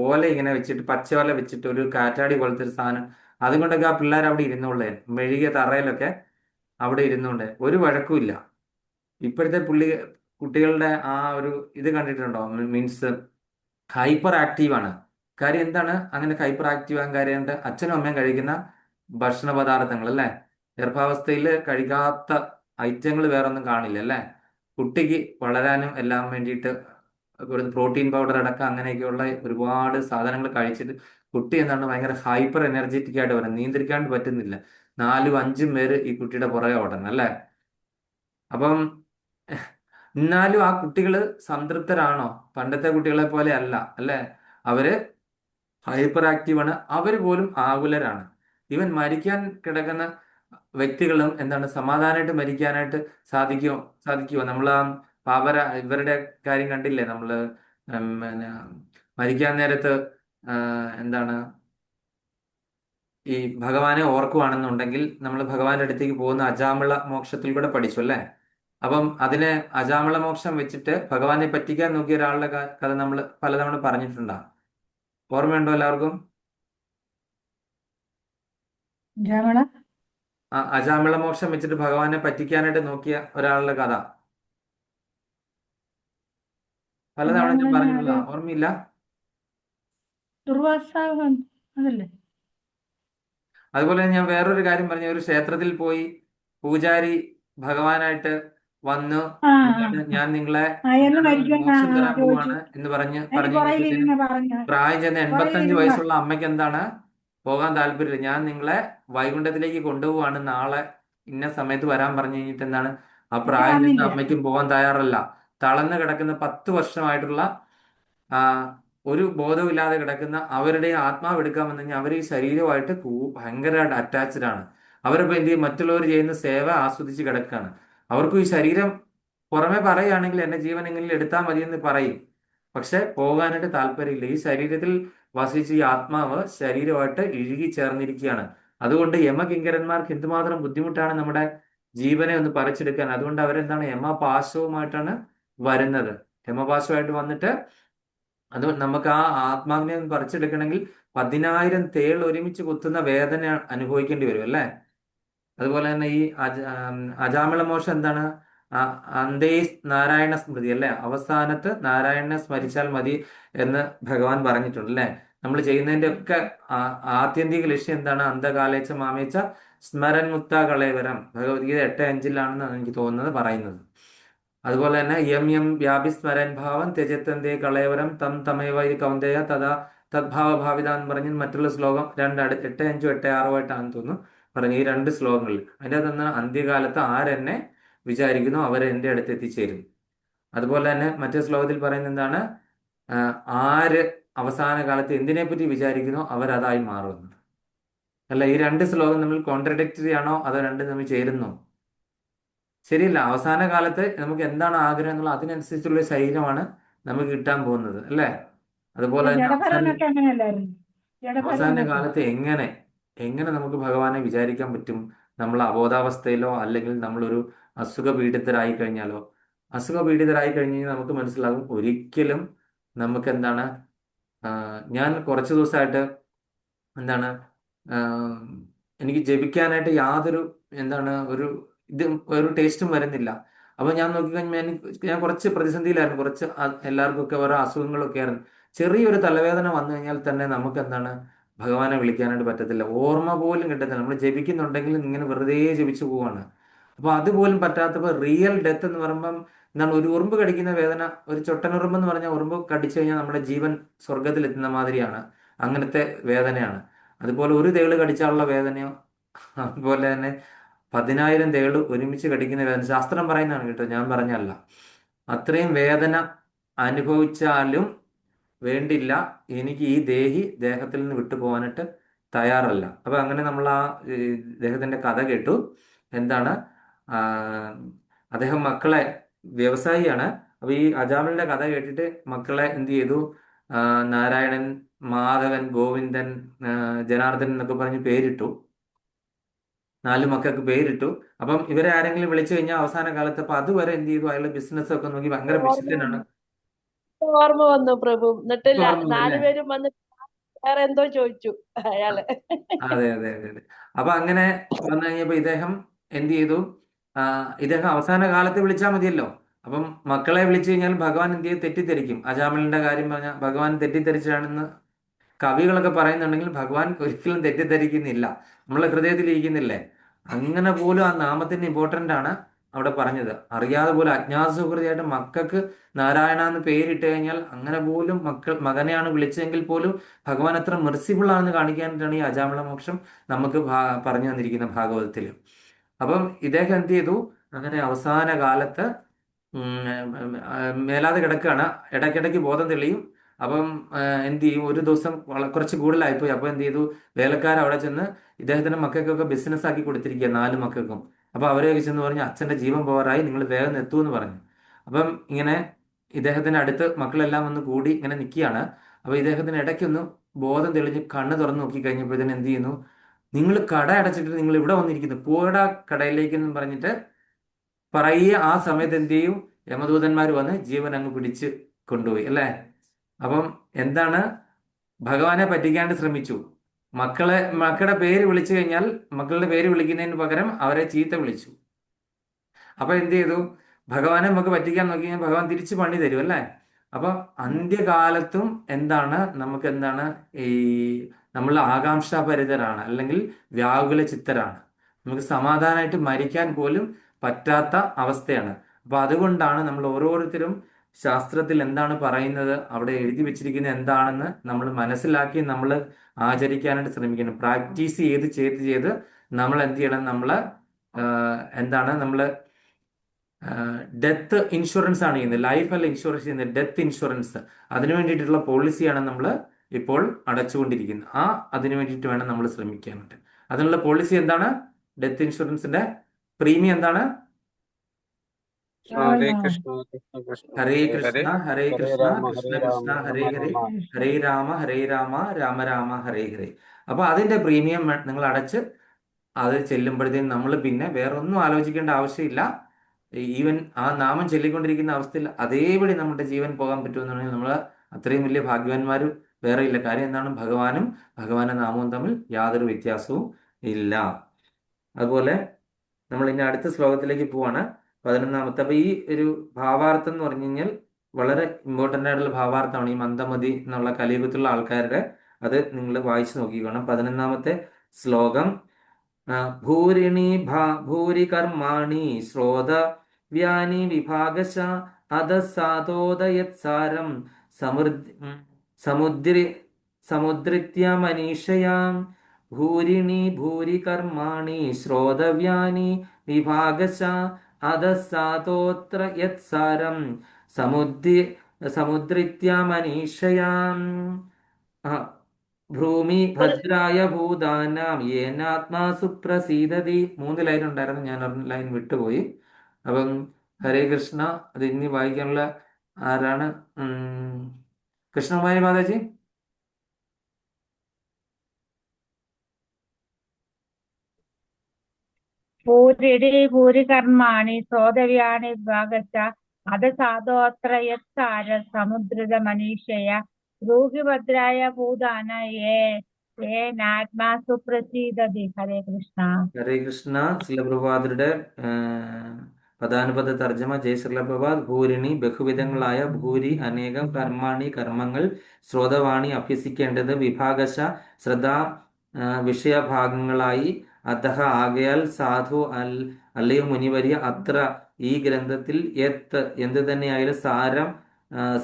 ഓല ഇങ്ങനെ വെച്ചിട്ട് പച്ചോല വെച്ചിട്ട് ഒരു കാറ്റാടി പോലത്തെ ഒരു സാധനം, അതുകൊണ്ടൊക്കെ ആ പിള്ളേർ അവിടെ ഇരുന്നുള്ളേ, മെഴുകിയ തറയിലൊക്കെ അവിടെ ഇരുന്നുകൊണ്ട് ഒരു വഴക്കുമില്ല. ഇപ്പോഴത്തെ കുട്ടികളുടെ ആ ഒരു ഇത് കണ്ടിട്ടുണ്ടോ? മീൻസ് ഹൈപ്പർ ആക്റ്റീവാണ്. കാര്യം എന്താണ് അങ്ങനെ ഹൈപ്പർ ആക്റ്റീവ് ആകാൻ കാര്യം? അച്ഛനും അമ്മയും കഴിക്കുന്ന ഭക്ഷണ പദാർത്ഥങ്ങൾ അല്ലേ, ഗർഭാവസ്ഥയിൽ കഴിക്കാത്ത ഐറ്റങ്ങൾ വേറെ ഒന്നും കാണില്ല അല്ലേ. കുട്ടിക്ക് വളരാനും എല്ലാം വേണ്ടിയിട്ട് പ്രോട്ടീൻ പൗഡർ അടക്കം അങ്ങനെയൊക്കെയുള്ള ഒരുപാട് സാധനങ്ങൾ കഴിച്ചിട്ട് കുട്ടി എന്താണ് ഭയങ്കര ഹൈപ്പർ എനർജറ്റിക് ആയിട്ട് വരാൻ നിയന്ത്രിക്കാണ്ട് പറ്റുന്നില്ല. 4-5 പേര് ഈ കുട്ടിയുടെ പുറകെ ഓടണം അല്ലേ. അപ്പം എന്നാലും ആ കുട്ടികൾ സംതൃപ്തരാണോ? പണ്ടത്തെ കുട്ടികളെ പോലെ അല്ല അല്ലേ. അവര് ഹൈപ്പർ ആക്റ്റീവാണ്. അവർ പോലും ആകുലരാണ്. ഇവൻ മരിക്കാൻ കിടക്കുന്ന വ്യക്തികളും എന്താണ് സമാധാനമായിട്ട് മരിക്കാനായിട്ട് സാധിക്കുമോ? നമ്മൾ ആ ഇവരുടെ കാര്യം കണ്ടില്ലേ നമ്മള്? പിന്നെ മരിക്കാൻ നേരത്ത് എന്താണ് ഈ ഭഗവാനെ ഓർക്കുവാണെന്നുണ്ടെങ്കിൽ നമ്മൾ ഭഗവാന്റെ അടുത്തേക്ക് പോകുന്ന അജാമിള മോക്ഷത്തിൽ കൂടെ പഠിച്ചു അല്ലേ. അപ്പം അതിനെ അജാമിള മോക്ഷം വെച്ചിട്ട് ഭഗവാനെ പറ്റിക്കാൻ നോക്കിയ ഒരാളുടെ കഥ നമ്മൾ പലതവണ പറഞ്ഞിട്ടുണ്ടാകും. ഓർമ്മയുണ്ടോ എല്ലാവർക്കും? ശ്യാമള അജാമിള മോക്ഷം വെച്ചിട്ട് ഭഗവാനെ പറ്റിക്കാനായിട്ട് നോക്കിയ ഒരാളുടെ കഥ പലതവണ ഞാൻ ശ്യാമളനെ പറഞ്ഞിട്ടുള്ള ആര് ഓർമ്മയില്ല? ദുർവാസാവ് അതല്ലേ? അതുപോലെ ഞാൻ വേറൊരു കാര്യം പറഞ്ഞു. ഒരു ക്ഷേത്രത്തിൽ പോയി പൂജാരി ഭഗവാനായിട്ട് വന്നു, ആ ആ എന്താണ് ആ. ഞാൻ നിങ്ങളെ ആ എന്ന് മരിക്കാൻ മോക്ഷം തരാൻ ചോദിച്ചു. പോവാണ് എന്ന് പറഞ്ഞു അതിന് കഴിഞ്ഞപ്പോഴത്തേനും പുറയിലിരുന്ന് പറഞ്ഞ പ്രായം ചെന്ന 85 പുറയിലിരുന്ന് വയസ്സുള്ള അമ്മയ്ക്ക് എന്താണ് പോകാൻ താല്പര്യമില്ല. ഞാൻ നിങ്ങളെ വൈകുണ്ഠത്തിലേക്ക് കൊണ്ടുപോവാണ്, നാളെ ഇന്ന സമയത്ത് വരാൻ പറഞ്ഞു കഴിഞ്ഞിട്ട് എന്താണ് ആ എന്നിട്ട് പ്രായം ചെന്ന വന്നില്ല. അമ്മയ്ക്കും പോകാൻ തയ്യാറല്ല. തളർന്നു കിടക്കുന്ന 10 വർഷമായിട്ടുള്ള ആ ഒരു ബോധമില്ലാതെ കിടക്കുന്ന അവരുടെ ആത്മാവ് എടുക്കാമെന്ന് കഴിഞ്ഞാൽ അവർ ഈ ശരീരമായിട്ട് ഭയങ്കരമായിട്ട് അറ്റാച്ച്ഡ് ആണ്. അവരിപ്പോ എന്ത് ചെയ്യും? മറ്റുള്ളവർ ചെയ്യുന്ന സേവ ആസ്വദിച്ച് കിടക്കുകയാണ്. അവർക്കും ഈ ശരീരം പുറമെ പറയുകയാണെങ്കിൽ എന്റെ ജീവൻ എങ്ങനെ എടുത്താൽ മതി എന്ന് പറയും, പക്ഷെ പോകാനായിട്ട് താല്പര്യമില്ല. ഈ ശരീരത്തിൽ വസിച്ച ഈ ആത്മാവ് ശരീരമായിട്ട് ഇഴുകി ചേർന്നിരിക്കുകയാണ്. അതുകൊണ്ട് യമകിങ്കരന്മാർക്ക് എന്തുമാത്രം ബുദ്ധിമുട്ടാണ് നമ്മുടെ ജീവനെ ഒന്ന് പറിച്ചെടുക്കാൻ. അതുകൊണ്ട് അവരെന്താണ് യമപാശവുമായിട്ടാണ് വരുന്നത്. യമപാശമായിട്ട് വന്നിട്ട് അത് നമുക്ക് ആ ആത്മാവിനെ ഒന്ന് പറിച്ചെടുക്കണമെങ്കിൽ 10,000 തേൾ ഒരുമിച്ച് കുത്തുന്ന വേദന അനുഭവിക്കേണ്ടി വരും അല്ലേ? അതുപോലെ തന്നെ ഈ അജാമിള മോക്ഷം എന്താണ്? അന്തേ നാരായണ സ്മൃതി അല്ലേ? അവസാനത്ത് നാരായണനെ സ്മരിച്ചാൽ മതി എന്ന് ഭഗവാൻ പറഞ്ഞിട്ടുണ്ട് അല്ലേ? നമ്മൾ ചെയ്യുന്നതിന്റെ ഒക്കെ ആത്യന്തിക ലക്ഷ്യം എന്താണ്? അന്ധകാലേച്ച മാമേച്ച സ്മരൻ മുക്ത കളേവരം, ഭഗവത്ഗീത 8:5 എനിക്ക് തോന്നുന്നത് പറയുന്നത്. അതുപോലെ തന്നെ യം യം വ്യാപിസ്മരൻ ഭാവം ത്യജത്തന്തേ കളയവരം തം തമേവ ഈ കൗന്ദയ തഥാ തദ്ഭാവഭാവിത എന്ന് പറഞ്ഞ് മറ്റുള്ള ശ്ലോകം 8:5 8:6 തോന്നുന്നു പറഞ്ഞു. ഈ 2 ശ്ലോകങ്ങളിൽ അതിൻ്റെ അകത്ത് അന്ത്യകാലത്ത് ആരെന്നെ വിചാരിക്കുന്നു അവരെ എൻ്റെ അടുത്ത് എത്തിച്ചേരും. അതുപോലെ തന്നെ മറ്റേ ശ്ലോകത്തിൽ പറയുന്നത് എന്താണ്? ആര് അവസാന കാലത്ത് എന്തിനെ പറ്റി വിചാരിക്കുന്നോ അവരതായി മാറുന്നു അല്ല. ഈ 2 ശ്ലോകം തമ്മിൽ കോൺട്രഡിക്ടറി ആണോ അതോ രണ്ടും തമ്മിൽ ചേരുന്നോ? ശരിയല്ല. അവസാന കാലത്ത് നമുക്ക് എന്താണ് ആഗ്രഹം എന്നുള്ളത് അതിനനുസരിച്ചുള്ള ശരീരമാണ് നമുക്ക് കിട്ടാൻ പോകുന്നത് അല്ലേ? അതുപോലെ തന്നെ ജഡഭരനൊക്കെ അങ്ങനെയല്ലായിരുന്നു. അവസാന ജഡഭരനൊക്കെ കാലത്ത് എങ്ങനെ എങ്ങനെ നമുക്ക് ഭഗവാനെ വിചാരിക്കാൻ പറ്റും? നമ്മൾ അബോധാവസ്ഥയിലോ അല്ലെങ്കിൽ നമ്മളൊരു അസുഖപീഡിതരായി കഴിഞ്ഞാലോ? അസുഖപീഡിതരായി കഴിഞ്ഞ് കഴിഞ്ഞാൽ നമുക്ക് മനസ്സിലാകും ഒരിക്കലും നമുക്ക് എന്താണ് ഞാൻ കുറച്ച് ദിവസമായിട്ട് എന്താണ് എനിക്ക് ജപിക്കാനായിട്ട് യാതൊരു എന്താണ് ഒരു ടേസ്റ്റും വരുന്നില്ല. അപ്പൊ ഞാൻ നോക്കിക്കഴിഞ്ഞാൽ ഞാൻ കുറച്ച് പ്രതിസന്ധിയിലായിരുന്നു. കുറച്ച് എല്ലാവർക്കും ഒക്കെ ഓരോ അസുഖങ്ങളൊക്കെ ആയിരുന്നു. ചെറിയൊരു തലവേദന വന്നു കഴിഞ്ഞാൽ തന്നെ നമുക്ക് എന്താണ് ഭഗവാനെ വിളിക്കാനായിട്ട് പറ്റത്തില്ല. ഓർമ്മ പോലും കിട്ടത്തില്ല. നമ്മൾ ജപിക്കുന്നുണ്ടെങ്കിൽ ഇങ്ങനെ വെറുതെ ജപിച്ചു പോവാണ്. അപ്പൊ അതുപോലും പറ്റാത്തപ്പോൾ റിയൽ ഡെത്ത് എന്ന് പറയുമ്പം എന്താണ് ഒരു ഉറുമ്പ് കടിക്കുന്ന വേദന, ഒരു ചൊട്ടനുറുമ്പ് എന്ന് പറഞ്ഞാൽ ഉറുമ്പ് കടിച്ചു കഴിഞ്ഞാൽ നമ്മുടെ ജീവൻ സ്വർഗത്തിൽ എത്തുന്ന മാതിരിയാണ്. അങ്ങനത്തെ വേദനയാണ്. അതുപോലെ ഒരു തേള് കടിച്ചാലുള്ള വേദനയോ അതുപോലെ തന്നെ 10,000 തേള് ഒരുമിച്ച് കടിക്കുന്ന വേദന ശാസ്ത്രം പറയുന്നതാണ് കേട്ടോ, ഞാൻ പറഞ്ഞല്ല. അത്രയും വേദന അനുഭവിച്ചാലും വേണ്ടില്ല, എനിക്ക് ഈ ദേഹത്തിൽ നിന്ന് വിട്ടുപോകാനായിട്ട് തയ്യാറല്ല. അപ്പൊ അങ്ങനെ നമ്മൾ ആ ദേഹത്തിന്റെ കഥ കേട്ടു. എന്താണ് അദ്ദേഹം മക്കളെ വ്യവസായിയാണ്. അപ്പൊ ഈ അജാമിളിന്റെ കഥ കേട്ടിട്ട് മക്കളെ എന്ത് ചെയ്തു? നാരായണൻ, മാധവൻ, ഗോവിന്ദൻ, ജനാർദ്ദനൻ എന്നൊക്കെ പറഞ്ഞ് പേരിട്ടു. 4 മക്കൾക്ക് പേരിട്ടു. അപ്പം ഇവരെ ആരെങ്കിലും വിളിച്ചു കഴിഞ്ഞാൽ അവസാന കാലത്ത് അപ്പൊ അതുവരെ എന്ത് ചെയ്തു? അയാളുടെ ബിസിനസ് ഒക്കെ നോക്കി ഭയങ്കര വിശുദ്ധനാണ്. ഓർമ്മ വന്നു പ്രഭു. എന്നിട്ടില്ല ഓർമ്മ അല്ലേ? 4 പേരും വന്ന് വേറെ എന്തോ ചോദിച്ചു അയാള്. അതെ അതെ അതെ അതെ. അപ്പൊ അങ്ങനെ വന്നു കഴിഞ്ഞപ്പോ ഇദ്ദേഹം എന്ത് ചെയ്തു? ഇദ്ദേഹം അവസാന കാലത്ത് വിളിച്ചാൽ മതിയല്ലോ. അപ്പം മക്കളെ വിളിച്ചു കഴിഞ്ഞാൽ ഭഗവാൻ എന്ത് ചെയ്യും? തെറ്റിദ്ധരിക്കും. അജാമിളിന്റെ കാര്യം പറഞ്ഞാൽ ഭഗവാൻ തെറ്റിദ്ധരിച്ചാണെന്ന് കവികളൊക്കെ പറയുന്നുണ്ടെങ്കിൽ ഭഗവാൻ ഒരിക്കലും തെറ്റിദ്ധരിക്കുന്നില്ല. നമ്മളെ ഹൃദയത്തിൽ ഇരിക്കുന്നില്ലേ? അങ്ങനെ പോലും ആ നാമത്തിന്റെ ഇമ്പോർട്ടന്റ് ആണ് അവിടെ പറഞ്ഞത്. അറിയാതെ പോലും അജ്ഞാതസുഹൃതിയായിട്ട് മക്കൾക്ക് നാരായണ എന്ന് പേരിട്ട് കഴിഞ്ഞാൽ അങ്ങനെ പോലും മകനെയാണ് വിളിച്ചതെങ്കിൽ പോലും ഭഗവാൻ അത്ര മെർസിബിൾ ആണെന്ന് കാണിക്കാനായിട്ടാണ് ഈ അജാമിള മോക്ഷം നമുക്ക് പറഞ്ഞു തന്നിരിക്കുന്ന ഭാഗവതത്തിൽ. അപ്പം ഇദ്ദേഹം എന്ത് ചെയ്തു? അങ്ങനെ അവസാന കാലത്ത് മേലാതെ കിടക്കുകയാണ്. ഇടയ്ക്കിടയ്ക്ക് ബോധം തെളിയും. അപ്പം എന്ത് ചെയ്യും? ഒരു ദിവസം കുറച്ച് കൂടുതലായിപ്പോയി. അപ്പൊ എന്ത് ചെയ്തു? വേലക്കാർ അവിടെ ചെന്ന് ഇദ്ദേഹത്തിന്റെ മക്കൾക്കൊക്കെ ബിസിനസ് ആക്കി കൊടുത്തിരിക്കുക, 4 മക്കൾക്കും. അപ്പൊ അവരെയൊക്കെ ചെന്ന് പറഞ്ഞു അച്ഛന്റെ ജീവൻ പോകാറായി, നിങ്ങൾ വേഗം എത്തൂ എന്ന് പറഞ്ഞു. അപ്പം ഇങ്ങനെ ഇദ്ദേഹത്തിന്റെ അടുത്ത് മക്കളെല്ലാം വന്ന് കൂടി ഇങ്ങനെ നിൽക്കുകയാണ്. അപ്പൊ ഇദ്ദേഹത്തിന് ഇടയ്ക്കൊന്ന് ബോധം തെളിഞ്ഞ് കണ്ണ് തുറന്ന് നോക്കി കഴിഞ്ഞപ്പോഴത്തേന് എന്ത് ചെയ്യുന്നു? നിങ്ങൾ കട അടച്ചിട്ട് നിങ്ങൾ ഇവിടെ വന്നിരിക്കുന്നു, പോടാ കടയിലേക്ക് എന്ന് പറഞ്ഞിട്ട് പറയ ആ സമയത്ത് എന്ത് ചെയ്യും? യമദൂതന്മാർ വന്ന് ജീവൻ അങ്ങ് പിടിച്ച് കൊണ്ടുപോയി അല്ലേ? അപ്പം എന്താണ്? ഭഗവാനെ പറ്റിക്കാണ്ട് ശ്രമിച്ചു. മക്കളുടെ പേര് വിളിച്ചു കഴിഞ്ഞാൽ മക്കളുടെ പേര് വിളിക്കുന്നതിന് പകരം അവരെ ചീത്ത വിളിച്ചു. അപ്പൊ എന്ത് ചെയ്തു? ഭഗവാനെ നമുക്ക് പറ്റിക്കാൻ നോക്കി കഴിഞ്ഞാൽ ഭഗവാൻ തിരിച്ചു പണി തരും അല്ലേ? അപ്പൊ അന്ത്യകാലത്തും നമുക്ക് എന്താണ് ഈ നമ്മൾ ആകാംക്ഷാഭരിതരാണ്, അല്ലെങ്കിൽ വ്യാകുല ചിത്തരാണ്. നമുക്ക് സമാധാനമായിട്ട് മരിക്കാൻ പോലും പറ്റാത്ത അവസ്ഥയാണ്. അപ്പൊ അതുകൊണ്ടാണ് നമ്മൾ ഓരോരുത്തരും ശാസ്ത്രത്തിൽ എന്താണ് പറയുന്നത്, അവിടെ എഴുതി വെച്ചിരിക്കുന്നത് എന്താണെന്ന് നമ്മൾ മനസ്സിലാക്കി നമ്മൾ ആചരിക്കാനായിട്ട് ശ്രമിക്കണം. പ്രാക്ടീസ് ചെയ്ത് നമ്മൾ എന്ത് ചെയ്യണം? നമ്മൾ ഡെത്ത് ഇൻഷുറൻസ് ആണ് ചെയ്യുന്നത്. ലൈഫ് അല്ല ഇൻഷുറൻസ് ചെയ്യുന്നത്, ഡെത്ത് ഇൻഷുറൻസ്. അതിനു വേണ്ടിയിട്ടുള്ള പോളിസിയാണ് നമ്മൾ ഇപ്പോൾ അടച്ചുകൊണ്ടിരിക്കുന്നത്. അതിനു വേണ്ടിയിട്ട് വേണം നമ്മൾ ശ്രമിക്കാനായിട്ട്. അതിനുള്ള പോളിസി എന്താണ്? ഡെത്ത് ഇൻഷുറൻസിന്റെ പ്രീമിയം എന്താണ്? ഹരേ ഹരേ കൃഷ്ണ ഹരേ കൃഷ്ണ കൃഷ്ണ കൃഷ്ണ ഹരേ ഹരേ, ഹരേ രാമ രാമ രാമ ഹരേ ഹരേ. അപ്പൊ അതിന്റെ പ്രീമിയം നിങ്ങൾ അടച്ച് അത് ചെല്ലുമ്പോഴത്തേക്കും നമ്മൾ പിന്നെ വേറെ ഒന്നും ആലോചിക്കേണ്ട ആവശ്യമില്ല. ഈവൻ ആ നാമം ചൊല്ലിക്കൊണ്ടിരിക്കുന്ന അവസ്ഥയിൽ അതേപടി നമ്മുടെ ജീവൻ പോകാൻ പറ്റുമെന്നുണ്ടെങ്കിൽ നമ്മൾ അത്രയും വലിയ ഭാഗ്യവാന്മാർ വേറെ ഇല്ല. കാര്യം എന്താണ്? ഭഗവാനും ഭഗവാന്റെ നാമവും തമ്മിൽ യാതൊരു വ്യത്യാസവും ഇല്ല. അതുപോലെ നമ്മൾ ഇനി അടുത്ത ശ്ലോകത്തിലേക്ക് പോവാണ്, 11ാമത്തെ. അപ്പൊ ഈ ഒരു ഭാവാർത്ഥം എന്ന് പറഞ്ഞു കഴിഞ്ഞാൽ വളരെ ഇമ്പോർട്ടൻ്റ് ആയിട്ടുള്ള ഭാവാർത്ഥമാണ്. ഈ മന്ദമതി എന്നുള്ള കലിയുഗത്തിലുള്ള ആൾക്കാരുടെ അത് നിങ്ങൾ വായിച്ചു നോക്കിക്കോണം. 11ാമത്തെ ശ്ലോകം. ഭൂരി കർമാണി ശ്രോതവ്യാനി വിഭാഗശ അധസാതോദയത്സാരം സമുദ്രിത്യ മനീഷയാം. ഭൂരി കർമാണി ശ്രോതവ്യാനി വിഭാഗശ അധസാതോത്ര യത്സാരം സമുദ്രിത്യ മനീഷയാം. ഭൂമി ഭദ്രായ ഭൂതാനാം യേനാത്മാ സുപ്രസീദതി. 3 ലൈൻ ഉണ്ടായിരുന്നു, ഞാൻ ഒരു ലൈൻ വിട്ടുപോയി. അപ്പം ഹരേ കൃഷ്ണ. അത് ഇനി വായിക്കാനുള്ള ആരാണ്? കൃഷ്ണകുമാരി മാതാജി. ഭൂരി കർമാണി ശ്രോതവ്യാണി വിഭാഗശ്ച അധസാധോത്ര യത്സാര സമുദ്രിത മനീഷയ ഭൂഹിഭദ്രായ ഭൂതാന യേനാത്മാ സുപ്രസീദതി. ഹരേ കൃഷ്ണ. ഹരേ കൃഷ്ണ. ശ്രീലപ്രഭാതരുടെ പദാനുപദ തർജ്ജമ. ജയ ശ്രീലപ്രഭാത്. ഭൂരിണി ബഹുവിധങ്ങളായ, ഭൂരി അനേകം, കർമാണി കർമ്മങ്ങൾ, ശ്രോതവാണി അഭ്യസിക്കേണ്ടത്, വിഭാഗശ ശ്രദ്ധാ വിഷയഭാഗങ്ങളായി, അധഃ ആകയാൽ, സാധു അല്ലയോ മുനിവര്യ, അത്ര ഈ ഗ്രന്ഥത്തിൽ, എന്ത് തന്നെയായാലും, സാരം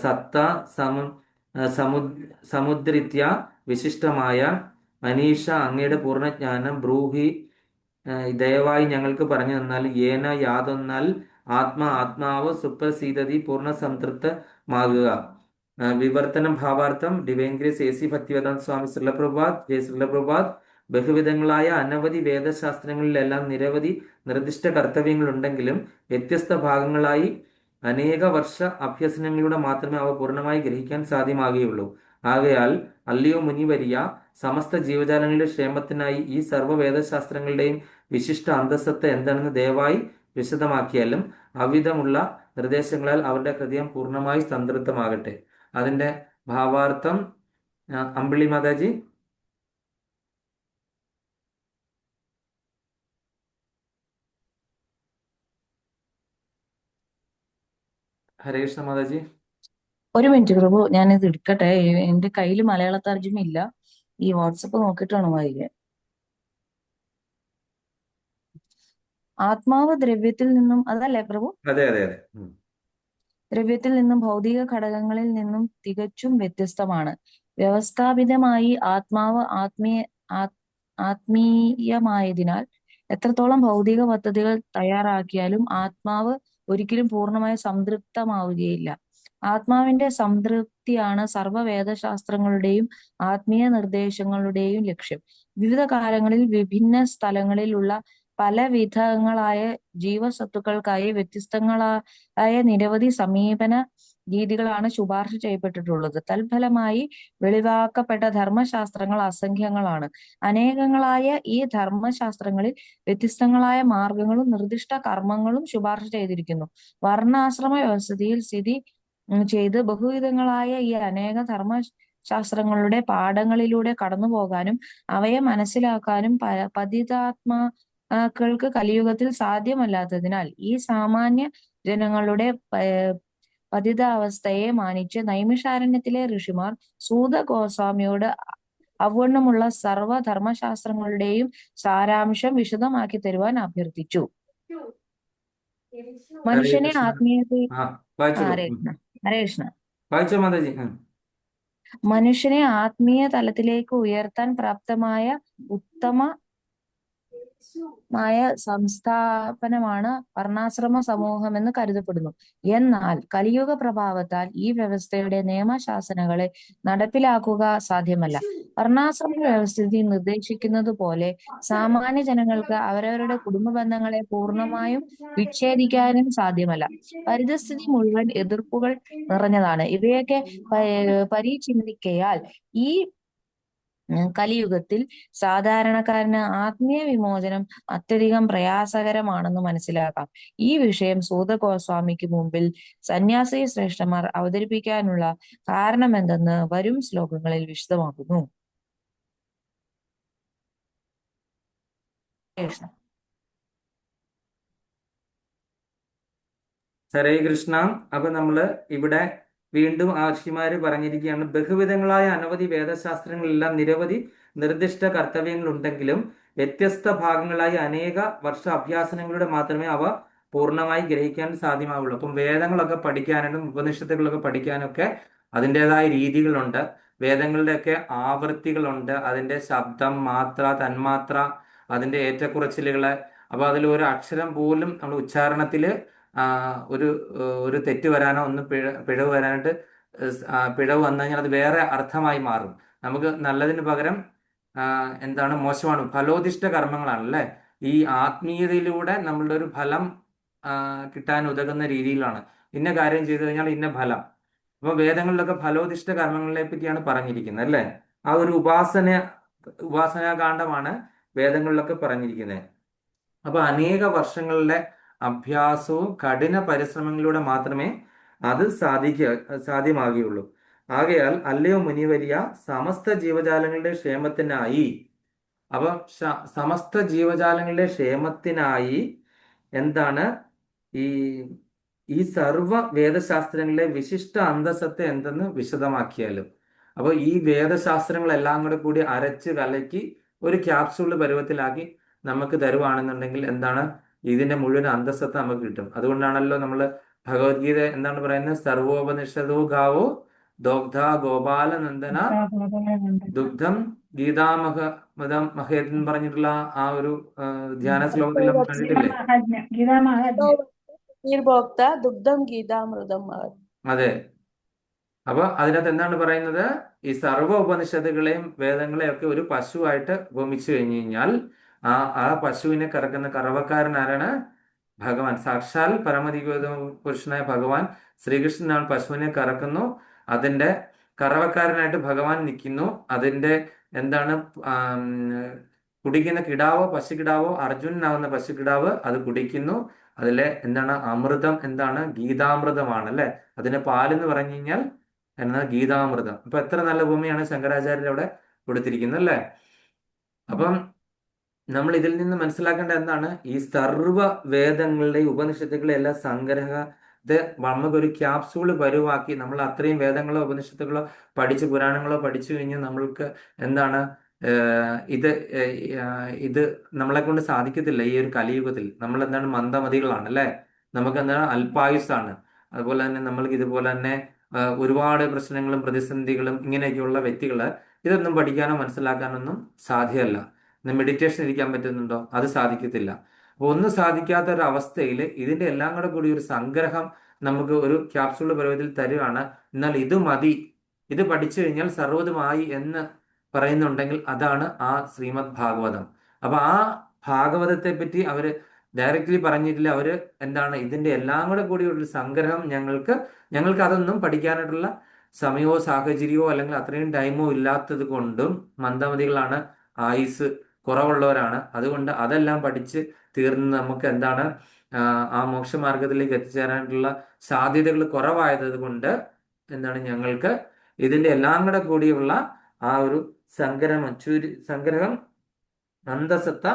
സത്ത സമുദ്രിത്യ വിശിഷ്ടമായ, മനീഷ അങ്ങയുടെ പൂർണ്ണജ്ഞാനം, ബ്രൂഹി ദയവായി ഞങ്ങൾക്ക് പറഞ്ഞു തന്നാൽ, ഏന യാതൊന്നാൽ, ആത്മാവ് സുപ്രസീദതി പൂർണ്ണ സംതൃപ്തമാകുക. വിവർത്തനം ഭാവാർത്ഥം. Divine grace A C. Bhaktivedanta Swami Srila Prabhupada. ജയ ശ്രീലപ്രഭാത്. ബഹുവിധങ്ങളായ അനവധി വേദശാസ്ത്രങ്ങളിലെല്ലാം നിരവധി നിർദ്ദിഷ്ട കർത്തവ്യങ്ങളുണ്ടെങ്കിലും വ്യത്യസ്ത ഭാഗങ്ങളായി അനേക വർഷ അഭ്യസനങ്ങളിലൂടെ മാത്രമേ അവ പൂർണ്ണമായി ഗ്രഹിക്കാൻ സാധ്യമാകുകയുള്ളൂ. ആകയാൽ അല്ലയോ മുനിവരിയ, സമസ്ത ജീവജാലങ്ങളുടെ ക്ഷേമത്തിനായി ഈ സർവ്വ വേദശാസ്ത്രങ്ങളുടെയും വിശിഷ്ട അന്തസ്സത്ത് എന്താണെന്ന് ദയവായി വിശദമാക്കിയാലും അവിധമുള്ള നിർദ്ദേശങ്ങളാൽ അവരുടെ ഹൃദയം പൂർണ്ണമായി സംതൃപ്തമാകട്ടെ. അതിന്റെ ഭാവാർത്ഥം അമ്പിളി മാതാജി. ഹരേ കൃഷ്ണ മാതാജി. ഒരു മിനിറ്റ് പ്രഭു, ഞാനിത് എടുക്കട്ടെ. എന്റെ കയ്യിൽ മലയാള തർജ്ജമ ഇല്ല. ഈ വാട്സപ്പ് നോക്കിയിട്ടാണ് വായിക്കുക. ആത്മാവ് ദ്രവ്യത്തിൽ നിന്നും, അതല്ലേ പ്രഭു? അതെ അതെ അതെ. ദ്രവ്യത്തിൽ നിന്നും ഭൗതിക ഘടകങ്ങളിൽ നിന്നും തികച്ചും വ്യത്യസ്തമാണ്. വ്യവസ്ഥാപിതമായി ആത്മാവ് ആത്മീയമായതിനാൽ എത്രത്തോളം ഭൗതിക പദ്ധതികൾ തയ്യാറാക്കിയാലും ആത്മാവ് ഒരിക്കലും പൂർണ്ണമായി സംതൃപ്തമാവുകയില്ല. ആത്മാവിന്റെ സംതൃപ്തിയാണ് സർവ്വ വേദശാസ്ത്രങ്ങളുടെയും ആത്മീയ നിർദ്ദേശങ്ങളുടെയും ലക്ഷ്യം. വിവിധ കാലങ്ങളിൽ വിഭിന്ന സ്ഥലങ്ങളിലുള്ള പലവിധങ്ങളായ ജീവസത്തുക്കൾക്കായി വ്യത്യസ്തങ്ങളായ നിരവധി സമീപന രീതികളാണ് ശുപാർശ ചെയ്യപ്പെട്ടിട്ടുള്ളത്. തൽഫലമായി വെളിവാക്കപ്പെട്ട ധർമ്മശാസ്ത്രങ്ങൾ അസംഖ്യങ്ങളാണ്. അനേകങ്ങളായ ഈ ധർമ്മശാസ്ത്രങ്ങളിൽ വ്യത്യസ്തങ്ങളായ മാർഗങ്ങളും നിർദ്ദിഷ്ട കർമ്മങ്ങളും ശുപാർശ ചെയ്തിരിക്കുന്നു. വർണ്ണാശ്രമ വ്യവസ്ഥിതിയിൽ സ്ഥിതി ചെയ്ത് ബഹുവിധങ്ങളായ ഈ അനേക ധർമ്മശാസ്ത്രങ്ങളുടെ പാഠങ്ങളിലൂടെ കടന്നു പോകാനും അവയെ മനസ്സിലാക്കാനും പതിതാത്മാക്കൾക്ക് കലിയുഗത്തിൽ സാധ്യമല്ലാത്തതിനാൽ ഈ സാമാന്യ ജനങ്ങളുടെ പതിതാവസ്ഥയെ മാനിച്ച് നൈമിഷാരണ്യത്തിലെ ഋഷിമാർ സൂത ഗോസ്വാമിയോട് അവണ്ണമുള്ള സർവ്വ ധർമ്മശാസ്ത്രങ്ങളുടെയും സാരാംശം വിശദമാക്കി തരുവാൻ അഭ്യർത്ഥിച്ചു. ഹരേ മനുഷ്യനെ കൃഷ്ണ. ആത്മീയതയിൽ ആ വായിച്ചോളൂ. ഹരേ കൃഷ്ണ. ഹരേ കൃഷ്ണ. വായിച്ചോ മാതാജി. മനുഷ്യനെ ആത്മീയ തലത്തിലേക്ക് ഉയർത്താൻ പ്രാപ്തമായ ഉത്തമമായ സംസ്ഥാപനമാണ് വർണ്ണാശ്രമ സമൂഹം എന്ന് കരുതപ്പെടുന്നു. എന്നാൽ കലിയുഗ പ്രഭാവത്താൽ ഈ വ്യവസ്ഥയുടെ നിയമശാസനകളെ നടപ്പിലാക്കുക സാധ്യമല്ല. വർണ്ണാശ്രമ വ്യവസ്ഥിതി നിർദ്ദേശിക്കുന്നത് പോലെ സാമാന്യ ജനങ്ങൾക്ക് അവരവരുടെ കുടുംബ ബന്ധങ്ങളെ പൂർണ്ണമായും വിച്ഛേദിക്കാനും സാധ്യമല്ല. പരിതസ്ഥിതി മുഴുവൻ എതിർപ്പുകൾ നിറഞ്ഞതാണ്. ഇവയൊക്കെ പരിചിന്തിക്കയാൽ ഈ കലിയുഗത്തിൽ സാധാരണക്കാരന് ആത്മീയ വിമോചനം അത്യധികം പ്രയാസകരമാണെന്ന് മനസ്സിലാക്കാം. ഈ വിഷയം സൂത ഗോസ്വാമിക്ക് മുമ്പിൽ സന്യാസി ശ്രേഷ്ഠന്മാർ അവതരിപ്പിക്കാനുള്ള കാരണമെന്തെന്ന് വരും ശ്ലോകങ്ങളിൽ വിശദമാക്കുന്നു. ഹരേ കൃഷ്ണ. അപ്പൊ നമ്മള് ഇവിടെ വീണ്ടും ആർഷിമാര് പറഞ്ഞിരിക്കുകയാണ്, ബഹുവിധങ്ങളായ അനവധി വേദശാസ്ത്രങ്ങളെല്ലാം നിരവധി നിർദ്ദിഷ്ട കർത്തവ്യങ്ങളുണ്ടെങ്കിലും വ്യത്യസ്ത ഭാഗങ്ങളായി അനേക വർഷ അഭ്യാസനങ്ങളുടെ മാത്രമേ അവ പൂർണ്ണമായി ഗ്രഹിക്കാൻ സാധ്യമാവുള്ളൂ. അപ്പം വേദങ്ങളൊക്കെ പഠിക്കാനും ഉപനിഷത്തുകളൊക്കെ പഠിക്കാനൊക്കെ അതിൻ്റെതായ രീതികളുണ്ട്. വേദങ്ങളുടെയൊക്കെ ആവൃത്തികളുണ്ട്, അതിൻ്റെ ശബ്ദം, മാത്ര, തന്മാത്ര, അതിൻ്റെ ഏറ്റക്കുറച്ചിലുകള്. അപ്പൊ അതിൽ ഒരു അക്ഷരം പോലും നമ്മൾ ഉച്ചാരണത്തില് ഒരു തെറ്റ് വരാനോ ഒന്ന് പിഴവ് വരാനായിട്ട് പിഴവ് വന്നു കഴിഞ്ഞാൽ അത് വേറെ അർത്ഥമായി മാറും. നമുക്ക് നല്ലതിന് പകരം എന്താണ് മോശമാണ്. ഫലോദിഷ്ട കർമ്മങ്ങളാണ് അല്ലേ. ഈ ആത്മീയതയിലൂടെ നമ്മളുടെ ഒരു ഫലം കിട്ടാൻ ഉതകുന്ന രീതിയിലാണ്. ഇന്ന കാര്യം ചെയ്തു കഴിഞ്ഞാൽ ഇന്ന ഫലം. അപ്പൊ വേദങ്ങളിലൊക്കെ ഫലോദിഷ്ട കർമ്മങ്ങളെ പറ്റിയാണ് പറഞ്ഞിരിക്കുന്നത് അല്ലേ. ആ ഒരു ഉപാസനാകാന്ഡമാണ് വേദങ്ങളിലൊക്കെ പറഞ്ഞിരിക്കുന്നത്. അപ്പൊ അനേക വർഷങ്ങളിലെ അഭ്യാസവും കഠിന പരിശ്രമങ്ങളിലൂടെ മാത്രമേ അത് സാധ്യമാകുകയുള്ളൂ. ആകയാൽ അല്ലയോ മുനിവരിയ, സമസ്ത ജീവജാലങ്ങളുടെ ക്ഷേമത്തിനായി, അപ്പൊ സമസ്ത ജീവജാലങ്ങളുടെ ക്ഷേമത്തിനായി എന്താണ് ഈ സർവ വേദശാസ്ത്രങ്ങളിലെ വിശിഷ്ട അന്തസ്സത്തെ എന്തെന്ന് വിശദമാക്കിയാലും. അപ്പോൾ ഈ വേദശാസ്ത്രങ്ങളെല്ലാം കൂടി അരച്ച് കലക്കി ഒരു ക്യാപ്സൂൾ പരുവത്തിലാക്കി നമുക്ക് തരുവാണെന്നുണ്ടെങ്കിൽ എന്താണ് ഇതിന്റെ മുഴുവൻ അന്തസ്സത്ത് നമുക്ക് കിട്ടും. അതുകൊണ്ടാണല്ലോ നമ്മൾ ഭഗവത്ഗീത എന്താണ് പറയുന്നത്, സർവോപനിഷദോ ഗാവോ ദോഗ്ധ ഗോപാലനന്ദന ദുഗ്ധം ഗീതാമഹമതം മഹേതെന്ന് പറഞ്ഞിട്ടുള്ള ആ ഒരു ധ്യാന ശ്ലോകത്തിൽ നമ്മൾ കണ്ടിട്ടില്ലേ? ദുഗ്ധം ഗീതാമൃതം. അതെ. അപ്പൊ അതിനകത്ത് എന്താണ് പറയുന്നത്, ഈ സർവ്വ ഉപനിഷത്തുകളെയും വേദങ്ങളെയും ഒക്കെ ഒരു പശുവായിട്ട് ഉപമിച്ചു കഴിഞ്ഞു കഴിഞ്ഞാൽ ആ പശുവിനെ കറക്കുന്ന കറവക്കാരൻ ആരാണ്? ഭഗവാൻ. സാക്ഷാൽ പരമദിവ്യ പുരുഷനായ ഭഗവാൻ ശ്രീകൃഷ്ണനാണ് പശുവിനെ കറക്കുന്നു. അതിന്റെ കറവക്കാരനായിട്ട് ഭഗവാൻ നിൽക്കുന്നു. അതിന്റെ എന്താണ് കുടിക്കുന്ന കിടാവോ, പശുക്കിടാവോ, അർജുനനാവുന്ന പശുക്കിടാവ് അത് കുടിക്കുന്നു. അതിലെ എന്താണ് അമൃതം, എന്താണ് ഗീതാമൃതമാണ് അല്ലെ. അതിന്റെ പാലെന്ന് പറഞ്ഞു കഴിഞ്ഞാൽ എന്നാൽ ഗീതാമൃതം. അപ്പൊ എത്ര നല്ല ഭൂമിയാണ് ശങ്കരാചാര്യർ അവിടെ കൊടുത്തിരിക്കുന്നത് അല്ലേ. അപ്പം നമ്മൾ ഇതിൽ നിന്ന് മനസ്സിലാക്കേണ്ട എന്താണ്, ഈ സർവ്വ വേദങ്ങളുടെ ഉപനിഷത്തുകളെ എല്ലാം നമുക്കൊരു ക്യാപ്സൂള് പരുവാക്കി നമ്മൾ അത്രയും വേദങ്ങളോ ഉപനിഷത്തുകളോ പഠിച്ച് പുരാണങ്ങളോ പഠിച്ചു കഴിഞ്ഞാൽ നമ്മൾക്ക് എന്താണ് ഇത് നമ്മളെ കൊണ്ട് സാധിക്കത്തില്ല. ഈ ഒരു കലിയുഗത്തിൽ നമ്മൾ എന്താണ് മന്ദമതികളാണ് അല്ലെ. നമുക്ക് എന്താണ് അല്പായുസാണ്. അതുപോലെ തന്നെ നമ്മൾക്ക് ഇതുപോലെ തന്നെ ഒരുപാട് പ്രശ്നങ്ങളും പ്രതിസന്ധികളും ഇങ്ങനെയൊക്കെയുള്ള വ്യക്തികള് ഇതൊന്നും പഠിക്കാനോ മനസ്സിലാക്കാനൊന്നും സാധ്യമല്ല. മെഡിറ്റേഷൻ ഇരിക്കാൻ പറ്റുന്നുണ്ടോ? അത് സാധിക്കത്തില്ല. അപ്പോൾ ഒന്നും സാധിക്കാത്ത ഒരു അവസ്ഥയിൽ ഇതിന്റെ എല്ലാം കൂടി ഒരു സംഗ്രഹം നമുക്ക് ഒരു ക്യാപ്സൂൾ പരുവത്തിൽ തരുവാണ്. എന്നാൽ ഇത് മതി, ഇത് പഠിച്ചു കഴിഞ്ഞാൽ സർവ്വതുമായി എന്ന് പറയുന്നുണ്ടെങ്കിൽ അതാണ് ആ ശ്രീമദ് ഭാഗവതം. അപ്പൊ ആ ഭാഗവതത്തെ പറ്റി അവര് ഡയറക്റ്റ്ലി പറഞ്ഞിട്ടില്ല. അവര് എന്താണ് ഇതിന്റെ എല്ലാം കൂടെ കൂടി ഒരു സംഗ്രഹം ഞങ്ങൾക്ക് അതൊന്നും പഠിക്കാനായിട്ടുള്ള സമയമോ സാഹചര്യമോ അല്ലെങ്കിൽ അത്രയും ടൈമോ ഇല്ലാത്തത് കൊണ്ടും മന്ദമതികളാണ്, ആയുസ് കുറവുള്ളവരാണ്. അതുകൊണ്ട് അതെല്ലാം പഠിച്ച് തീർന്ന് നമുക്ക് എന്താണ് ആ മോക്ഷമാർഗത്തിലേക്ക് എത്തിച്ചേരാനായിട്ടുള്ള സാധ്യതകൾ കുറവായത് കൊണ്ട് എന്താണ് ഞങ്ങൾക്ക് ഇതിന്റെ എല്ലാം കൂടെ കൂടിയുള്ള ആ ഒരു സംഗ്രഹം അന്തസത്ത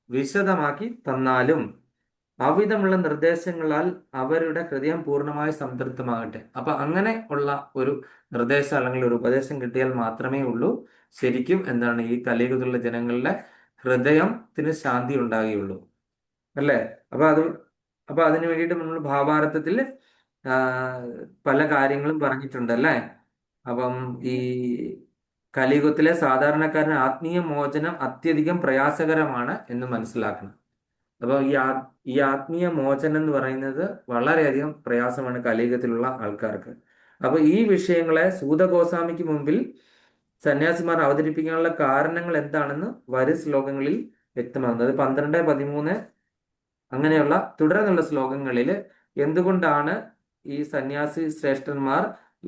വിശദമാക്കി തന്നാലും അവിധമുള്ള നിർദ്ദേശങ്ങളാൽ അവരുടെ ഹൃദയം പൂർണ്ണമായി സംതൃപ്തമാകട്ടെ. അപ്പൊ അങ്ങനെ ഉള്ള ഒരു നിർദ്ദേശം അല്ലെങ്കിൽ ഒരു ഉപദേശം കിട്ടിയാൽ മാത്രമേ ഉള്ളൂ ശരിക്കും എന്താണ് ഈ കലിയുഗത്തിലുള്ള ജനങ്ങളുടെ ഹൃദയത്തിന് ശാന്തി ഉണ്ടാകുകയുള്ളൂ, അല്ലേ? അപ്പൊ അതിനു വേണ്ടിയിട്ട് നമ്മൾ ഭാവാർത്ഥത്തിൽ പല കാര്യങ്ങളും പറഞ്ഞിട്ടുണ്ട്, അല്ലേ? അപ്പം ഈ കലിയുഗത്തിലെ സാധാരണക്കാരന് ആത്മീയ മോചനം അത്യധികം പ്രയാസകരമാണ് എന്ന് മനസ്സിലാക്കണം. അപ്പോൾ ഈ ആത്മീയ മോചനം എന്ന് പറയുന്നത് വളരെയധികം പ്രയാസമാണ് കലിയുഗത്തിലുള്ള ആൾക്കാർക്ക്. അപ്പൊ ഈ വിഷയങ്ങളെ സൂത ഗോസ്വാമിക്ക് മുമ്പിൽ സന്യാസിമാർ അവതരിപ്പിക്കാനുള്ള കാരണങ്ങൾ എന്താണെന്ന് വരും ശ്ലോകങ്ങളിൽ വ്യക്തമാകുന്നത്. അത് 12, 13 അങ്ങനെയുള്ള തുടർന്നുള്ള ശ്ലോകങ്ങളിൽ എന്തുകൊണ്ടാണ് ഈ സന്യാസി ശ്രേഷ്ഠന്മാർ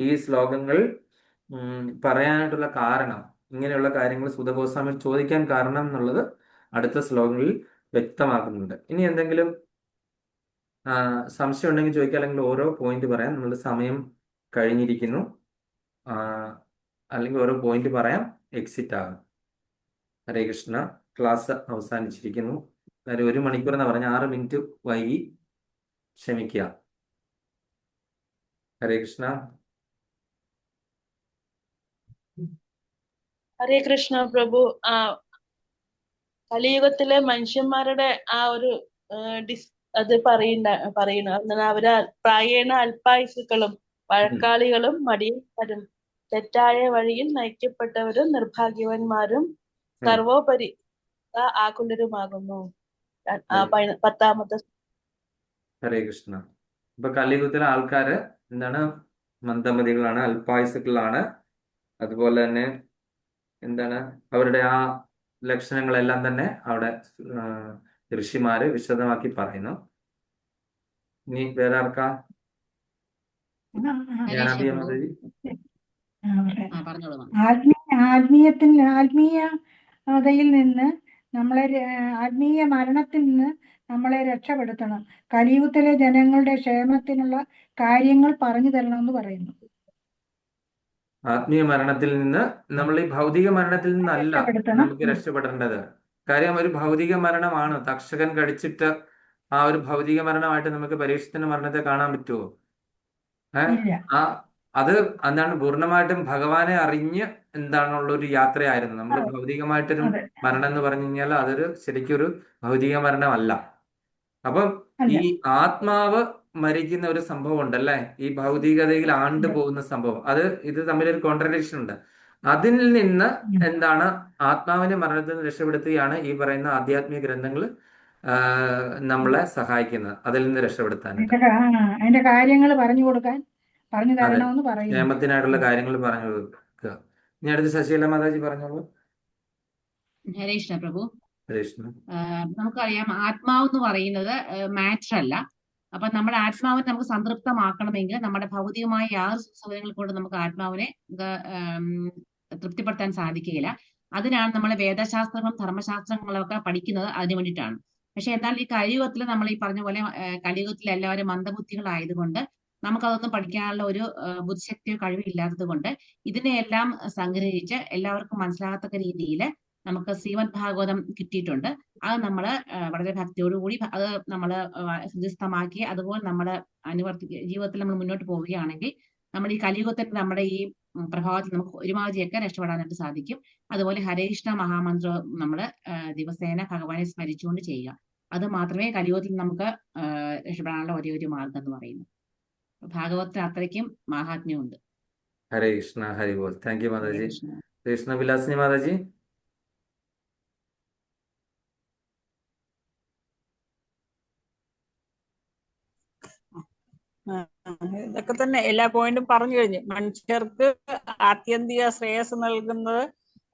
ഈ ശ്ലോകങ്ങൾ പറയാനായിട്ടുള്ള കാരണം, ഇങ്ങനെയുള്ള കാര്യങ്ങൾ സൂത ഗോസ്വാമി ചോദിക്കാൻ കാരണം എന്നുള്ളത് അടുത്ത ശ്ലോകങ്ങളിൽ വ്യക്തമാക്കുന്നുണ്ട്. ഇനി എന്തെങ്കിലും സംശയം ഉണ്ടെങ്കിൽ ചോദിക്കുക, അല്ലെങ്കിൽ ഓരോ പോയിന്റ് പറയാം. നമ്മുടെ സമയം കഴിഞ്ഞിരിക്കുന്നു, അല്ലെങ്കിൽ ഓരോ പോയിന്റ് പറയാം, എക്സിറ്റ് ആകും. ഹരേ കൃഷ്ണ. ക്ലാസ് അവസാനിച്ചിരിക്കുന്നു. 1 മണിക്കൂർ എന്ന് പറഞ്ഞ 6 മിനിറ്റ് വൈകി, ക്ഷമിക്കുക. ഹരേ കൃഷ്ണ. ഹരേ കൃഷ്ണ പ്രഭു. കലിയുഗത്തിലെ മനുഷ്യന്മാരുടെ ആ ഒരു അത് പറയുന്നു. അവര് പ്രായേണ അല്പായുസുക്കളും വഴക്കാളികളും മടിയന്മാരും തെറ്റായ വഴിയിൽ നയിക്കപ്പെട്ടവരും നിർഭാഗ്യവന്മാരും സർവോപരി ആകുലരുമാകുന്നു. 10ാമത്തെ. ഹരേ കൃഷ്ണ. ഇപ്പൊ കലിയുഗത്തിലെ ആൾക്കാര് എന്താണ്? മന്ദമതികളാണ്, അല്പായുസുക്കളാണ്. അതുപോലെ തന്നെ എന്താണ് അവരുടെ ആ ലക്ഷണങ്ങളെല്ലാം തന്നെ അവിടെ ഋഷിമാര് വിശദമാക്കി പറയുന്നു. ഇനി വേറെ ആർക്കാ? ആത്മീയതയിൽ നിന്ന് ആത്മീയ മരണത്തിൽ നിന്ന് നമ്മളെ രക്ഷപ്പെടുത്തണം. കലിയുഗത്തിലെ ജനങ്ങളുടെ ക്ഷേമത്തിനുള്ള കാര്യങ്ങൾ പറഞ്ഞു തരണമെന്ന് പറയുന്നു. ആത്മീയ മരണത്തിൽ നിന്ന്, നമ്മൾ ഈ ഭൗതിക മരണത്തിൽ നിന്നല്ല നമുക്ക് രക്ഷപ്പെടേണ്ടത്. കാര്യം ഒരു ഭൗതിക മരണമാണ്. തക്ഷകൻ കടിച്ചിട്ട് ആ ഒരു ഭൗതിക മരണമായിട്ട് നമുക്ക് പരീക്ഷത്തിന്റെ മരണത്തെ കാണാൻ പറ്റുമോ? അത് എന്താണ് പൂർണ്ണമായിട്ടും ഭഗവാനെ അറിഞ്ഞ് എന്താണുള്ള ഒരു യാത്രയായിരുന്നു. നമ്മൾ ഭൗതികമായിട്ടൊരു മരണം എന്ന് പറഞ്ഞു കഴിഞ്ഞാൽ അതൊരു ശരിക്കൊരു ഭൗതിക മരണമല്ല. അപ്പം ഈ ആത്മാവ് മരിക്കുന്ന ഒരു സംഭവം ഉണ്ടല്ലേ, ഈ ഭൗതികതയിൽ ആണ്ടു പോകുന്ന സംഭവം, ഇത് തമ്മിലൊരു കോൺട്രഡിക്ഷൻ ഉണ്ട്. അതിൽ നിന്ന് എന്താണ് ആത്മാവിന്റെ മരണത്തിൽ നിന്ന് രക്ഷപ്പെടുത്തുകയാണ് ഈ പറയുന്ന ആധ്യാത്മിക ഗ്രന്ഥങ്ങൾ നമ്മളെ സഹായിക്കുന്നത്, അതിൽ നിന്ന് രക്ഷപ്പെടുത്താനായിട്ട്. അതിന്റെ കാര്യങ്ങൾ പറഞ്ഞു തരണമെന്ന് പറയുന്നു. ക്ഷേമത്തിനായിട്ടുള്ള കാര്യങ്ങൾ പറഞ്ഞു കൊടുക്കുക. ഇനി അടുത്ത് ശശികല മാതാജി പറഞ്ഞോളൂ. ഹരേ കൃഷ്ണ പ്രഭു. ഹരേ കൃഷ്ണ. നമുക്കറിയാം ആത്മാവ് എന്ന് പറയുന്നത് മാറ്റർ അല്ല. അപ്പൊ നമ്മുടെ ആത്മാവിനെ നമുക്ക് സംതൃപ്തമാക്കണമെങ്കിൽ നമ്മുടെ ഭൗതികമായ യാതൊരു സൗകര്യങ്ങൾ കൊണ്ട് നമുക്ക് ആത്മാവിനെ തൃപ്തിപ്പെടുത്താൻ സാധിക്കുകയില്ല. അതിനാണ് നമ്മൾ വേദശാസ്ത്രങ്ങളും ധർമ്മശാസ്ത്രങ്ങളൊക്കെ പഠിക്കുന്നത്, അതിനു വേണ്ടിയിട്ടാണ്. പക്ഷെ എന്നാൽ ഈ കലിയുഗത്തിൽ നമ്മൾ ഈ പറഞ്ഞ പോലെ കലിയുഗത്തിൽ എല്ലാവരും മന്ദബുദ്ധികളായതുകൊണ്ട് നമുക്കതൊന്നും പഠിക്കാനുള്ള ഒരു ബുദ്ധിശക്തിയോ കഴിവില്ലാത്തത് കൊണ്ട് ഇതിനെയെല്ലാം സംഗ്രഹിച്ച് എല്ലാവർക്കും മനസ്സിലാകത്തക്ക രീതിയിൽ നമുക്ക് ശ്രീമദ് ഭാഗവതം കിട്ടിയിട്ടുണ്ട്. അത് നമ്മൾ വളരെ ഭക്തിയോടുകൂടി അത് നമ്മൾ ഹൃദയസ്ഥമാക്കി അതുപോലെ നമ്മുടെ ജീവിതത്തിൽ നമ്മൾ മുന്നോട്ട് പോവുകയാണെങ്കിൽ നമ്മൾ ഈ കലിയുഗത്തിൽ നമ്മുടെ ഈ പ്രഭാവത്തിൽ നമുക്ക് ഒരുമാതിരിയൊക്കെ രക്ഷപ്പെടാനായിട്ട് സാധിക്കും. അതുപോലെ ഹരേ കൃഷ്ണ മഹാമന്ത്രം നമ്മൾ ദിവസേന ഭഗവാനെ സ്മരിച്ചുകൊണ്ട് ചെയ്യുക. അത് മാത്രമേ കലിയുഗത്തിൽ നമുക്ക് രക്ഷപ്പെടാനുള്ള ഒരേ ഒരു മാർഗം എന്ന് പറയുന്നു. ഭാഗവതത്തിന് അത്രയ്ക്കും മാഹാത്മ്യമുണ്ട്. ഹരേ കൃഷ്ണ. ഹരി ബോൾ. Thank you Mataji. കൃഷ്ണ വിലാസിനി മാതാജി. ഇതൊക്കെ തന്നെ എല്ലാ പോയിന്റും പറഞ്ഞു കഴിഞ്ഞു. മനുഷ്യർക്ക് ആത്യന്തിക ശ്രേയസ് നൽകുന്നത്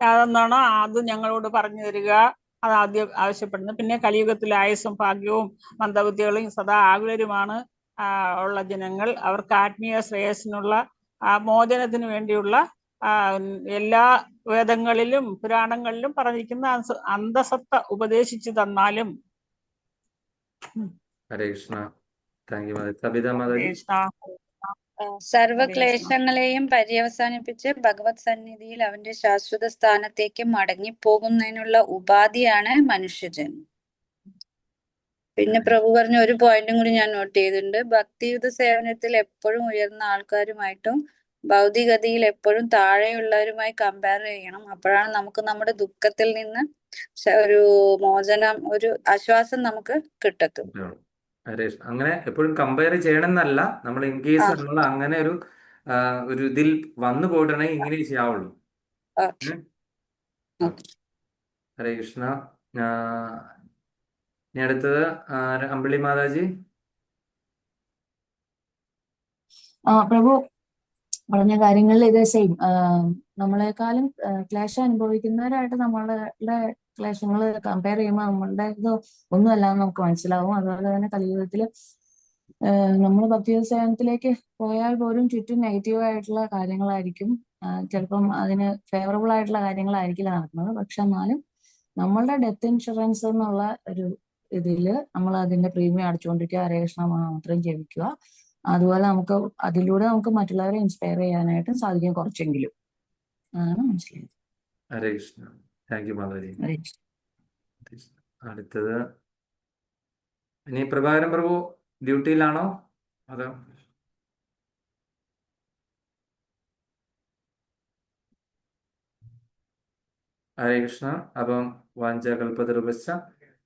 യാതൊന്നാണോ അത് ഞങ്ങളോട് പറഞ്ഞു തരിക. അത് ആദ്യം ആവശ്യപ്പെടുന്നത്. പിന്നെ കലിയുഗത്തിൽ ആയുസ്സും ഭാഗ്യവും മന്ദബുദ്ധികളും സദാ ആകുലരുമാണ് ഉള്ള ജനങ്ങൾ. അവർക്ക് ആത്മീയ ശ്രേയസ്സിനുള്ള മോചനത്തിന് വേണ്ടിയുള്ള എല്ലാ വേദങ്ങളിലും പുരാണങ്ങളിലും പറഞ്ഞിരിക്കുന്ന അന്തസത്ത ഉപദേശിച്ചു തന്നാലും. ഹരേ കൃഷ്ണ. താങ്ക് യു മാതാജി. സബിത മാതാജി. കൃഷ്ണ സർവക്ലേശങ്ങളെയും പര്യവസാനിപ്പിച്ച് ഭഗവത് സന്നിധിയിൽ അവന്റെ ശാശ്വത സ്ഥാനത്തേക്ക് മടങ്ങിപ്പോകുന്നതിനുള്ള ഉപാധിയാണ് മനുഷ്യജന്മം. പിന്നെ പ്രഭു പറഞ്ഞ ഒരു പോയിന്റും കൂടി ഞാൻ നോട്ട് ചെയ്തിട്ടുണ്ട്. ഭക്തിയുത സേവനത്തിൽ എപ്പോഴും ഉയർന്ന ആൾക്കാരുമായിട്ടും ഭൗതികതയിൽ എപ്പോഴും താഴെയുള്ളവരുമായി കമ്പയർ ചെയ്യണം. അപ്പോഴാണ് നമുക്ക് നമ്മുടെ ദുഃഖത്തിൽ നിന്ന് ഒരു മോചനം, ഒരു ആശ്വാസം നമുക്ക് കിട്ടത്തുള്ളൂ. ഹരേ കൃഷ്ണ. അങ്ങനെ എപ്പോഴും കമ്പയർ ചെയ്യണമെന്നല്ല, നമ്മൾ ഇൻ കേസ് നമ്മൾ അങ്ങനെ ഒരു ഇതിൽ വന്നു പോയിട്ടുണ്ടെങ്കിൽ ഇങ്ങനെ ചെയ്യാവുള്ളൂ. ഹരേ കൃഷ്ണ. ഇനി അടുത്തത് അമ്പിളി മാതാജി. പ്രഭു പറഞ്ഞ കാര്യങ്ങളിൽ ഇത് സെയിം. നമ്മളെക്കാളും ക്ലേശം അനുഭവിക്കുന്നവരായിട്ട് നമ്മളുടെ ക്ലേശങ്ങൾ കമ്പയർ ചെയ്യുമ്പോൾ നമ്മളുടെ ഇത് ഒന്നുമല്ല എന്ന് നമുക്ക് മനസ്സിലാവും. അതുപോലെ തന്നെ കലിയുഗത്തില് നമ്മൾ ഭക്തിയുത സേവനത്തിലേക്ക് പോയാൽ പോലും ചുറ്റും നെഗറ്റീവ് ആയിട്ടുള്ള കാര്യങ്ങളായിരിക്കും. ചിലപ്പം അതിന് ഫേവറബിൾ ആയിട്ടുള്ള കാര്യങ്ങളായിരിക്കില്ല നടക്കുന്നത്. പക്ഷെ എന്നാലും നമ്മളുടെ ഡെത്ത് ഇൻഷുറൻസ് എന്നുള്ള ഒരു ഇതില് നമ്മൾ അതിന്റെ പ്രീമിയം അടച്ചുകൊണ്ടിരിക്കുക, ഹരേ കൃഷ്ണ മാത്രം ജപിക്കുക. അതുപോലെ അതിലൂടെ നമുക്ക് മറ്റുള്ളവരെ ഇൻസ്പയർ ചെയ്യാനായിട്ട് സാധിക്കും കുറച്ചെങ്കിലും. അതാണ് മനസ്സിലായത്. ഹരേ കൃഷ്ണ. താങ്ക് യു മാതാജി. ഹരേ കൃഷ്ണ. അടുത്തത് ഇനി പ്രഭാകരൻ പ്രഭു ഡ്യൂട്ടിയിലാണോ അതോ? ഹരേ കൃഷ്ണ. അപ്പം വാഞ്ചകൽപതരുപശ്ച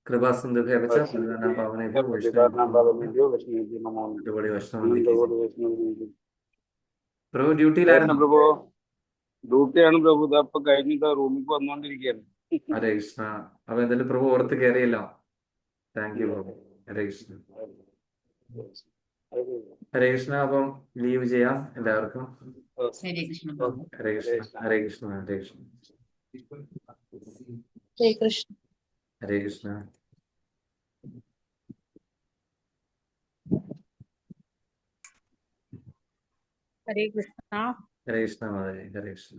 കൃപാസിന്ധുഭ്യശ്ച പവനേഭ്യോ പ്രഭു ഡ്യൂട്ടിയിലായിരുന്നു. പ്രഭു ഡ്യൂട്ടിയാണ് പ്രഭു. അപ്പൊ കഴിഞ്ഞിട്ട് റൂമിൽ വന്നോണ്ടിരിക്കുകയാണ്. ഹരേ കൃഷ്ണ. അപ്പൊ എന്തായാലും പ്രഭു ഓർത്ത് കയറിയല്ലോ. താങ്ക് യു പ്രഭു. ഹരേ കൃഷ്ണ. ഹരേ കൃഷ്ണ. അപ്പം ലീവ് ചെയ്യാം എല്ലാവർക്കും. ഹരേ കൃഷ്ണ. ഹരേ കൃഷ്ണ. ഹരേ കൃഷ്ണ. ഹരേ കൃഷ്ണ. ഹരേ കൃഷ്ണ. ഹരേ കൃഷ്ണ. ഹരേ കൃഷ്ണ. ഹരേ കൃഷ്ണ മാതാജി. ഹരേ കൃഷ്ണ.